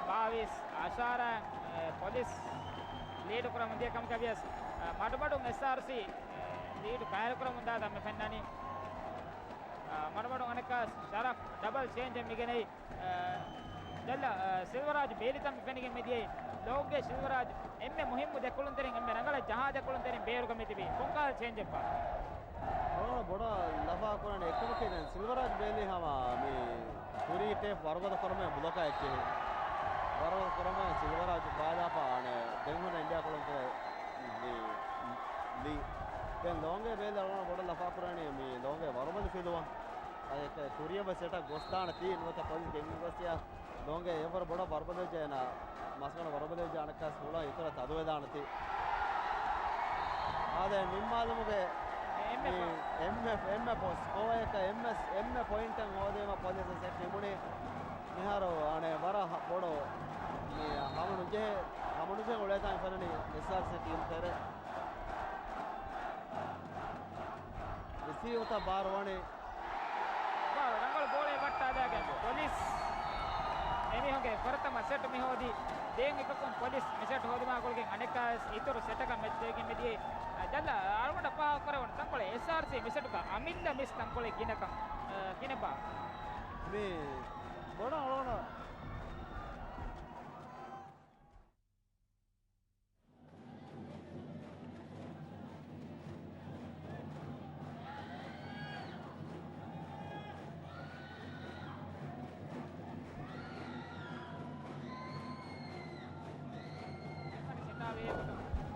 बावीस आशारा पुलिस लीड क्रम दिया कम कवियस मडबडु SRC लीड कार्यक्रम ఉందా తమ ఫెన్నాని మడబడు అనక షరఫ్ డబుల్ చేంజ్ మిగనే జల్ల సిల్వరాజ్ బేలి తమ ఫెనిగే మెదియే లోగే సిల్వరాజ్ ఎమ్మె ముహిమ్ము దెక్కులున్ తెరిం ఎమ్మె రంగల జహా దెక్కులున్ తెరిం బేరుగ మెదివి కొంకాల చేంజ్ ఎప్ప බොඩ ලබා කරන එකම කියන සිල්වරාජ් බේලි හම මේ පුරි ටේප් වරගද කරම බුලක එක්කේ වරගද කරම සිල්වරාජ් බාදාපාන දෙන්හොන ඉන්දියා කොලන්ත මේ ලී දැන් ලෝංගේ බේල අරන බොඩ ලබා කරන්නේ මේ ලෝංගේ වරමද ෆිලුවා ඒක කුරියව සෙට ගොස්තාන තීන් වත පොලිස් ගෙමින් ගොස්තියා ලෝංගේ එවර බොඩ වරබද ජයන මස්කන වරබද ජානක සෝලා ඉතර තදවේ දානති ආද නිම්මාලමුගේ එම්ම පොස් කොයක එම්ම පොයින්ට් එක හොදේම පොලිස් සෙට් නිමුනේ නිහාරෝ අනේ වර බොඩෝ මේ හමුනුජේ ඔලෙතන් කරන්නේ SRC ටීම් තර රිසීව් ත බාරවනේ බාර රංගල බෝලේ වට්ටා දාගෙන පොලිස් එමි හොගේ ප්‍රථම සෙට් මි හොදි දෙන් එකකම් පොලිස් මෙසෙට් හොදිමා කොල්ගෙන් අනෙක් ඉතුරු සෙට් එක මැච් එකකින් මෙදී जल्द आलमड पा करवन तंकोले SRC मिसट का अमिंद मिस तंकोले किनपा මේ බොඩ අලෝන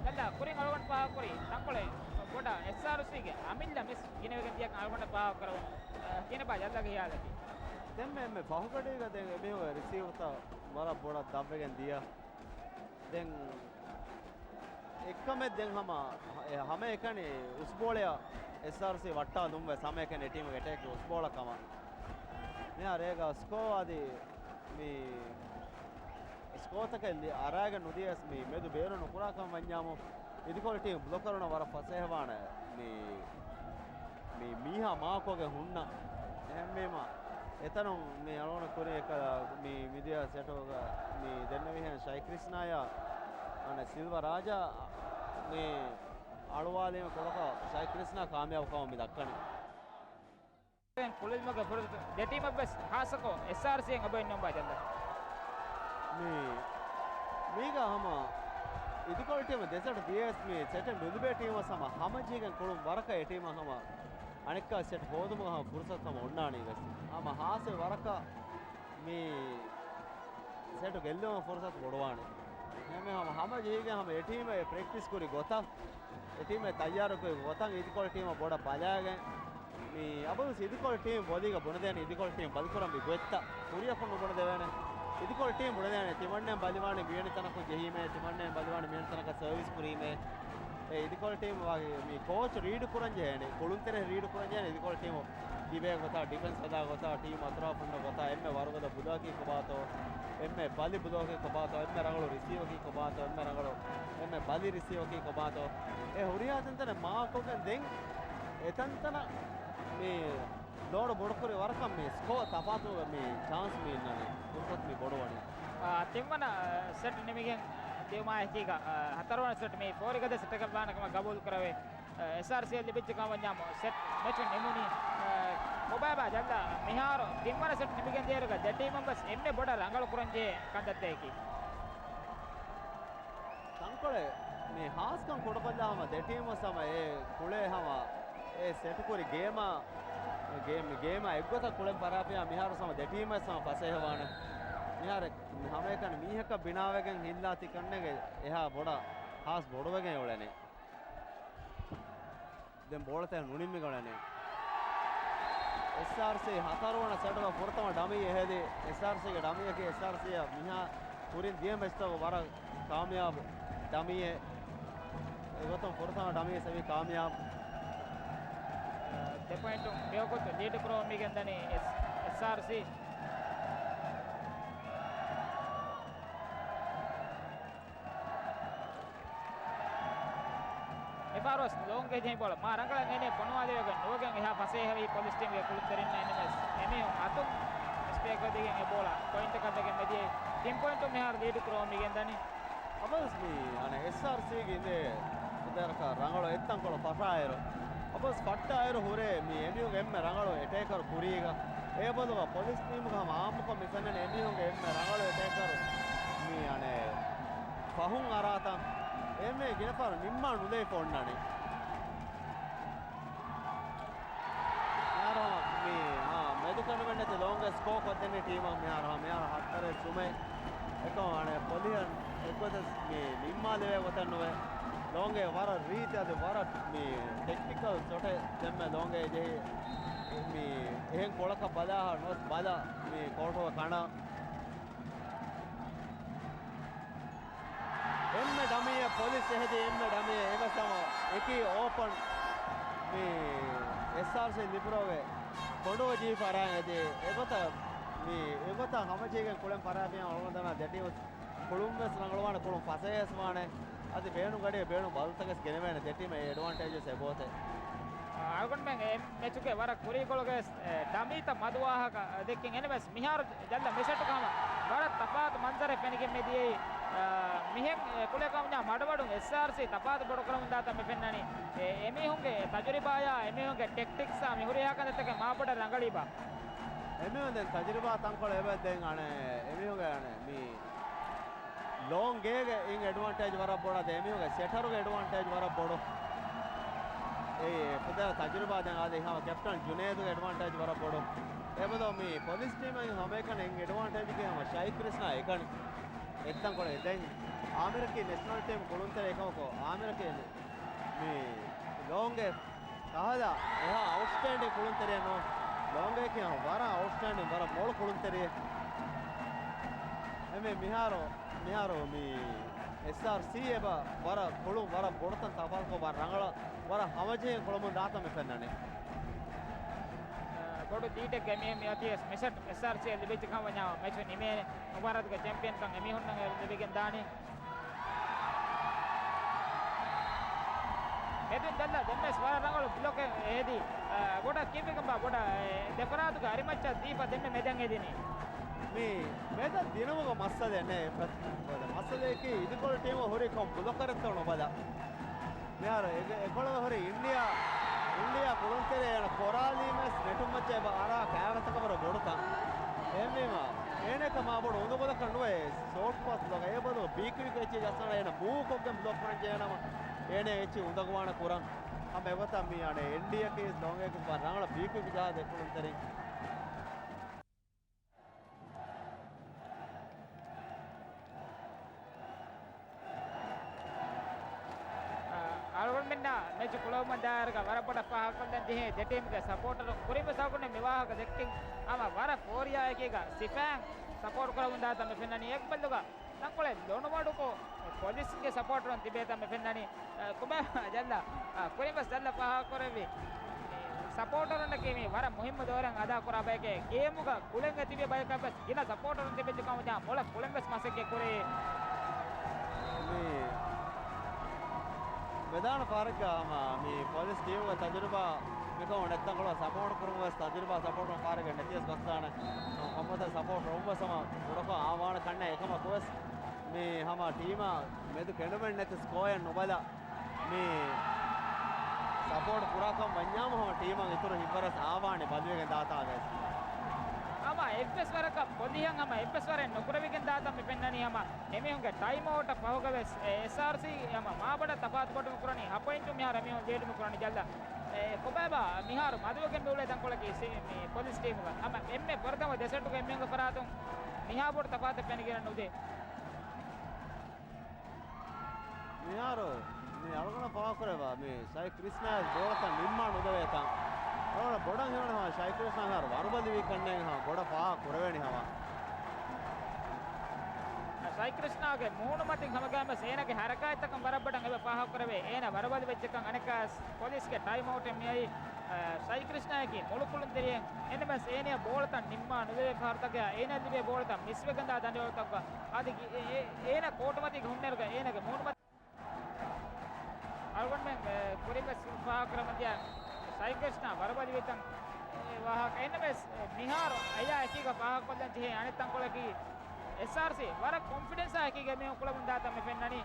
जल्द कुरिंग अलवन पा कुरी तंकोले बोडा SRC के अमिंद मिस किनेवेगन दिया अलवन पा करवन किनपा जल्द गयालती දැන් මේ පහුකඩේක දැන් මේ රිසීව් ත වර බොඩ දබ්බගෙන් දියා දැන් එක්කම දැන් හැම එකනේ උස්බෝලය SRC වට්ටා දුම්ව සමයකනේ ටීම එක ටේක් උස්බෝලකම මෙයා රේග ස්කෝ ආදී මේ ස්කෝ තක අරාග නුදියස් මේ මෙදු බේරන කුරාකම් වඤ්ඤාමු ඉදිකොල ටීම බ්ලොක් කරන වර පසේහවාන මේ මීහා මාකෝගේ හුන්න එහෙමම එතනම් මේ අලෝන කුරේ එක මේ මිදියා සෙටෝග මේ දෙන්න විහන් ශයි ක්‍රිෂ්නාය අන සිල්වා රාජා මේ අලුවාලේම කොලක ශයි ක්‍රිෂ්නා කාමයාව කම මේ දක්කනේ पुलिस में गफर डेटी में बस हासको SRC en अबे नंबर जल्द මේක හම ඉදිකොල ටීම දෙසට DS මේ සෙටන් දුදුබේ ටීම සම හැම ජීකන් කොළුම් වරක ඒ ටීම හම අනෙක් සෙට් හොදම පුරුසත්කම ඔන්නානේ ගස් ආම හාසේ වරක මේ සෙට් ගෙල්ලම පුරුසත් ගොඩවානේ හැම හැම ජීකන් හැම ඒ ටීම ප්‍රැක්ටිස් කරි ගොතම් ඒ ටීම තයාර කොයි ගොතම් ඉදිකොල ටීම බොඩ බලාගෙන මේ අබු ඉදිකොල ටීම බොදික බොන දෙන ඉදිකොල ටීම බල්කරම් බිගොත්ත කුරිය කොන්න බොන දෙවනේ ඉදිකොල ටීම බොන දෙන තිමන්නේ බලිවානේ වියන තනක ජෙහිමේ තිමන්නේ බලිවානේ මෙන්න තනක සර්විස් කුරීමේ ඒ ඉදිකොල ටීම වාගේ මේ කෝච් රීඩ් කරන් ජයනේ කොළුන්තර රීඩ් කරන් ජයනේ ඉදිකොල ටීම දිබේ ගොතා ඩිෆෙන්ස් හදා ගොතා ටීම අතරා පුන්න ගොතා එම්මේ වරගද බුදාකී කොබාතෝ එම්මේ බලි බුදාකී කොබාතෝ එම්මේ රංගලෝ රිසීවර් කී කොබාතෝ එම්මේ රංගලෝ එම්මේ බලි රිසීවර් කී කොබාතෝ ඒ හුරියාතෙන්තන මාකොකෙන් දෙන් එතන්තන මේ ලෝඩ බොඩකරේ වරකම් මේ ස්කෝ තපාතෝ මේ chance මේ ඉන්නනේ පුරුසත් මේ බොඩවනේ තිම්මන සෙට් නිමිගෙන් देवमा है कि हतरवन सेट में फोर गदे सेट का बान कमा गबूल करवे SRC ලිබිච්ච කවඥාම සෙට් මැච් නෙමුනි මොබාබා ජල්ලා මිහාර තිම්මන සෙට් නිමිගෙන් දියරක දෙටි මෙම්බර්ස් එම්මේ බොඩ රංගල කුරංජේ කන්දත්තේකි සංකොලේ මේ හාස්කම් කොටපල්ලාම දෙටීම සම ඒ කුලේ හම ඒ සෙට් කුරි ගේම එක්ගොත කුලෙන් පරාපියා මිහාර සම දෙටීම සම පසේහවාන මිහාර හැම එකන මීහක බිනාවගෙන් හිල්ලා තිකන්නේගේ එහා බොඩ හාස් බොඩවගෙන් ඔලනේ දැන් බෝල තැන් නුනිම්මි ගණනේ SRC හතරවන සැඩව පුරතම ඩමී එහෙදී SRC ගේ ඩමියගේ SRC මිහා පුරින් දිය මෙස්තව වර කාමයාබ ඩමියේ එගොතම පුරතම ඩමියේ සවි කාමයාබ දෙපොයින්ට් බියකොත් ලීඩ් ප්‍රෝ මිගෙන් දනේ SRC එපාරොස් ලෝන්ගේ ජේ බෝල මා රංගලන් එනේ පොනවාදේවක නෝගෙන් එහා පසේ හැවි පොලිස් ටීම් ගේ කුළුත් දෙරින්න එනමස් එමේ අතුම් ස්පේක් දෙගෙන් ඒ බෝල පොයින්ට් එකක් දෙගෙන් මෙදී ටීම් පොයින්ට් මෙහාර ලීඩ් ප්‍රෝ මිගෙන් දනේ අපස් මේ අනේ SRC ගේ ඉන්නේ උදරක රංගල එත්තන් කොළ පසායර අපස් පට්ටායර හොරේ මේ එමියුගේ එම්ම රංගල එටේකර කුරීග ඒ බදව පොලිස් ටීම් ගම ආම්මක මෙසන්නේ එමියුගේ එම්ම රංගල එටේකර මේ අනේ පහුන් අරාතන් එමේ ගෙනපාර නිම්මා නුදේ පොන්නනේ යාරා මේ මෙදුකන වෙන්නේ ලොංග ස්කෝර් කොද්දනේ ටීම මෙහාර හතරේ සුමේ එකෝ අනේ පොලියන් එක්වද මේ නිම්මා දෙවේ වතන්නවේ ලොංගේ වර රීතියද වර මේ ටෙක්නිකල් සොට දෙම්ම ලොංගේ දෙහි මේ එහෙන් කොලක බදා නොස් බදා මේ කොටව කන එම්ම ඩමිය පොලිස් එහෙදී එම්ම ඩමිය එවසම එකී ඕපන් මේ SRC ලිපරෝවේ කොඩෝ ජී පරායදී එගොත මේ එගොත හැමචේගෙන් කොලෙන් පරාපියන් ඔලොන්දන දෙටිව කොළුම්බස් රංගලවාන කොළුම් පසේස් මානේ අද බේණු ගඩේ බේණු බල්තකස් ගෙනවෙන දෙටිම ඒ ඇඩ්වාන්ටේජස් එබෝතේ ආගොන් මෙන් මෙචුකේ වර කුරී කොලගේ ඩමීත මදුවාහක දෙකකින් එනවස් මිහාර ජල්ලා මෙසෙට කම වර තපාත මන්දරේ පෙනකින් මෙදී මිහෙන් කුලේ කම්ඥා මඩවඩුන් SRC තපාත බොඩ කරමුන් දාත මෙ පෙන්නනි එමිහුන්ගේ තජරිබායා එමිහුන්ගේ ටෙක්ටික්ස් ආ මිහුරියා කන්දතක මාබඩ රංගලීබා එමිහුන් දැන් තජරිබා තංකොල එබැ දැන් අනේ එමිහුන්ගේ අනේ මේ ලොං ගේගේ ඉන් ඇඩ්වාන්ටේජ් වර බොඩ එමිහුන්ගේ සෙටරුගේ ඇඩ්වාන්ටේජ් වර බොඩ ඒ පුදා තජරිබා දැන් ආදී හම කැප්ටන් ජුනේදුගේ ඇඩ්වාන්ටේජ් වර බොඩ එබදෝ මේ පොලිස් ටීම් එකෙන් හැම එකන ඉන් ඇඩ්වාන්ටේජ් එකම ෂයි ක්‍රිෂ්නා එකනේ එත්තන් කොලේ දැන් ආමිරකේ නැෂනල් ටීම් කොළුන්තර එකමකෝ ආමිරකේ මේ ලොංගේ සහදා එහා අවුට්ස්ටෑන්ඩින් කොළුන්තරේ නෝ ලොංගේ කියන වර අවුට්ස්ටෑන්ඩින් වර මොළ කොළුන්තරේ එමේ මිහාරෝ මේ SRC එබ වර කොළුම් වර බොඩතන් තපාල්කෝ වර රංගල වර හමජේ කොළුම් දාතම පෙන්නනේ කොඩු දීට ගමේ මියතිස් මෙසට් SRC ලිබිච්ච කවඥා මැච් නිමේ මුබාරත්ක චැම්පියන් කන් එමි හොන්න ලිබිගෙන් දානි එදින් දල්ලා දෙම්මස් වර රංගල බ්ලොක් එදී ගොඩ කීපකම් බා ගොඩ දෙපරාතුක හරිමච්ච දීප දෙන්න මෙදන් එදිනේ මේ මෙද දිනමක මස්සද නේ මස්සදේකේ ඉදිකොළ ටීම හොරේ කොම් බ්ලොක් කරත්තන බදා මෙහර එකොළ හොරේ ඉන්දියා කොළුන්තරේ යන කොරාලීමස් නෙටුම්මච්චේ බාරා කෑවතක බර බොඩතා එමෙම එනක මා බොඩ උඳ බල කන්නුවේ ෂෝට් පාස් ලෝක ඒ බල බීක්‍රි කෙච්චි ජස්සන එන බූ කොක්ගෙන් බ්ලොක් කරන් ජේනම එනේ එච්චි උඳගවාන කුරන් අම එවත මී අනේ ඉන්දියා කේස් ලෝංගේ ක බරංගල බීක්‍රි ජා දෙකොළුන්තරේ ආල්ගොන් මෙන්න මෙච් කුලව මන්දාරක වර පොඩ පහකන් දැන් දිහේ දෙටීම්ගේ සපෝටර් කුරිම සාකුනේ මෙවාහක දෙක්කින් ආම වර ෆෝරියා එකේක සිපෑන් සපෝට් කරමුන් දාතම පෙන්නනි එක් බල්ලුක නක්කොලේ ලොනවඩුකෝ පොලිස්ගේ සපෝටර් on තිබේතම පෙන්නනි කුබ ජල්ලා කුරිම සල්ලා පහ කරවි සපෝටර් on කීමේ වර මුහිම්ම දෝරන් අදා කරා බයකේ ගේමුක කුලෙන් ඇතිවේ බයකපස් ගින සපෝටර් on තිබෙච්ච කම මොල කුලෙන්ගස් මාසෙක්ගේ කුරේ මේ මෙදාන පාරකාම මේ පොලිස් ටීම තජරිබා මේක නැත්තම් කොළ සපෝට් කරමු තජරිබා සපෝට් පාරක නැතිස් ගස්සාන කොම්මත සපෝට් රොම්බසම උඩක ආවාන කන්න එකම කොස් මේ හැම ටීම මෙද කෙනවෙන්නේ නැති ස්කෝර් නොබලා මේ රිකෝඩ් පුරාකම් වඤ්ඤාම හම ටීමන් ඉතුරු හිම්බරස් ආවානේ බදුවේගෙන් දාතාගේ ama FS waraka bodihan ama FS waren nokuravigen daata me pennani ama emihunge time out pahugaves SRC ama maabada tapat bodum kurani hapointu mihara mihun leadum kurani jalla kobaba miharu maduwagen bewle dankolaki me police team ga ama emme pordama desetu ge emihunge paratun mihabod tapat penigena ude මිහාරු මේ අලගොන පවා කරවා මේ සයි ක්‍රිස්නා බෝලත නිම්මා නොදවේතන් අලගොන බොඩන් හේවනවා සයි ක්‍රිස්නා හාර වරබදි වී කන්නේ හා බොඩ පවා කරවෙනි හවා sai krishna ge moonu matin hamagama sena ge harakaytakam warabbadan ebe paha karave ena warabadi vechchakam aneka police ge time out emiyai sai krishna ge molukulun teriyen enema sena bolatan nimma nude kartake ena dibe bolatan misweganda dandewtakka adi ena kotumati ge hunnerga ena ge moonu mat algon men kuriga paha karamadya sai krishna warabadi vetan waha enema mihar aya ekiga paha kollan je anettan kolaki SRC වර confidence එකක මේ ඔක්කොලම දාත මේ පෙන්නනි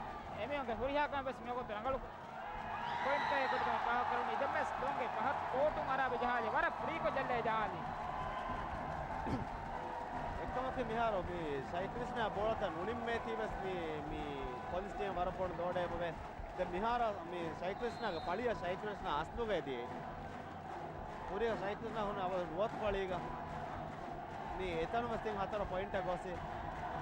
එමෙයන්ගේ හොරියාකම bus මේ ඔක්කොත් රංගලු point එකකට තමයි පහ කරුනේ ඉදමස් දොංගේ පහත් කෝටුම් අරාබ ජහාලේ වර ෆ්‍රීකෝ ජල්ලේ ජහාලේ එක්කමක මිහාරෝ මේ සයි ක්‍රිස්නා බෝලත නුනිම් මේ තීවස් මේ පොලිස් ටීම් වර පොඩ දෝඩේ බබේ දැන් මිහාර මේ සයි ක්‍රිස්නාගේ පළිය සයි ක්‍රිස්නා අස්නුගේදී හොරියා සයි ක්‍රිස්නා හොන අව රුවත් පළියක මේ එතනම තින් හතර පොයින්ට් එක ගොසේ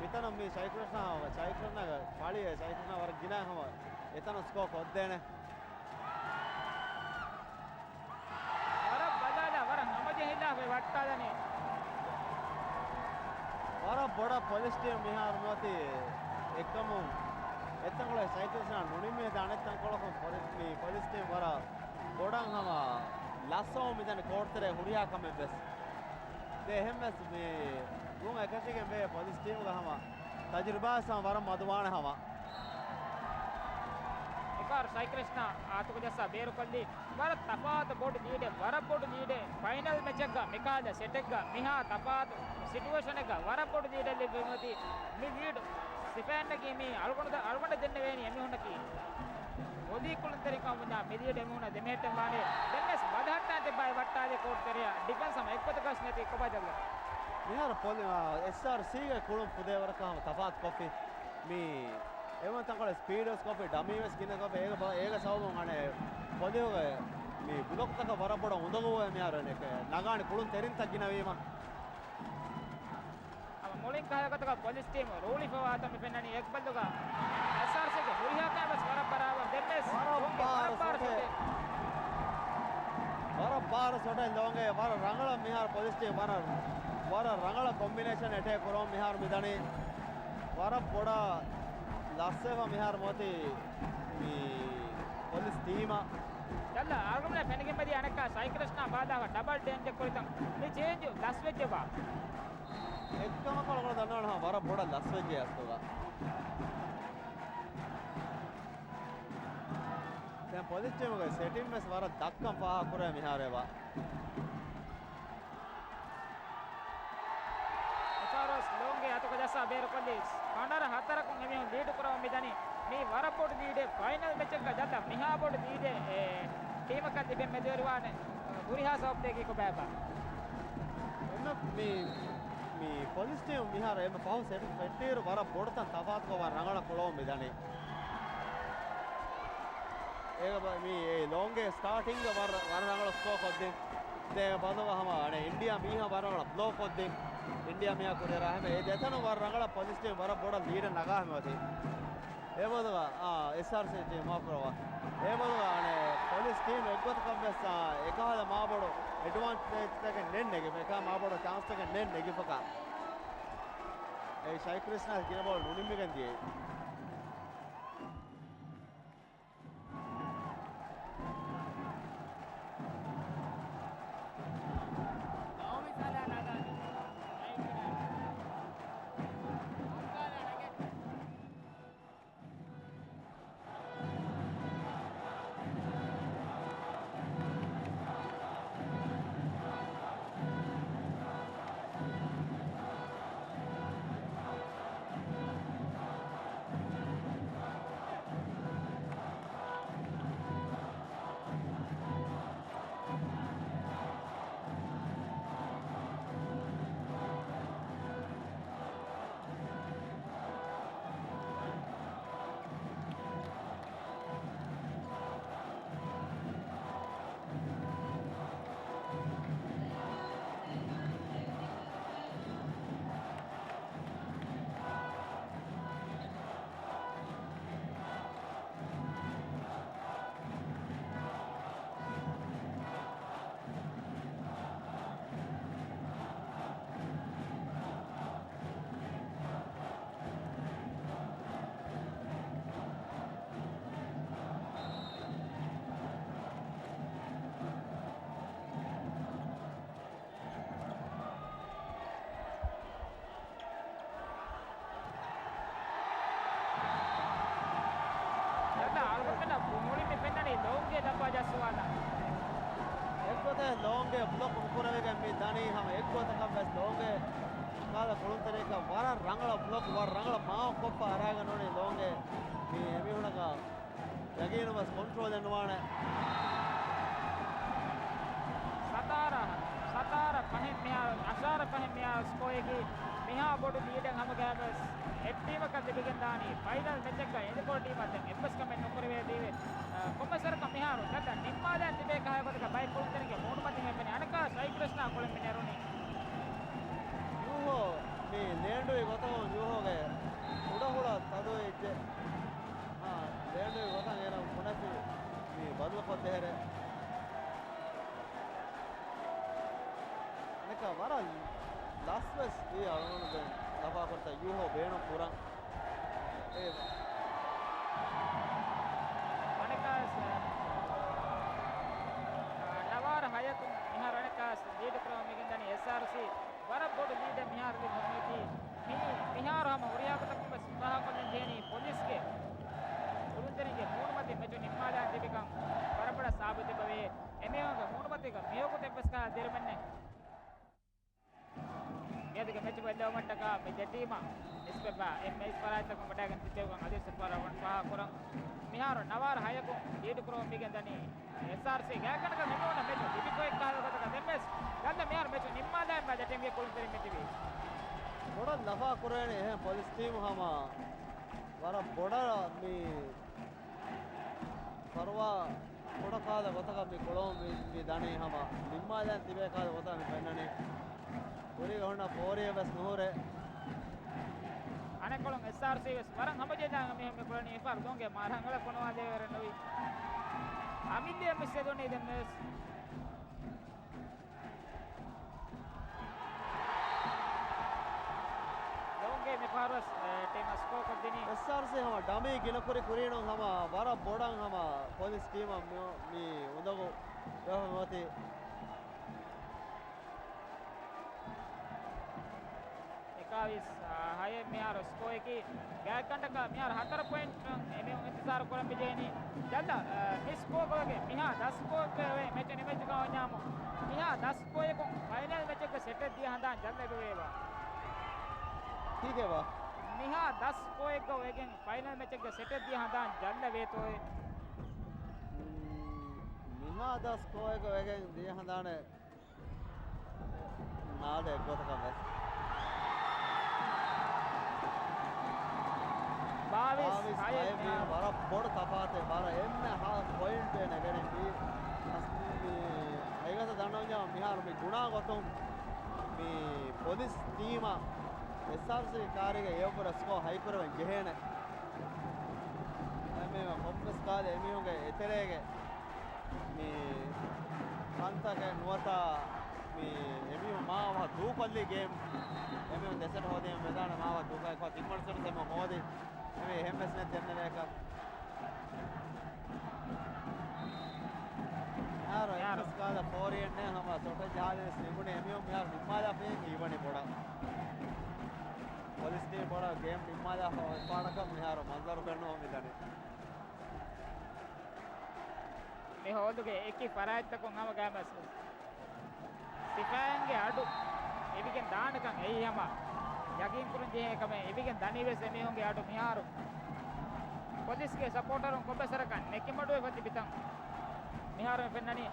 මෙතන මේ සයි ක්‍රිස්නාගේ පළිය සයි ක්‍රිස්නා වර ගිනාහම එතන ස්කෝර් කොද්දේනේ වර බදාලා වර නමජ හිලා වේ වට්ටාදනේ වර බොඩ පොලිස් ටීම් මිහාර නොති එකම එතන වල සයි ක්‍රිස්නා නුනිමේ දානෙත්තන් කොලකොම් පොලිස් ටීම් වර ගොඩන් හම ලස්සෝ මිදන කෝර්තරේ හුරියා කමෙ බස් දෙහෙමස් මේ गुम एकसी के में पुलिस टीम का हमा तजुर्बा सा वरम मधुवान हमा එකar sai krishna atuko jassa beru kolli war tapat board lead war board lead final match එක mikada set එක miha tapat situation එක war board lead le bemati mi lead sipan ki mi algonda denne veni emi honnaki odi kulanteri kamuna mi lead emi honna demete mane dennes badahatta te bay wattade court teriya defense sama ekkota gas neti kobajalla මිහාර SRC ගේ කුළුම් පුදේවරකම තපාත් copy මේ එවන් තංගල ස්පීඩර්ස් copy ඩමීවස් කින copy ඒක සවම අනේ පොදේවගේ මේ block තක වරබොඩ හොඳගෝ මිහාර නෙක නගානි කුළුම් තෙරින් තකින වීම අම මොලින් කහයකට police team රෝලි පවාත මෙ පෙන්නනි එක් බල්ලුග SRC ගේ හොරියා කෑමස් වරබරාව දෙන්නස් වරබාර සොටෙන් දෝංගේ වර රංගල මිහාර පොලිස් ටීම් වර රංගල කොම්බිනේෂන් ඇටේ කරොම් මිහාර මිදණි වර පොඩ ලස්සව මිහාර මොති මේ පොලිස් ටීම යල්ල ආගමන පෙනගෙන් බදී අනක සයි ක්‍රිෂ්නා බාදාව ඩබල් ඩේන්ජ් කොරිතම් මේ චේන්ජ් ලස් වෙච්චවා එක්කම කොලකොල දන්නවනේ වර පොඩ ලස් වෙච්චේ අස්තුවා දැන් පොලිස් ටීම ගේ සෙටින් මෙස් වර දක්කම් පහ කරේ මිහාරේවා ලෝන්ගේ අතක ජස්සා බේරු කොල්ලිස් කනර හතරකුන් එමෙහු ලීඩ් කරව මිදනි මේ වරපොඩ් දීඩේ ෆයිනල් මැච් එක ගත්තා මිහා බොඩ් දීඩේ ටීම එක තිබෙන්නේ මෙදෙරුවානේ ගුරිහා සොප් දෙකේ කොබෑබා එන්න මේ පොලිස් ටීම් මිහාර එම පහු සෙට් පෙට්ටේරු වර බොඩ් තන් තපාත් කව රංගල කොළොම මිදනි ඒක මේ ලෝන්ගේ ස්ටාර්ටින්ග් වර රංගල ස්කෝර් කොද්දේ දෙක බදවහම අනේ ඉන්දියා මීහා වරංගල බ්ලොක් කොද්දේ इंडिया में कुछ रहा है ये देता ना वार रंगला पुलिस टीम वारा बड़ा लीड नगा है मते ये बोलवा एसआर से टीम माफ करवा ये बोलवा ने पुलिस टीम एकगत कम में सा एकाद मा बड़ो एडवांटेज तक नेन नेगे में का मा बड़ो चांस तक नेन नेगे पका ए साई कृष्णा किन बॉल नुनी में गंदी gote longe block ukurave me dani hama ek gota kam bas longe kala kolun tereka wara rangala block war rangala ma koppa araga none longe me emi hunaka yaginu bas control enwane satara pahen meha ashara pahen meha score ki meha bodu leaden hama games team එක දෙකෙන් දානි final match එක එදකොට team අතෙන් එම්බස් කමෙන් නොකරවේ දීවේ කොම්මසර කමිහාරු නැත්නම් නිම්මාදයන් තිබේ කහයකට බයි කොල්තරගේ මොන මතින් හැපෙන්නේ අනක සයි කෘෂ්ණා කොළඹ මිනරුනි යූහෝ මේ ලේන්ඩුවේ ගොතම යූහෝගේ උඩ හොල තදෝ ඉච්ච ලේන්ඩුවේ ගොතන් එන මොනතු මේ බදුව කොත් දෙහෙර අනක වර ලාස්වස් ඒ අරමුණු දැන් ලබා කරත යූහෝ බේන පුරන් ඒ නවාර හයතු මිහාර අනකාස් ලීඩ් ක්‍රම මිගෙන් දනි SRC වර බොඩ ලීඩ් මිහාර ගේ මොමෙති මිහාරම උරියාකට බස් පහ කොන් දෙනි පොලිස්ගේ උරුන්දරිගේ මූණමති මෙචු නිම්මාදා දෙවිකම් වරපඩ සාබිත බවේ එමෙවගේ මූණමතික මෙයොකු තෙපස් කා දෙරමන්නේ यदि मैच बदले मट्टका मिड टीम इस्पेबा एमएस परायत को बटागन तितेगन आदेश पर वन पहा करम मिहार नवार हायको लीड करो मिगन दनी एसआरसी गाकन का मेमोना मैच दिबिको एक काल का एमएस गल्ला मिहार मैच निम्मादा बजा टीम के कोल तेरी मितिबी बड़ा लफा कुरेने है पुलिस टीम हमा वारा बड़ा मी परवा बड़ा काल गोतका मी कोळो मी दाने हमा निम्मादा तिबे काल गोता मी पेनने पूरी होना फोरे बस नोरे अने कोलम एसआरसी बस वरन हमजे दांग मे मे कोलनी एफआर दोंगे मारंगල कोनवा देवर नवी अमिल्य मिसे दोने देमस दोंगे मे फारस टीम स्कोर कर देनी एसआरसी हम डमी गिनकुरी कुरीनो हम वारा बोडंग हम पुलिस टीम मी उदगो रहमती काविस हाय मियार स्कोर की गैर कंडक मियार 4 पॉइंट एमे इंतजार करम बिजेनी जल्द मिस को गगे मिहा 10 को के मैच ने मैच का न्यामो मिहा 10 को को फाइनल मैच के सेट दिया हंदा जल्द बेवा ठीक है बा मिहा 10 को को वेगेन फाइनल मैच के सेट दिया हंदा जल्द वे तो मिहा 10 को वेगेन दिया हंदा ने नादे को का बस 22 बारा बोर्ड तपाते बारा एम्मे हा पॉइंट नगरे मी असली ऐगत दानवजा मिहार मी गुणा गतम मी पुलिस टीम एसआरसी कारिगे एपर स्को हाइपर वन जेहेने एमे कॉम्प्लेक्स काले एमी होगे एतरेगे मी कांताके नुवता मी एमी मावा दूपल्ली गेम एमी देसट होदे मैदान मावा दूका को तिमर्सर से मोदे एमे हेमस ने देने लेका यार इसका द फोरियन ने हम छोटे जहाज ने निपुणे एमी यार निम्मादा पे इवने पड़ा पुलिस ने बड़ा गेम निम्मादा पाड़का यार मंजर करनो मिलने මේ හොදුගේ එකි පරායත්තකම් හම ගෑමස් සිෆායන්ගේ අඩු එවිගෙන් දානකම් එයි යම යකින් කුරුන් ජේකම එවිගෙන් දනිවෙස් එමිහුන්ගේ අඩු මිහාරු පොලිස්ගේ සපෝටරුන් කොබසරකන් නෙකිමඩුවේ වති පිටන් මිහාරු පෙන්නනි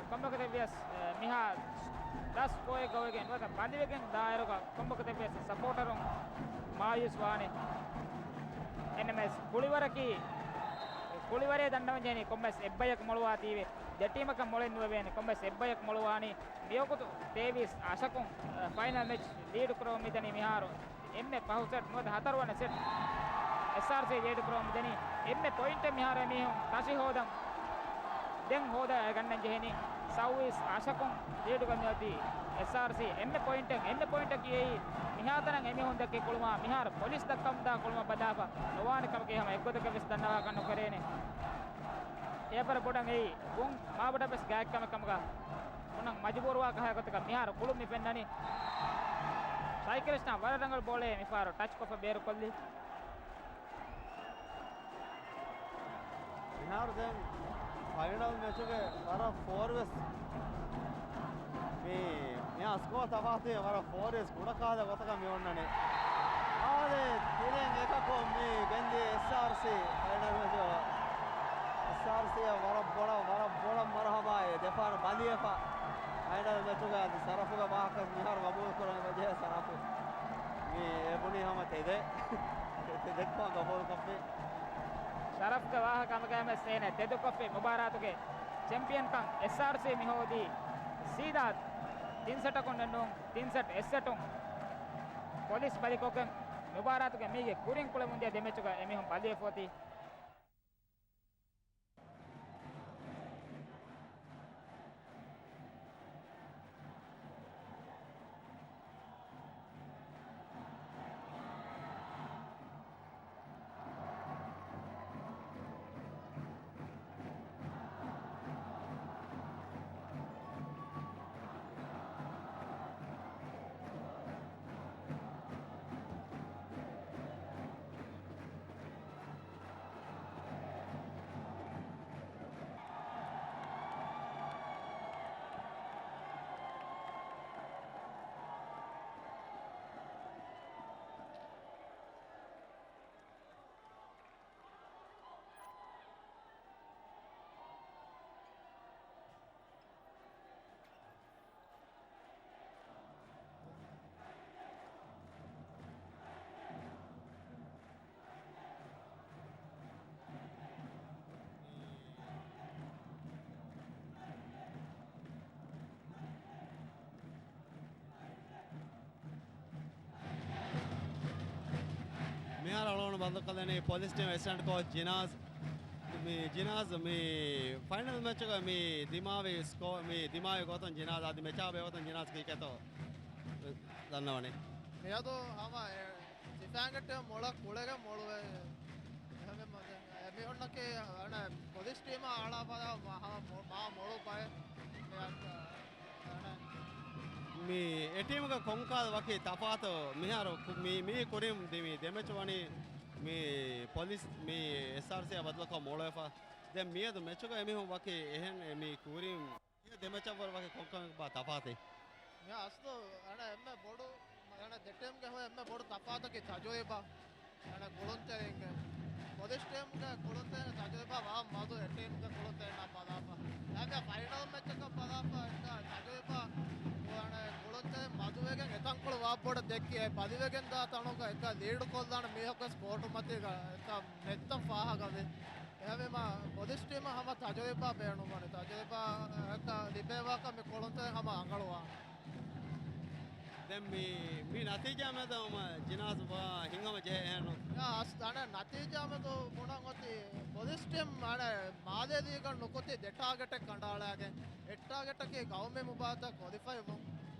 කොම්බකද වියස් මිහා 10 कोई गवेගෙන් වත බඳිවෙගෙන් දායරක කොම්බකද වියස් සපෝටරුන් මායුස් වානේ එනමස් කුලිවරකි කුලිවරේ දන්නවන්නේ කොම්බස් එබ්බයක් මොළුවා තීවේ දෙටීමක මොළෙන් නුවෙන්නේ කොම්බස් එබ්බයක් මොළුවානි මියකුතු ඩේවිස් ආශකුන් ෆයිනල් මැච් ලීඩ් කරෝ මිදනි මිහාරු එම්මෙ පහුසෙට් මොද හතරවන සෙට් SRC ලීඩ් කරෝ මිදනි එම්මෙ පොයින්ට් මිහාරු මිහුන් තසි හොදම් දැන් හොද ගන්නන් ජෙහෙනි සව්විස් ආශකුන් ලීඩ් කරමියති SRC එම්මෙ පොයින්ට් කියේ මිහාතරන් එමි හොන්දකේ කොළුමා මිහාර පොලිස් දක්කම් දා කොළුමා බදාපා නොවාන කමකේ හැම එක්ගොතක වෙස් දන්නවා කන්නු කරේනේ එපර පොඩන් එයි උන් මාබඩ බස් ගෑක් කමකමක උනන් මජබූරවා කහයකතක මිහාර කුළුම් නිපෙන්නනි සයිකලිස්ටා වරරංගල් බෝලේ මිෆාර ටච් කොප බේර කොල්ලි මිහාර දැන් ෆයිනල් මැච් එකේ වර 4 වෙස් මේ ස්කෝර් තපාතේ වර 4 වෙස් කුඩ කාද ගොතක මේ ඔන්නනේ ආදේ තිරෙන් එකක මේ බෙන්දේ SRC ෆයිනල් මැච් SRC වර බොඩ මරහබායේ දෙපාර බලියපා ෆයිනල් මැච් එක අද සරෆුගේ වාහක මිහාර ගබෝල් කරන වජේ සරෆු මේ එබුනි හැම තෙදේ දෙක්පා ගබෝල් කප්පේ शरफ का वाह काम का में सेन है तेदु कफे मुबारक के चैंपियन का SRC मिहोदी सीधा 63 कोंडनो 63 एसेटों पुलिस बलिको के मुबारक के मीगे कुरिंग कुले मुंदिया देमेचुगा एमी हम बालिए photo මෙහාර අලවන බඳ කලනේ police team assistant coach Jinas में फाइनल मैच का में दिमावे स्कोर में दिमावे गोतन जिनाज आदि मैच आवे गोतन जिनाज की कहतो धन्यवाद मेरा तो हम सिफांगट मोड़ा कोड़ेगा मोड़वे हमें मैं और ना के ना पुलिस टीम आड़ा पादा हम माँ मोड़ो पाए मी एटीएम का कोंका वाके तापातो मिहारो मी कोरिम देमी देमेच वाणी मी पुलिस मी एसआरसी बदल का मोड़े फा दे मी तो मैच का एमी हो वाके एहन मी कोरिम ये देमेच वर वाके कोंका बा तापाते मैं आज तो ना मैं बोड़ो ना डेटेम के हो मैं बोड़ो तापातो के चाजोए बा ना कोलोन चलेंगे पुलिस टीम का कोलोन चलेंगे चाजोए बा वाह माधो एटीएम का कोलोन चलेना पादा पा मैं फाइनल मैच का पादा पा ना चाजोए बा मधुवेगन एतंकुल वापोड देखी है पदिवेगन दा तणो का एक लीड कोल्दान मेहक स्पोर्ट मते का एक नेत्तम फाहा गवे एवे मा पुलिस टीम हम ताजोबा बेणु माने ताजोबा एक लिबेवा का में कोलंते हम अंगलवा देम मी नतीजा में तो जिनाज वा हिंगम जे हेनो या आने नतीजा में तो गुणा होती पुलिस टीम माने मादे दी का नुकोती डेटागेट कंडालागे एटागेट के गांव में मुबादा क्वालिफाई हो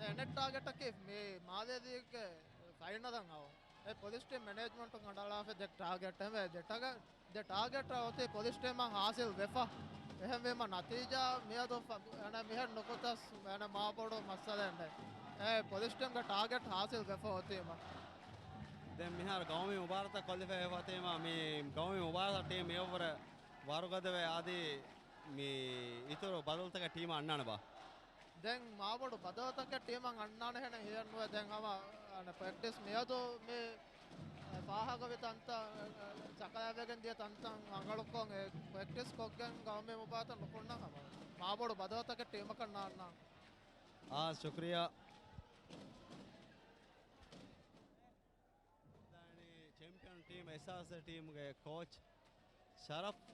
एनेटागेट के में मादे दी के फाइनल दंगाओ ए पुलिस टीम मैनेजमेंट कंडाला पे जे टारगेट है जे टारगेट होते पुलिस टीम हासिल वेफा एहमे मा नतीजा मिया तो अने मिहर नुकोता अने मा बड़ो मसला है ए पुलिस टीम का टारगेट हासिल वेफा होते है देम मिहार गांव में मुबारक क्वालिफाई होते मा मी गांव में मुबारक टीम एवर वारुगदवे आदि मी इतरो बदलता का टीम अन्नान बा दें मावड़ बदलता के टीम अन्नान है ना हियर नो दें हम अने प्रैक्टिस मिया तो में बाहा का तंत चकाया वेगन दिया तंत अंगलों प्रैक्टिस कोगन गांव में मुबारक नुकुन्ना हम मावड़ बदलता के टीम का अन्ना हाँ शुक्रिया चैंपियन टीम एसआरसी टीम के कोच शरफ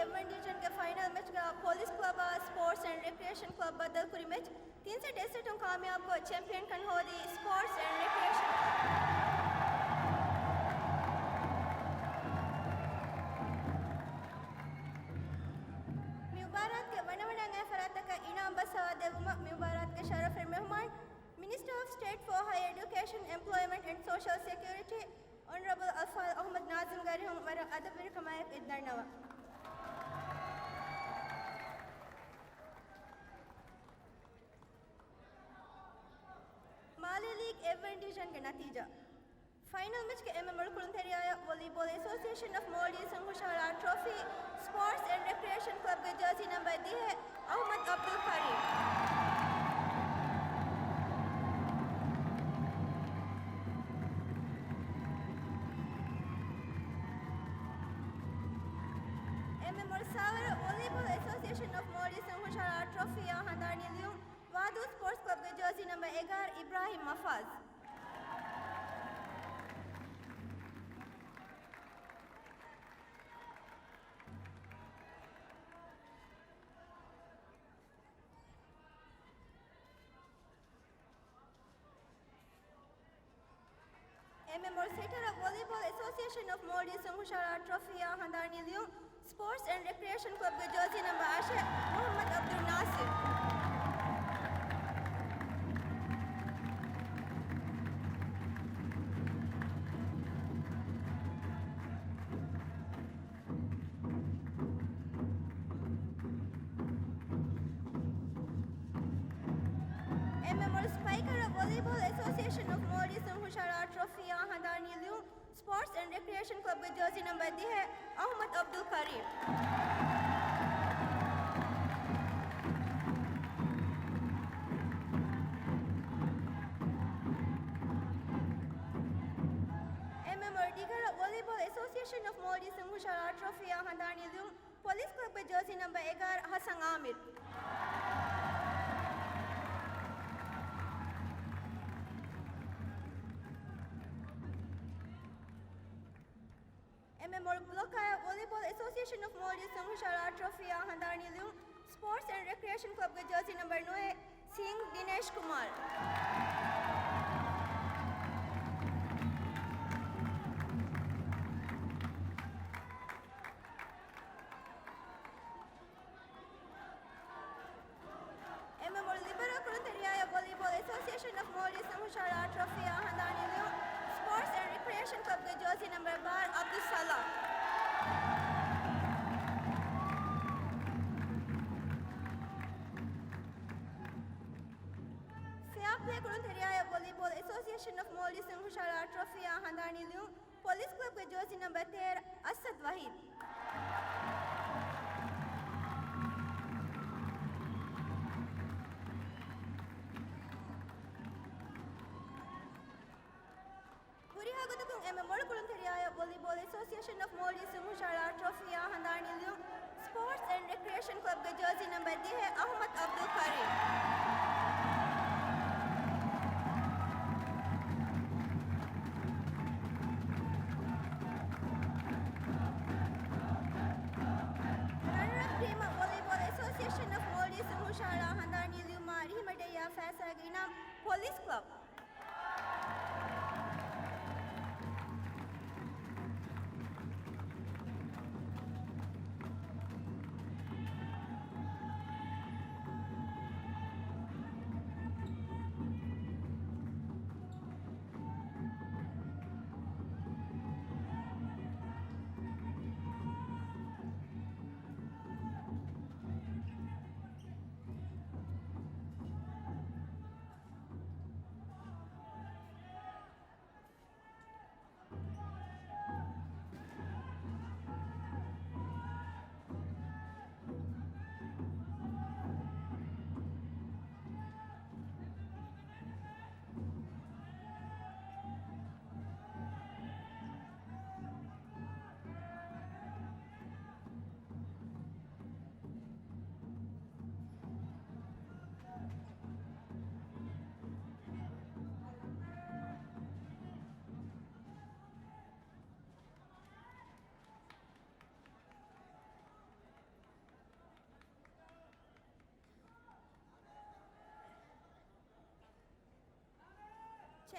एवन डिवीजन के फाइनल मैच का police club sports and recreation club बदल कुरी मैच 3 से 1 कामयाब को चैंपियन कन हो दी स्पोर्ट्स एंड रिक्रिएशन मुबारक के वनवना ने फरात का इनाम बसा देवमा मुबारक के शरफ मेहमान minister of state for higher education employment and social security Honorable Alfal Ahmad Nazim Gari hong warang adabir kamayap iddarnawa. Mali League Evan Division के नतीजा फाइनल मैच के एमएम मलकुलंथरिया वॉलीबॉल एसोसिएशन ऑफ मोल्डी संघुशाला trophy sports and recreation club के jersey number दी है Ahmed Abdul Karim Volleyball Association of Modi Sanghushala Trophy Handani Lium Wadu Sports Club के जर्सी नंबर 11 इब्राहिम मफाज एमएमओर setter Volleyball Association of Modi Sanghushala Trophy Handani Lium Sports and Recreation Club के jersey number 8 Mohammed Abdul Nasir एमएमओर spiker Volleyball Association of Modi Sanghushala Trophy Handani Lium Sports and Recreation Club के jersey number दी है अहमद अब्दुल करीम एमएमओर दीगर Volleyball Association of Modi Sanghushala Trophy Handani Lium police club के jersey number 11 Hasan Amir एमएमओर ब्लॉकाया Volleyball Association of Modi Sanghushala Trophy Handani Lium Sports and Recreation Club के jersey number 9 Singh Dinesh Kumar एमएमओर libero कुलंथरिया Volleyball Association of Modi Sanghushala Trophy Handani Lium Sports and Recreation Club के jersey number 12 Abdul Salam fair play कुलंथरिया Volleyball Association of Modi Sanghushala Trophy Handani Lium police club के jersey number 13 Asad Waheed Volleyball Association of Modi Sanghushala Trophy Handani Lium Sports and Recreation Club के jersey number दी है Ahmed Abdul Karim Volleyball Association of Modi Sanghushala Handani Lium Rihimadaya Faisal Ginam Police Club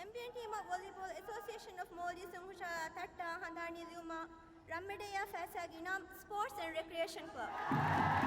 Champion team of Volleyball Association of Moldi Sungushala Tatta Handani Luma Rammedeya Fasag Inam Sports and Recreation Club.